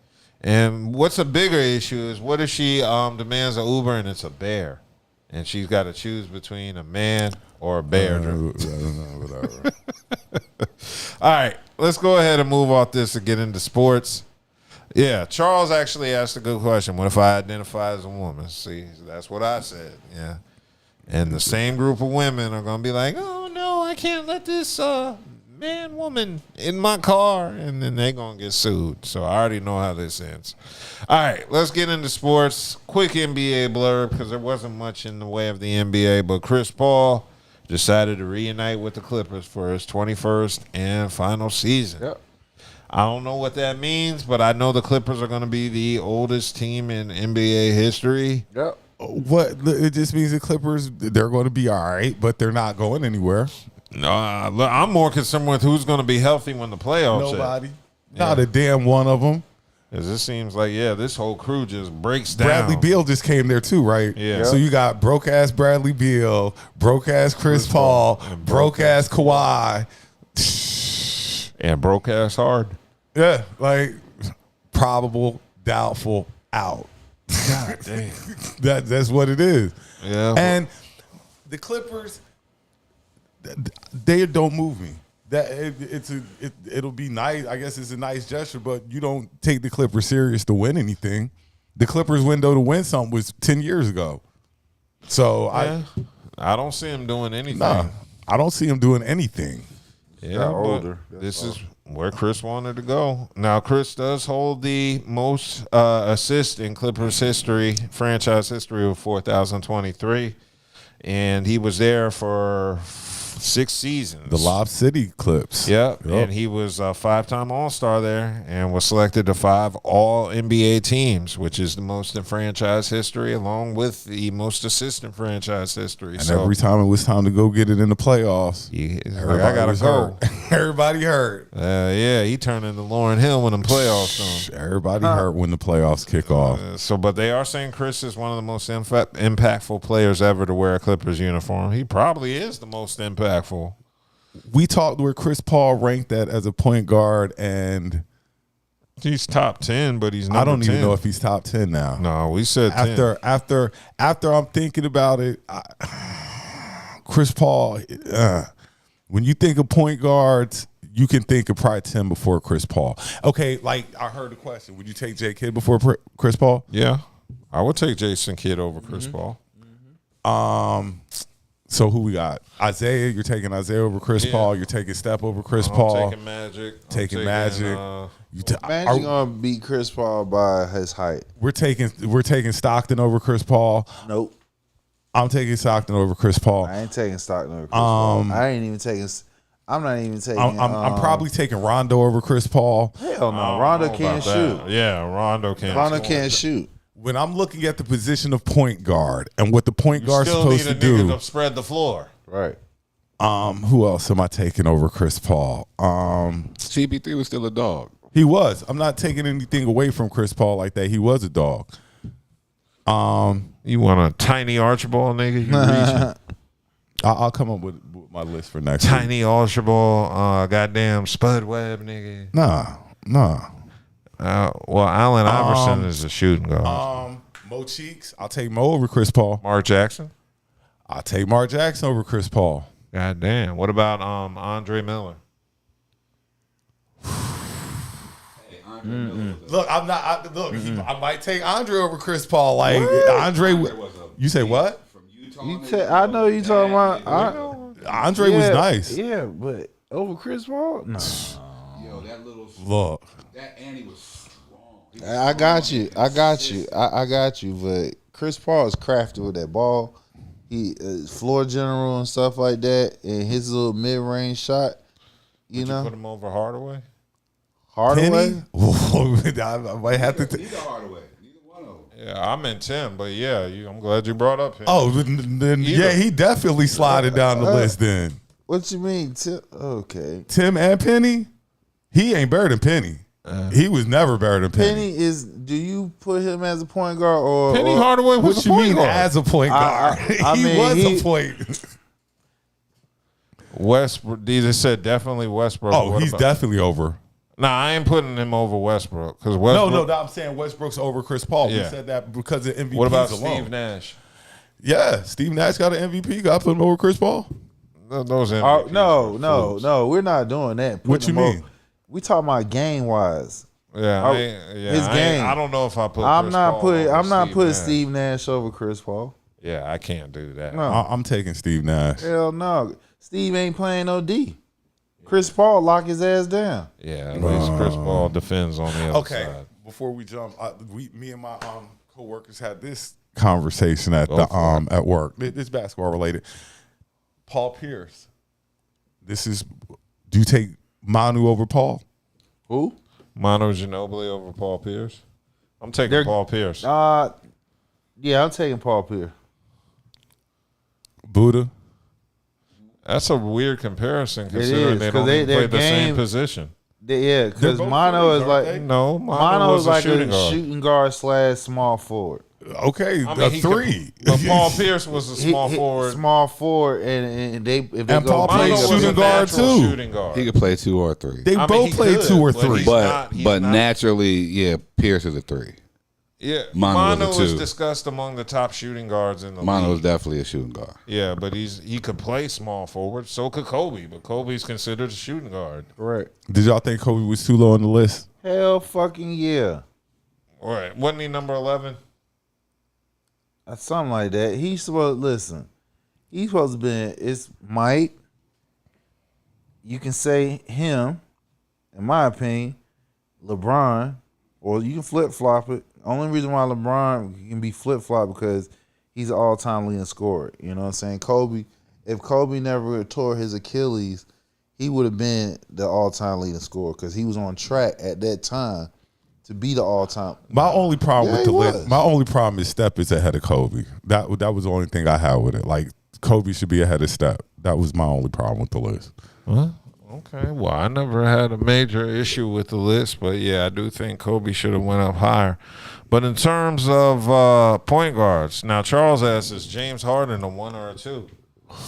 And what's a bigger issue is what if she demands an Uber and it's a bear? And she's got to choose between a man or a bear. Whatever. All right, let's go ahead and move off this and get into sports. Yeah, Charles actually asked a good question. What if I identify as a woman? See, that's what I said. Yeah. And the same group of women are going to be like, oh, no, I can't let this man, woman in my car. And then they're going to get sued. So I already know how this ends. All right, let's get into sports. Quick NBA blurb because there wasn't much in the way of the NBA. But Chris Paul decided to reunite with the Clippers for his 21st and final season. Yep. I don't know what that means, but I know the Clippers are going to be the oldest team in NBA history. Yep. What? It just means the Clippers, they're going to be all right, but they're not going anywhere. No, I'm more concerned with who's going to be healthy when the playoffs Nobody. Not a damn one of them. Because it seems like, this whole crew just breaks down. Bradley Beal just came there too, right? Yeah. So you got broke-ass Bradley Beal, broke-ass Chris Paul, broke-ass Kawhi. And broke-ass hard. Yeah, like probable, doubtful, out. God damn. That's what it is. Yeah. And the Clippers, they don't move me. It'll be nice. I guess it's a nice gesture, but you don't take the Clippers serious to win anything. The Clippers' window to win something was 10 years ago. So I don't see him doing anything. Nah, I don't see him doing anything. Yeah, older. This is where Chris wanted to go. Now, Chris does hold the most assists in Clippers history, franchise history, of 4,023. And he was there for 6 seasons. The Lob City Clips. Yep. And he was a 5-time All-Star there and was selected to 5 All-NBA teams, which is the most in franchise history, along with the most assists in franchise history. And every time it was time to go get it in the playoffs, I got to go. Everybody hurt. He turned into Lauryn Hill when the playoffs done. Everybody hurt when the playoffs kick off. But they are saying Chris is one of the most impactful players ever to wear a Clippers uniform. He probably is the most impactful. We talked where Chris Paul ranked that as a point guard, and he's top 10, but he's not. I don't even know if he's top 10 now. No, we said after I'm thinking about it, Chris Paul. When you think of point guards, you can think of probably 10 before Chris Paul. Okay, like I heard the question: would you take J. Kidd before Chris Paul? Yeah, I would take Jason Kidd over Chris Paul. So who we got? Isaiah. You're taking Isaiah over Chris Paul. You're taking Steph over Chris Paul. Taking Magic. Taking Magic. Magic gonna beat Chris Paul by his height. We're taking Stockton over Chris Paul. Nope. I'm taking Stockton over Chris Paul. I ain't taking Stockton over Chris Paul. I'm not even taking. I'm probably taking Rondo over Chris Paul. Hell no, Rondo can't shoot. Yeah, Rondo can't shoot. When I'm looking at the position of point guard and what the point guard's supposed to do, to spread the floor. Right. Who else am I taking over Chris Paul? CP3 was still a dog. He was. I'm not taking anything away from Chris Paul like that. He was a dog. You want a tiny Archibald, nigga? You reaching? I'll come up with my list for next tiny week. Archibald, goddamn Spud Webb, nigga. Nah. Well, Allen Iverson is a shooting guard. Mo Cheeks. I'll take Mo over Chris Paul. Mark Jackson. I'll take Mark Jackson over Chris Paul. God damn. What about Andre Miller? Look, I'm not. I might take Andre over Chris Paul. Like Andre. You say what? I know you talking about. Andre was nice. Yeah, but over Chris Paul, no. Yo, that little look. That Annie was strong. I got you. I got you. But Chris Paul is crafty with that ball. He floor general and stuff like that, and his little mid range shot. You know, put him over Hardaway. Hardaway. I might have to. Neither Hardaway. Neither one of them. Yeah, I meant Tim, but yeah, I'm glad you brought up him. Oh, then yeah, he definitely slided down the list. Then what you mean, Tim? Okay, Tim and Penny. He ain't better than Penny. He was never better than Penny. Penny is. Do you put him as a point guard or Penny Hardaway was What a you point mean guard. as a point guard? I he mean, was a point. Westbrook. They just said definitely Westbrook. Oh, What he's about- definitely over. Nah, I ain't putting him over Westbrook because No, Westbrook. no, I'm saying Westbrook's over Chris Paul. Yeah. We said that because of MVPs What about alone. Steve Nash? Yeah, Steve Nash got an MVP. Got to put him over Chris Paul. Those MVPs. No, we're not doing that. What you Putting him mean? over- We talking about game wise. Yeah, His game. I don't know if I put. I'm Chris not Paul putting. over I'm not Steve putting Nash. Steve Nash over Chris Paul. Yeah, I can't do that. No. I'm taking Steve Nash. Hell no. Steve ain't playing no D. Chris Paul lock his ass down. Yeah, at least Chris Paul defends on the other Okay, side. before we jump, me and my coworkers had this conversation at at work. This basketball related. Paul Pierce. Do you take Manu over Paul? Who? Manu Ginobili over Paul Pierce. I'm taking Paul Pierce. Yeah, I'm taking Paul Pierce. Buddha. That's a weird comparison It considering is, they 'cause don't even their play the same game- position. Yeah, because Mono is like No, Mono was is a like shooting a guard. shooting guard / small forward. Okay, I mean, he three. But Paul Pierce was a small He- forward. Small forward, and they if they And go Paul big, plays Manu was shooting a guard natural too. Shooting guard. He could play 2 or 3. They I mean, both he played could, 2 or but 3. he's But not- naturally, yeah, Pierce is a 3. Yeah, Manu Manu was a is 2. discussed among the top shooting guards in the Mono league. is definitely a shooting guard. Yeah, but he could play small forward. So could Kobe, but Kobe's considered a shooting guard. Correct. Did y'all think Kobe was too low on the list? Hell fucking yeah. All right, wasn't he number 11? Something like that. He's supposed listen. He's supposed to be. It's Mike. You can say him, in my opinion, LeBron, or you can flip flop it. Only reason why LeBron can be flip flop because he's an all time leading scorer. You know what I'm saying? Kobe. If Kobe never tore his Achilles, he would have been the all time leading scorer because he was on track at that time to be the all time. My only problem Yeah, with the he list, was. my only problem is Steph is ahead of Kobe. That was the only thing I had with it. Like Kobe should be ahead of Steph. That was my only problem with the list. Okay, well, I never had a major issue with the list, but yeah, I do think Kobe should have went up higher. But in terms of point guards, now Charles asks, is James Harden a 1 or a 2?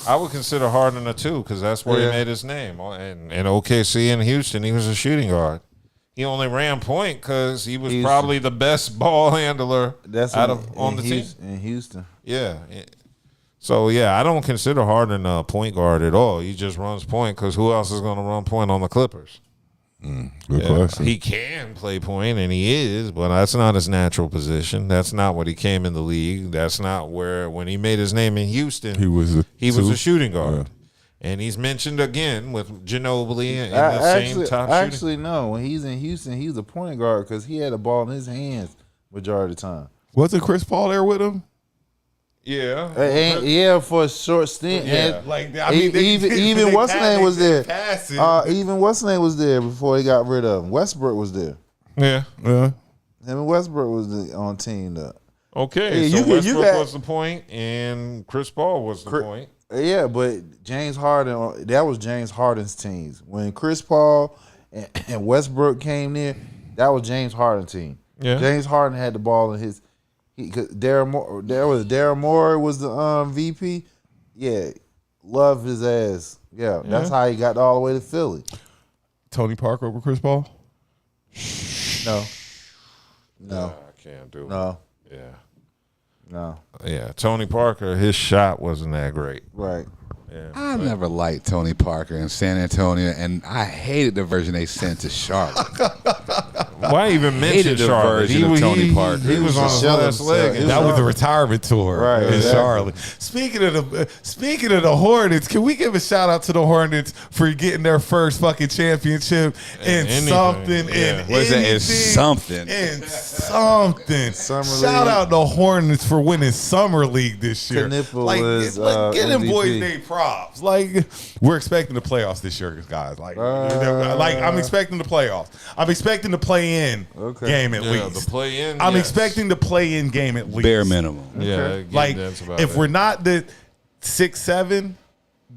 I would consider Harden a 2 because that's where he made his name. In OKC and Houston, he was a shooting guard. He only ran point because he was probably the best ball handler on the team. In Houston. Yeah. So, yeah, I don't consider Harden a point guard at all. He just runs point because who else is going to run point on the Clippers? Good question. He can play point, and he is, but that's not his natural position. That's not what he came in the league. That's not where, when he made his name in Houston, He was a shooting guard. And he's mentioned again with Ginobili in the same top shooting. Actually, no. When he's in Houston, he's a point guard because he had the ball in his hands majority of the time. Wasn't Chris Paul there with him? Yeah. Yeah, for a short stint. Yeah. And Like, I mean, even what's his name was there. Passing. Even what's his name was there before he got rid of him. Westbrook was there. Yeah. Yeah. Him and Westbrook was on team though. Okay, Yeah, so Westbrook was the point, and Chris Paul was the point. Yeah, but James Harden, that was James Harden's teams. When Chris Paul and Westbrook came there, that was James Harden's team. Yeah. James Harden had the ball in his. Daryl Morey was the VP. Yeah, love his ass. Yeah, that's how he got all the way to Philly. Tony Parker over Chris Paul? No. I can't do it. No. Yeah. No. Yeah, Tony Parker, his shot wasn't that great. Right. Yeah. I never liked Tony Parker in San Antonio, and I hated the version they sent to Charlotte. Why even mention Hated the Charlotte? version of Tony Parker. He was on his last leg. That was the retirement tour in Charlotte. Speaking of the Hornets, can we give a shout out to the Hornets for getting their first fucking championship in something? Something. Shout out the Hornets for winning Summer League this year. Get them boys their props. Like, we're expecting the playoffs this year, guys. Like I'm expecting the playoffs. I'm expecting the play-in game at least. The play-in. I'm expecting the play-in game at least. Bare minimum. Yeah. Like, if we're not the 6-7,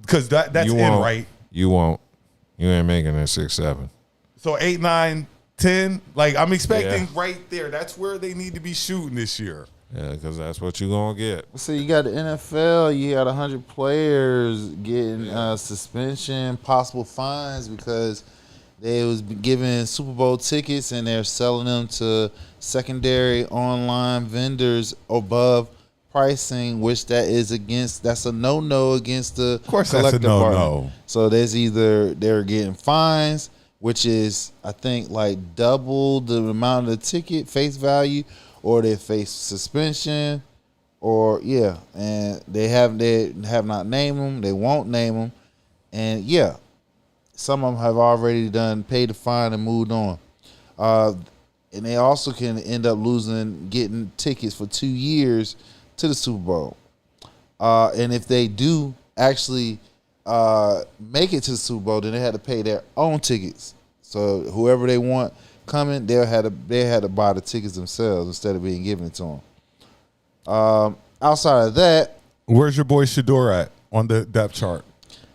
because that's you in, won't. right? You won't. You ain't making it 6-7. So 8, 9, 10. Like, I'm expecting right there. That's where they need to be shooting this year. Yeah, because that's what you're going to get. So you got the NFL, you got 100 players getting suspension, possible fines because they was giving Super Bowl tickets and they're selling them to secondary online vendors above pricing, which that's a no against the Of course, collective that's a no-no. bargaining. So there's either they're getting fines, which is I think like double the amount of the ticket face value, or they face suspension, or and they have not named them. They won't name them, and some of them have already paid the fine and moved on. And they also can end up getting tickets for 2 years to the Super Bowl. And if they do actually make it to the Super Bowl, then they had to pay their own tickets. So whoever they want coming, they had to buy the tickets themselves instead of being given to them. Outside of that, where's your boy Shador at on the depth chart?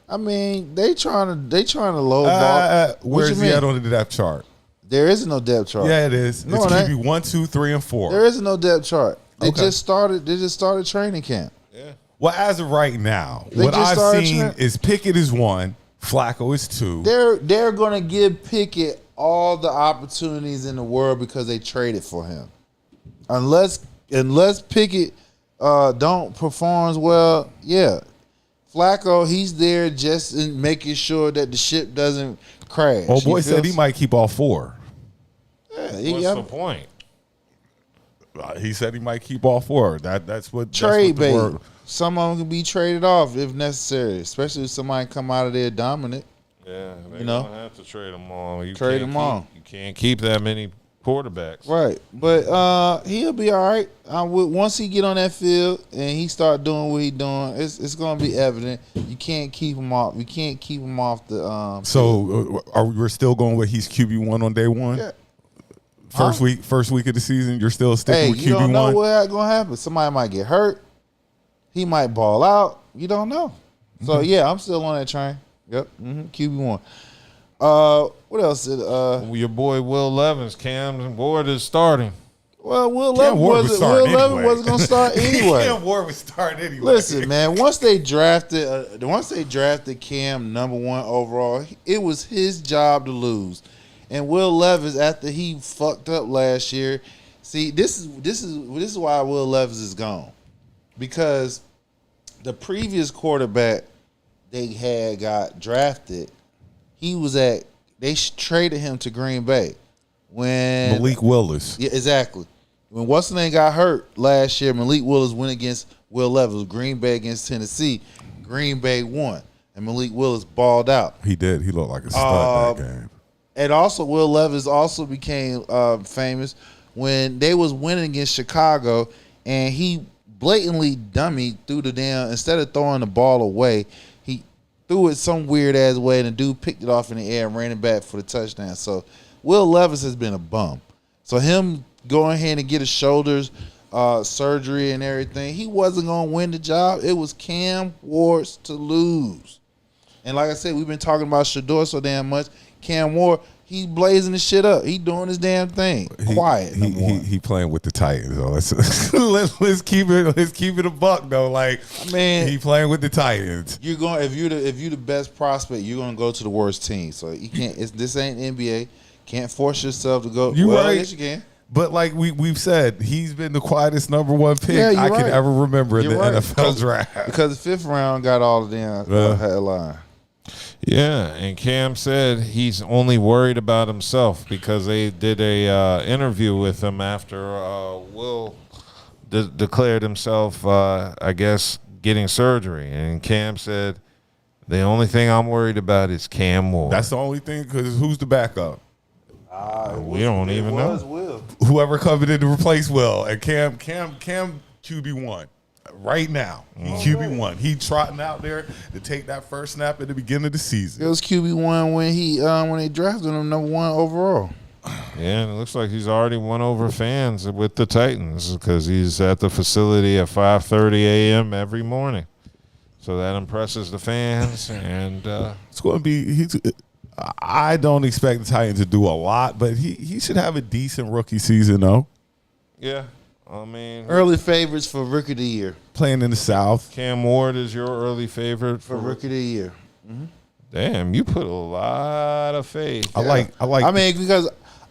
I mean, they trying to lowball. Where's he at on the depth chart? There is no depth chart. Yeah, it is. No, it's QB 1, 2, 3, and 4. There is no depth chart. They Okay. just started training camp. Yeah. Well, as of right now, They what just I've started seen is Pickett is 1, Flacco is 2. They're gonna give Pickett all the opportunities in the world because they traded for him. Unless Pickett don't performs well, Flacco, he's there just in making sure that the ship doesn't crash. Oh boy said he might keep all 4. What's the point? He said he might keep all 4. That's what trade, that's what baby. Some of them can be traded off if necessary, especially if somebody come out of there dominant. Yeah, they're You know? going to have to trade them all. You Trade can't them all. You can't keep that many quarterbacks. Right, but he'll be all right. Once he get on that field and he start doing what he doing, it's gonna be evident. You can't keep him off. You can't keep him off the. So are we still going with he's QB1 on day 1? Yeah. First week of the season, you're still sticking with QB1. You don't know what's gonna happen. Somebody might get hurt. He might ball out. You don't know. So I'm still on that train. Yep, QB1. What else? Your boy Will Levis, Cam Ward is starting. Well, Will Levis wasn't going to start anyway. Cam Ward was starting anyway. Listen, man, once they drafted Cam #1 overall, it was his job to lose. And Will Levis, after he fucked up last year, see, this is why Will Levis is gone. Because the previous quarterback they had got drafted, they traded him to Green Bay when Malik Willis. Yeah, exactly. When what's the name got hurt last year, Malik Willis went against Will Levis. Green Bay against Tennessee. Green Bay won, and Malik Willis balled out. He did. He looked like a stud that game. And also, Will Levis also became famous when they was winning against Chicago, and he blatantly dummied threw the damn, instead of throwing the ball away, he threw it some weird ass way, and the dude picked it off in the air and ran it back for the touchdown. So Will Levis has been a bum. So him going ahead and get his shoulders surgery and everything, he wasn't going to win the job. It was Cam Ward's to lose. And like I said, we've been talking about Shador so damn much. Cam Ward, he's blazing the shit up. He doing his damn thing. Quiet. He playing with the Titans. Though. Let's keep it a buck though. Like, man, he playing with the Titans. You're going if you're the best prospect, you're gonna go to the worst team. So you can't. This ain't NBA. Can't force yourself to go. Right. Yes, you can. But like we've said, he's been the quietest #1 pick I right. can ever remember in the NFL draft. Because the 5th round got all the damn headline. Yeah, and Cam said he's only worried about himself because they did a interview with him after Will declared himself, I guess, getting surgery. And Cam said, the only thing I'm worried about is Cam Ward. That's the only thing, because who's the backup? We don't even know. Will. Whoever coming in to replace Will. And Cam QB1. Right now, he QB1. He trotting out there to take that first snap at the beginning of the season. It was QB1 when they drafted him #1 overall. Yeah, and it looks like he's already won over fans with the Titans because he's at the facility at 5:30 a.m. every morning. So that impresses the fans, and it's going to be. I don't expect the Titans to do a lot, but he should have a decent rookie season though. Yeah, I mean, Early favorites for Rookie of the Year. Playing in the South. Cam Ward is your early favorite For Rookie of the Year. Damn, you put a lot of faith. I like. I mean, because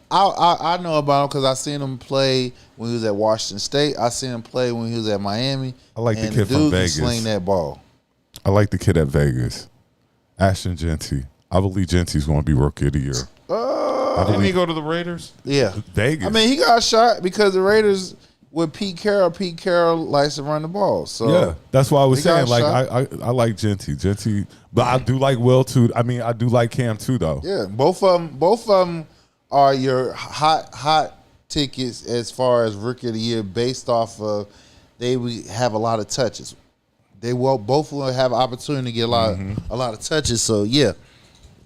I know about him because I seen him play when he was at Washington State. I seen him play when he was at Miami. I like the and kid from dude Vegas. can sling that ball. I like the kid at Vegas, Ashton Genty. I believe Genty's going to be Rookie of the Year. Didn't he go to the Raiders? Yeah, Vegas. I mean, he got shot because the Raiders with Pete Carroll likes to run the ball. So yeah, that's why I was he got saying. shot. I like Genty, but I do like Will too. I mean, I do like Cam too, though. Yeah, both of them are your hot tickets as far as Rookie of the Year based off of they will have a lot of touches. They will both will have opportunity to get a lot of touches. So yeah,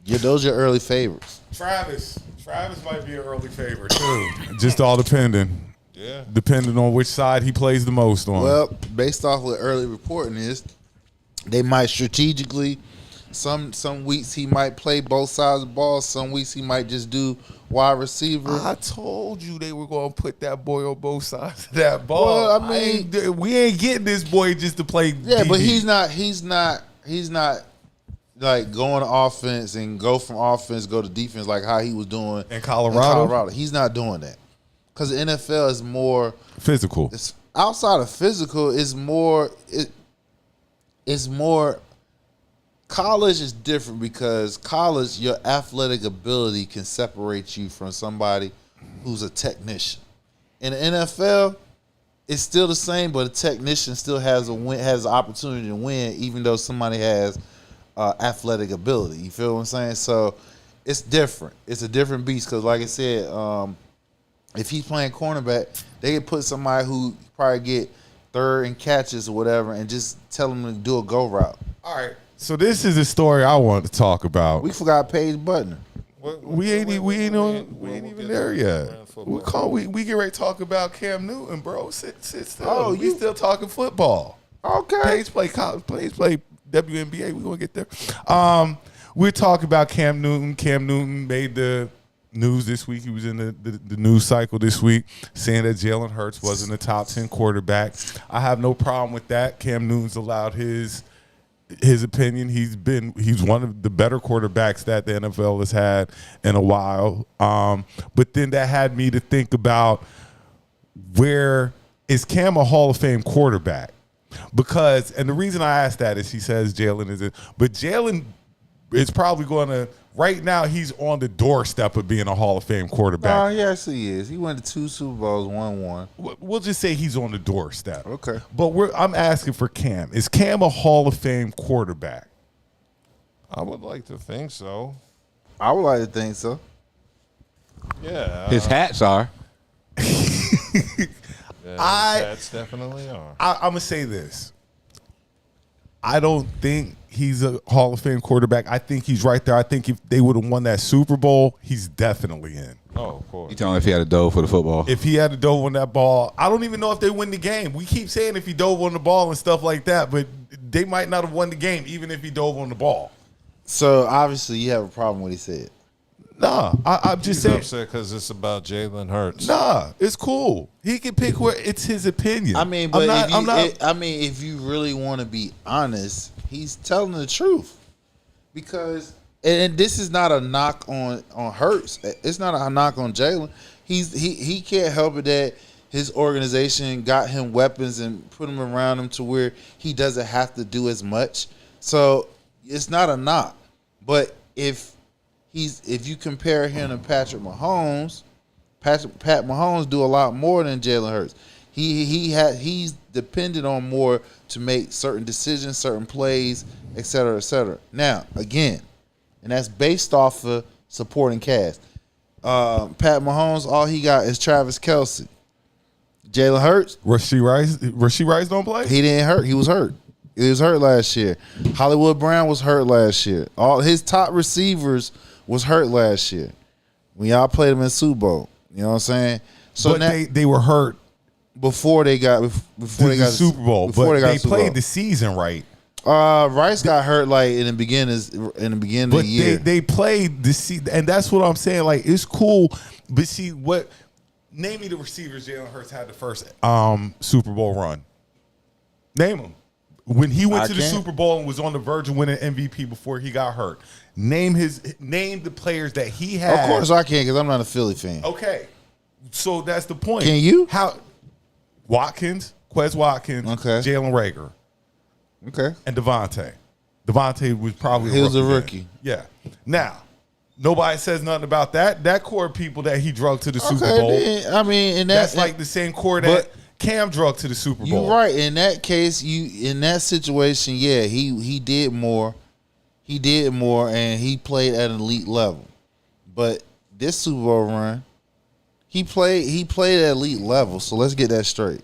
those are your early favorites. Travis might be an early favorite too. Just all depending. Yeah. Depending on which side he plays the most on. Well, based off what early reporting is, they might strategically. Some weeks he might play both sides of the ball. Some weeks he might just do wide receiver. I told you they were going to put that boy on both sides of that ball. Well, I mean, we ain't getting this boy just to play. Yeah, DB. but he's not like going to offense and go from offense go to defense like how he was doing in Colorado. He's not doing that because the NFL is more physical. It's outside of physical. It's more. It's more. College is different because college, your athletic ability can separate you from somebody who's a technician. In the NFL, it's still the same, but a technician still has an opportunity to win, even though somebody has athletic ability. You feel what I'm saying? So it's different. It's a different beast because, like I said, if he's playing cornerback, they can put somebody who probably get third and catches or whatever, and just tell them to do a go route. All right. So this is a story I want to talk about. We forgot Paige Butner. We ain't even there yet. We get ready to talk about Cam Newton, bro. Sit still. Oh, we still talking football. Okay. Paige play college. Paige play WNBA. We gonna get there. We're talking about Cam Newton. Cam Newton made the news this week. He was in the news cycle this week, saying that Jalen Hurts wasn't a top 10 quarterback. I have no problem with that. Cam Newton's allowed his opinion. He's one of the better quarterbacks that the NFL has had in a while. But then that had me to think about, where is Cam a Hall of Fame quarterback? Because, and the reason I asked that is he says Jalen isn't, but Jalen is probably going to, right now he's on the doorstep of being a Hall of Fame quarterback. Oh, yes, he is. He went to 2 Super Bowls, won one. We'll just say he's on the doorstep. Okay. But I'm asking for Cam. Is Cam a Hall of Fame quarterback? I would like to think so. I would like to think so. Yeah. His hats are. Hats definitely are. I'm going to say this. I don't think he's a Hall of Fame quarterback. I think he's right there. I think if they would have won that Super Bowl, he's definitely in. Oh, of course. You telling me if he had a dove for the football? If he had to dove on that ball, I don't even know if they win the game. We keep saying if he dove on the ball and stuff like that, but they might not have won the game even if he dove on the ball. So obviously you have a problem with what he said. Nah, I'm just He's saying. upset because it's about Jalen Hurts. Nah, it's cool. He can pick where it's his opinion. I mean, but if you really want to be honest, he's telling the truth. Because, and this is not a knock on Hurts. It's not a knock on Jalen. He can't help it that his organization got him weapons and put him around him to where he doesn't have to do as much. So it's not a knock. But if you compare him to Patrick Mahomes, Pat Mahomes do a lot more than Jalen Hurts. He's dependent on more to make certain decisions, certain plays, et cetera, et cetera. Now, again, and that's based off of supporting cast. Pat Mahomes, all he got is Travis Kelce. Jalen Hurts. Rashee Rice don't play? He didn't hurt. He was hurt. He was hurt last year. Hollywood Brown was hurt last year. All his top receivers was hurt last year when y'all played them in Super Bowl. You know what I'm saying? So but now, they were hurt before they got the Super Bowl. But they played the season right. Rice got hurt like in the beginning of the year. They played the season, and that's what I'm saying. Like, it's cool, but see what? Name me the receivers Jalen Hurts had the first Super Bowl run. Name them. When he went to the Super Bowl and was on the verge of winning MVP before he got hurt. Name the players that he had. Of course I can, because I'm not a Philly fan. Okay, so that's the point. Can you? How? Quez Watkins, Jalen Reagor, and Devontae. Devontae was probably he was a rookie. Yeah. Now, nobody says nothing about that. That core of people that he drug to the Super Bowl. Then, I mean, that's like the same core that Cam drug to the Super Bowl. You're right. In that case, in that situation, yeah, he did more. He did more, and he played at an elite level. But this Super Bowl run, he played at elite level. So let's get that straight.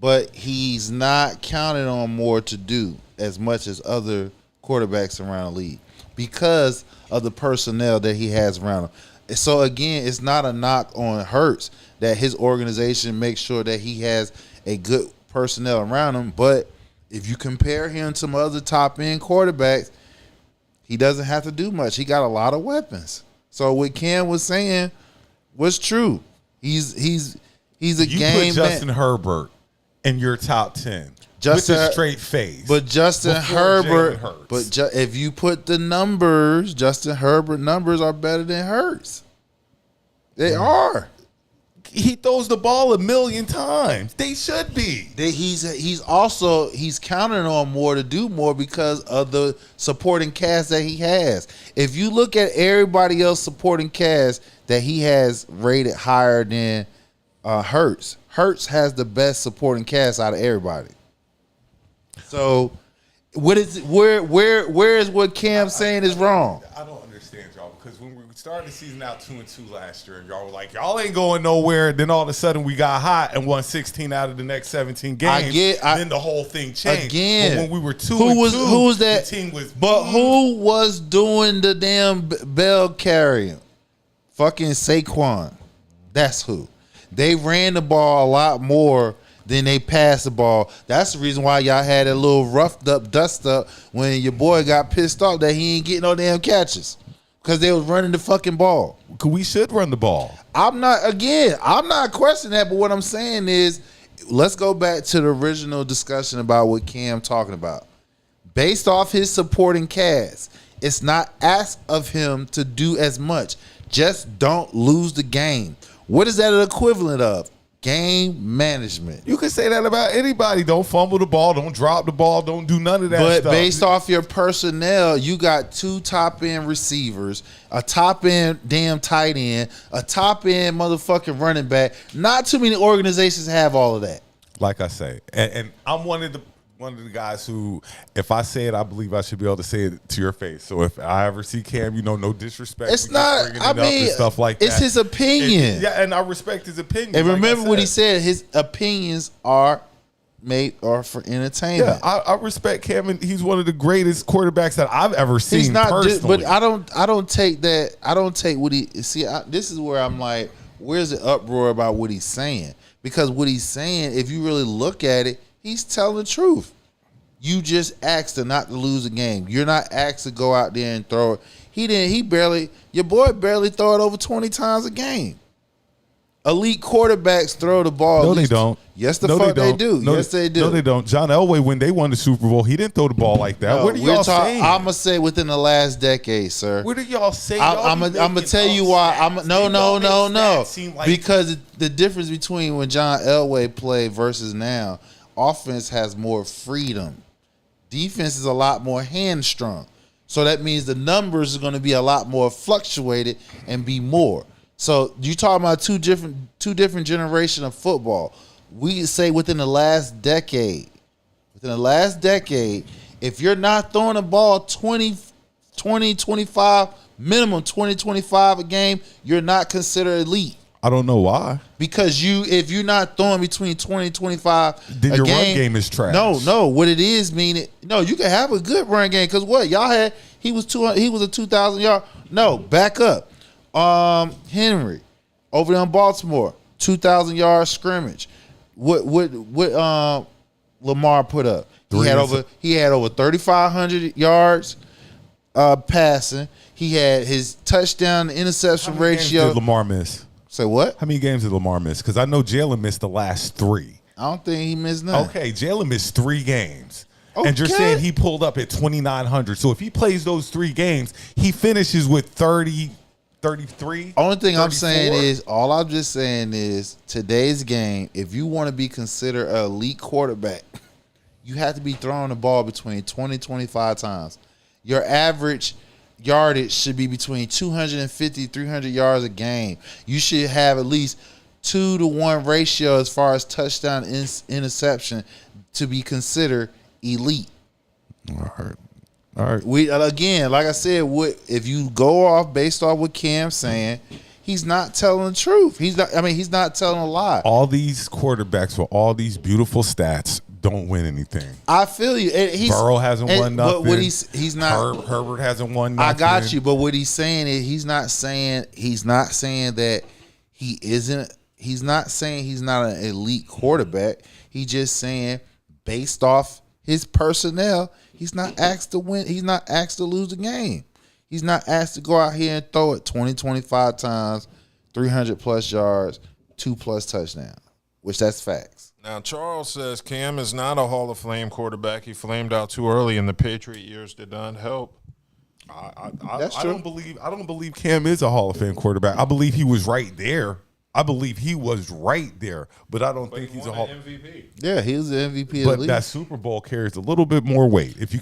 But he's not counted on more to do as much as other quarterbacks around the league because of the personnel that he has around him. So again, it's not a knock on Hurts that his organization makes sure that he has a good personnel around him. But if you compare him to some other top end quarterbacks, he doesn't have to do much. He got a lot of weapons. So what Cam was saying was true. He's a game man. You put Justin Herbert in your top 10 with a straight face. But Justin Herbert, if you put the numbers, Justin Herbert numbers are better than Hurts. They are. He throws the ball 1,000,000 times. They should be. He's counting on more to do more because of the supporting cast that he has. If you look at everybody else supporting cast that he has rated higher than Hurts has the best supporting cast out of everybody. So, where is what Cam's saying is wrong? I don't understand y'all, because when we started the season out 2-2 last year, and y'all were like, y'all ain't going nowhere. Then all of a sudden we got hot and won 16 out of the next 17 games. Then the whole thing changed. Again, but when we were 2-2, who was that? The team was. But who was doing the damn bell carrying? Fucking Saquon. That's who. They ran the ball a lot more than they passed the ball. That's the reason why y'all had a little roughed up, dust up when your boy got pissed off that he ain't getting no damn catches because they was running the fucking ball. We should run the ball. I'm not questioning that, but what I'm saying is, let's go back to the original discussion about what Cam talking about. Based off his supporting cast, it's not asked of him to do as much. Just don't lose the game. What is that an equivalent of? Game management. You can say that about anybody. Don't fumble the ball. Don't drop the ball. Don't do none of that stuff. But based off your personnel, you got 2 top-end receivers, a top-end damn tight end, a top-end motherfucking running back. Not too many organizations have all of that. Like I say, and I'm one of the guys who, if I say it, I believe I should be able to say it to your face. So if I ever see Cam, no disrespect. It's not. I mean, stuff like it's that. His opinion. And I respect his opinion. And remember what he said. His opinions are for entertainment. Yeah, I respect Cam, and he's one of the greatest quarterbacks that I've ever seen. He's not personally. But I don't take that. I don't take what he see. This is where I'm like, where's the uproar about what he's saying? Because what he's saying, if you really look at it, he's telling the truth. You just asked to not to lose a game. You're not asked to go out there and throw it. Your boy barely throw it over 20 times a game. Elite quarterbacks throw the ball. No, they don't. Yes, fuck they do. Yes, they do. No, they don't. John Elway, when they won the Super Bowl, he didn't throw the ball like that. No, what are y'all saying? I'm gonna say within the last decade, sir. What are y'all saying? I'm gonna tell you why. No. Because the difference between when John Elway played versus now, offense has more freedom. Defense is a lot more hamstrung. So that means the numbers are going to be a lot more fluctuated and be more. So you talking about two different generation of football. We say within the last decade, if you're not throwing the ball 20, 25, minimum 20, 25 a game, you're not considered elite. I don't know why. Because if you're not throwing between 20 and 25 then a your game, run game is trash. No. What it is meaning, you can have a good run game. Because what y'all had, he was a 2,000 yard. No, back up. Henry over there in Baltimore, 2,000 yard scrimmage. What Lamar put up. He had over 3,500 yards passing. He had his touchdown to interception How many ratio. games did Lamar miss? Say what? How many games did Lamar miss? Because I know Jalen missed the last 3. I don't think he missed none. Okay, Jalen missed 3 games. Okay. And you're saying he pulled up at 2,900. So if he plays those 3 games, he finishes with 30, 33. Only thing 34. I'm saying is, all I'm just saying is, today's game, if you want to be considered an elite quarterback, you have to be throwing the ball between 20 and 25 times. Your average yardage should be between 250, 300 yards a game. You should have at least 2-to-1 ratio as far as touchdown interception to be considered elite. All right. We again, like I said, if you go off based off what Cam's saying, he's not telling the truth. He's not telling a lie. All these quarterbacks with all these beautiful stats don't win anything. I feel you. Burrow hasn't won nothing. But what he's not. Herbert hasn't won nothing. I got you. But what he's saying is he's not saying that he isn't. He's not saying he's not an elite quarterback. He's just saying based off his personnel, he's not asked to win. He's not asked to lose the game. He's not asked to go out here and throw it 20, 25 times, 300 plus yards, 2+ touchdowns, which that's facts. Now, Charles says Cam is not a Hall of Fame quarterback. He flamed out too early, and the Patriot years did not help. That's true. I don't believe Cam is a Hall of Fame quarterback. I believe he was right there. But I don't think he's a Hall MVP. Yeah, he was the MVP. But that Super Bowl carries a little bit more weight. If you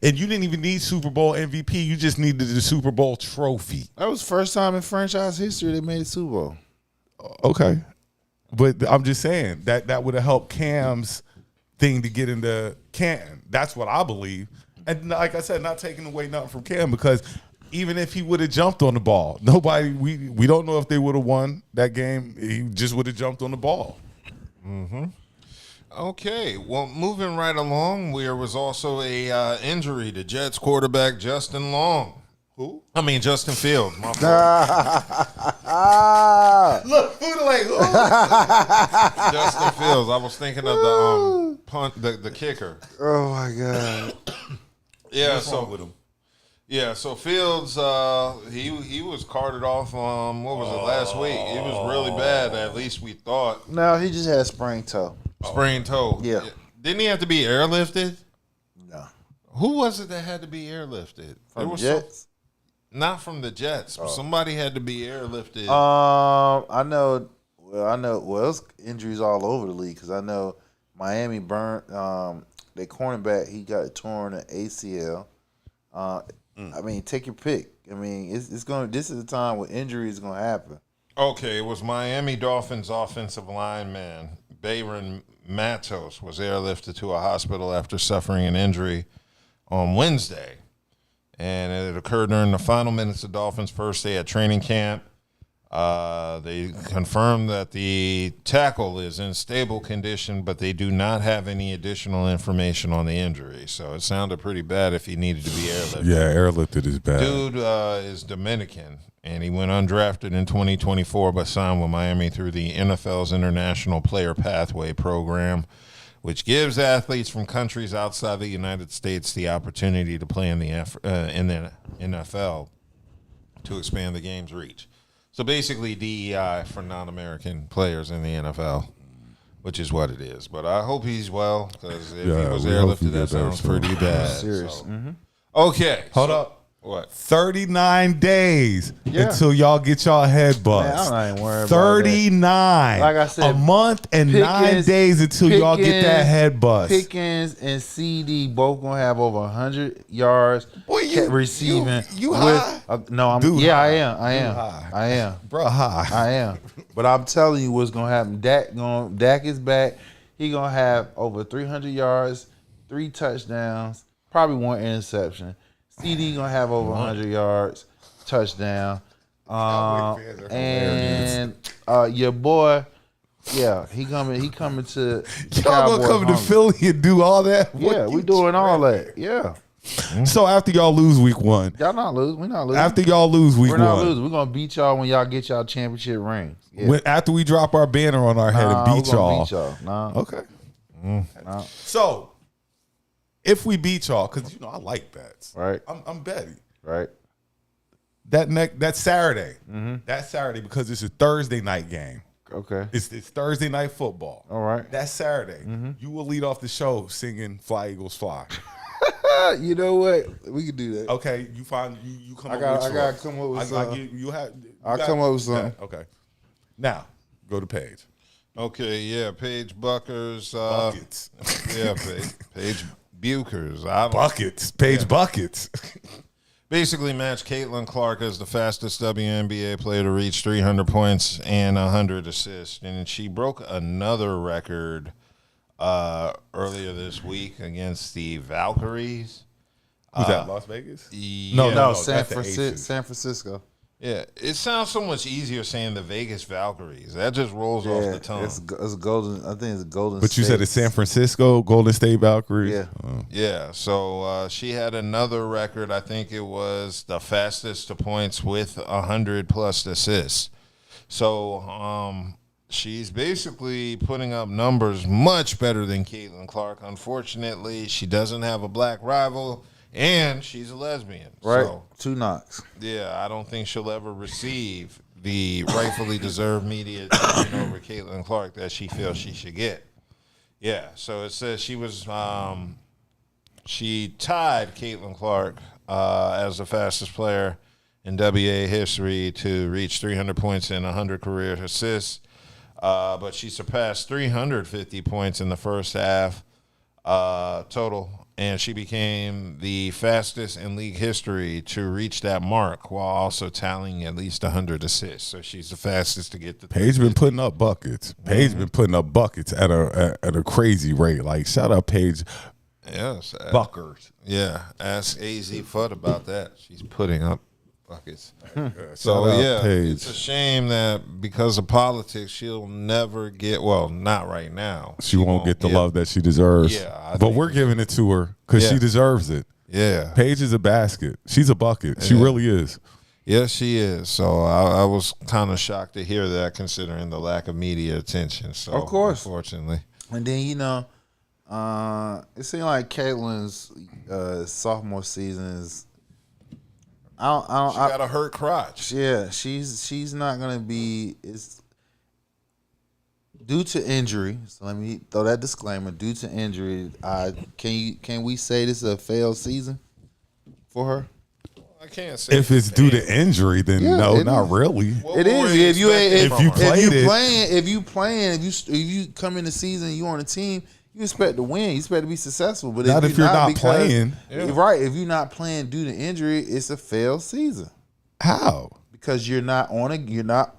and you didn't even need Super Bowl MVP, you just needed the Super Bowl trophy. That was the first time in franchise history they made a Super Bowl. Okay. But I'm just saying that would have helped Cam's thing to get into Canton. That's what I believe. And like I said, not taking away nothing from Cam, because even if he would have jumped on the ball, we don't know if they would have won that game. He just would have jumped on the ball. Mm-hmm. Okay, well, moving right along, there was also a injury to Jets quarterback Justin Long. Who? I mean, Justin Fields. My fault. Look, who like who? Justin Fields. I was thinking of the the kicker. Oh my god. Yeah, What's wrong with him? Yeah, so Fields, he was carted off. What was it, last week? It was really bad. At least we thought. No, he just had sprained toe. Sprained toe. Yeah. Didn't he have to be airlifted? No. Who was it that had to be airlifted? From the Jets? Not from the Jets. Somebody had to be airlifted. I know. Well, it's injuries all over the league, because I know Miami burned their cornerback. He got torn an ACL. I mean, take your pick. I mean, it's going. This is the time where injuries is going to happen. Okay, it was Miami Dolphins offensive lineman Bayron Matos was airlifted to a hospital after suffering an injury on Wednesday. And it occurred during the final minutes of Dolphins' first day at training camp. They confirmed that the tackle is in stable condition, but they do not have any additional information on the injury. So it sounded pretty bad if he needed to be airlifted. Yeah, airlifted is bad. Dude is Dominican, and he went undrafted in 2024, but signed with Miami through the NFL's International Player Pathway Program, which gives athletes from countries outside the United States the opportunity to play in the NFL to expand the game's reach. So basically DEI for non-American players in the NFL, which is what it is. But I hope he's well, because if he was airlifted, that sounds pretty bad. Serious. So. Mm-hmm. Okay. Hold up. What? 39 days until y'all get y'all head buzzed. Man, I'm not even worried 39. about that. Like I said, a month and 9 days until y'all get that head buzz. Pickens and CD both gonna have over 100 yards receiving. You high? No, I'm. Dude, yeah, high. I am. Bro, high. I am. But I'm telling you what's gonna happen. Dak is back. He gonna have over 300 yards, 3 touchdowns, probably 1 interception. CD gonna have over 100 yards, touchdown, and your boy, yeah, he coming to. Y'all gonna come to Philly and do all that? Yeah, we doing all that. Yeah. So after y'all lose week 1, y'all not losing. We not losing. After y'all lose week 1, we're not losing. We're gonna beat y'all when y'all get y'all championship rings. Yeah. After we drop our banner on our head and beat y'all. Beat y'all. Nah. Okay. No. So, if we beat y'all, because I like bets. Right. I'm betting. Right. That Saturday. That Saturday, because it's a Thursday night game. Okay. It's Thursday night football. All right. That Saturday, you will lead off the show singing "Fly Eagles Fly." You know what? We can do that. Okay, you find you come. I gotta come up with something. I'll got- come up with something. Okay. Now go to Paige. Okay, yeah, Paige Buckers. Buckets. Yeah, Paige Bukers. Buckets. Paige Buckets. Basically matched Caitlin Clark as the fastest WNBA player to reach 300 points and 100 assists. And she broke another record earlier this week against the Valkyries. Was that Las Vegas? Yeah. No, San San Francisco. Yeah, it sounds so much easier saying the Vegas Valkyries. That just rolls off the tongue. It's golden. I think it's Golden. But you State. said it's San Francisco, Golden State Valkyries. Yeah. Yeah, so she had another record. I think it was the fastest to points with 100+ assists. So she's basically putting up numbers much better than Caitlin Clark. Unfortunately, she doesn't have a black rival, and she's a lesbian. Right. So, 2 knocks. yeah, I don't think she'll ever receive the rightfully deserved media attention over Caitlin Clark that she feels she should get. Yeah, so it says she was she tied Caitlin Clark as the fastest player in WA history to reach 300 points and 100 career assists, but she surpassed 350 points in the first half total. And she became the fastest in league history to reach that mark while also tallying at least 100 assists. So she's the fastest to get the. Paige been putting up buckets. Paige been putting up buckets at a crazy rate. Like, shout out Paige. Yes. Buckers. Yeah. Ask AZ Fudd about that. She's putting up buckets. Shout out yeah, Paige. it's a shame that because of politics, she'll never get. Well, not right now. She won't get the love that she deserves. Yeah, but we're giving it to her because she deserves it. Yeah. Paige is a basket. She's a bucket. She really is. Yes, she is. So I was kind of shocked to hear that, considering the lack of media attention. So Of course. Unfortunately. And then it seemed like Caitlin's sophomore season is. She got a hurt crotch. Yeah, she's not gonna be. It's due to injury. So let me throw that disclaimer. Due to injury, can we say this is a failed season for her? I can't say If it's due to injury, then no, not really. It is. If you played if you come in the season, you on a team. You expect to win. You expect to be successful. But Not if you're not playing. Right. If you're not playing due to injury, it's a failed season. How? Because you're not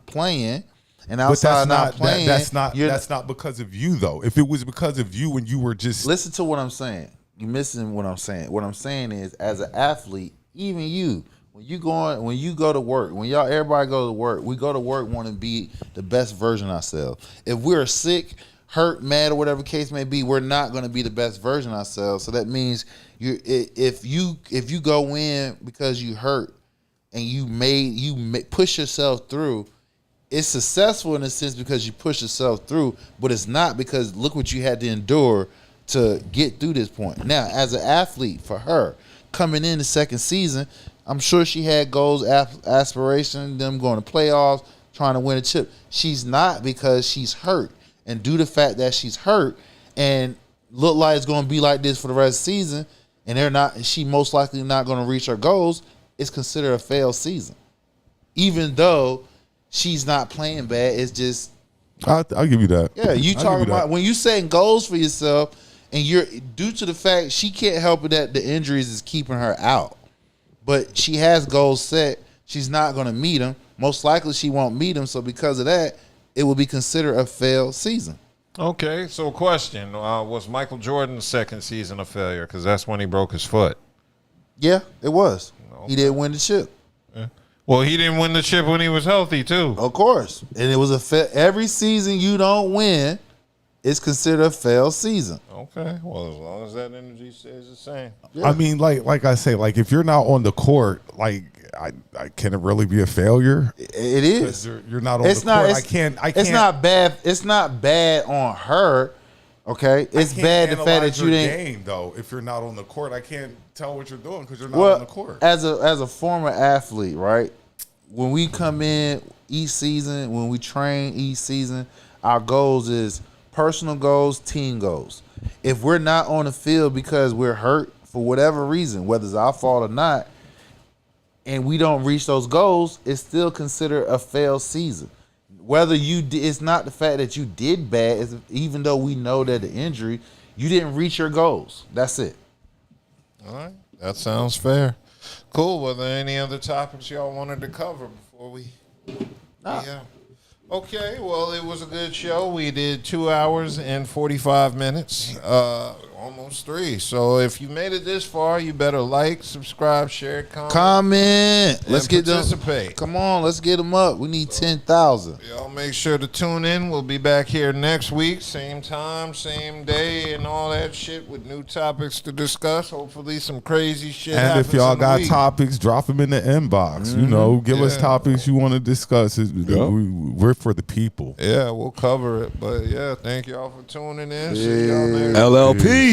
playing. And But outside not playing, that's not because of you though. If it was because of you and you were just listen to what I'm saying. You're missing what I'm saying. What I'm saying is, as an athlete, even you, when you go to work, everybody go to work, we go to work want to be the best version of ourselves. If we're sick, hurt, mad, or whatever case may be, we're not going to be the best version of ourselves. So that means if you go in because you hurt and you push yourself through, it's successful in a sense because you push yourself through, but it's not because look what you had to endure to get through this point. Now, as an athlete, for her coming in the second season, I'm sure she had goals, aspiration, them going to playoffs, trying to win a chip. She's not because she's hurt. And due to the fact that she's hurt and look like it's going to be like this for the rest of the season, and she most likely not going to reach her goals, it's considered a failed season. Even though she's not playing bad, it's just. I'll give you that. Yeah, you talking about when you setting goals for yourself, and you're due to the fact she can't help it that the injuries is keeping her out, but she has goals set. She's not going to meet them. Most likely, she won't meet them. So because of that, it will be considered a failed season. Okay, so question. Was Michael Jordan's second season a failure? Because that's when he broke his foot. Yeah, it was. Okay. He didn't win the chip. Yeah. Well, he didn't win the chip when he was healthy, too. Of course. And it was every season you don't win, it's considered a failed season. Okay, well, as long as that energy stays the same. Yeah. I mean, like I say, like if you're not on the court, like can it really be a failure? It is. You're not on the court. I can't. It's not bad. It's not bad on her. Okay, it's bad the fact that you didn't. Game though, if you're not on the court, I can't tell what you're doing because you're not Well, on the court. as a former athlete, right? When we come in each season, when we train each season, our goals is personal goals, team goals. If we're not on the field because we're hurt for whatever reason, whether it's our fault or not, and we don't reach those goals, it's still considered a failed season. Whether it's not the fact that you did bad, it's, even though we know that the injury, you didn't reach your goals. That's it. All right, that sounds fair. Cool. Were there any other topics y'all wanted to cover before we? Yeah. Okay. Well, it was a good show. We did 2 hours and 45 minutes, almost 3. So if you made it this far, you better like, subscribe, share, comment. Let's get participate. Come on, let's get them up. We need 10,000. Y'all make sure to tune in. We'll be back here next week, same time, same day, and all that shit with new topics to discuss. Hopefully, some crazy shit. And if y'all got topics, drop them in the inbox. You know, give us topics you want to discuss. We're for the people. Yeah, we'll cover it. But yeah, thank y'all for tuning in. See y'all next LLP.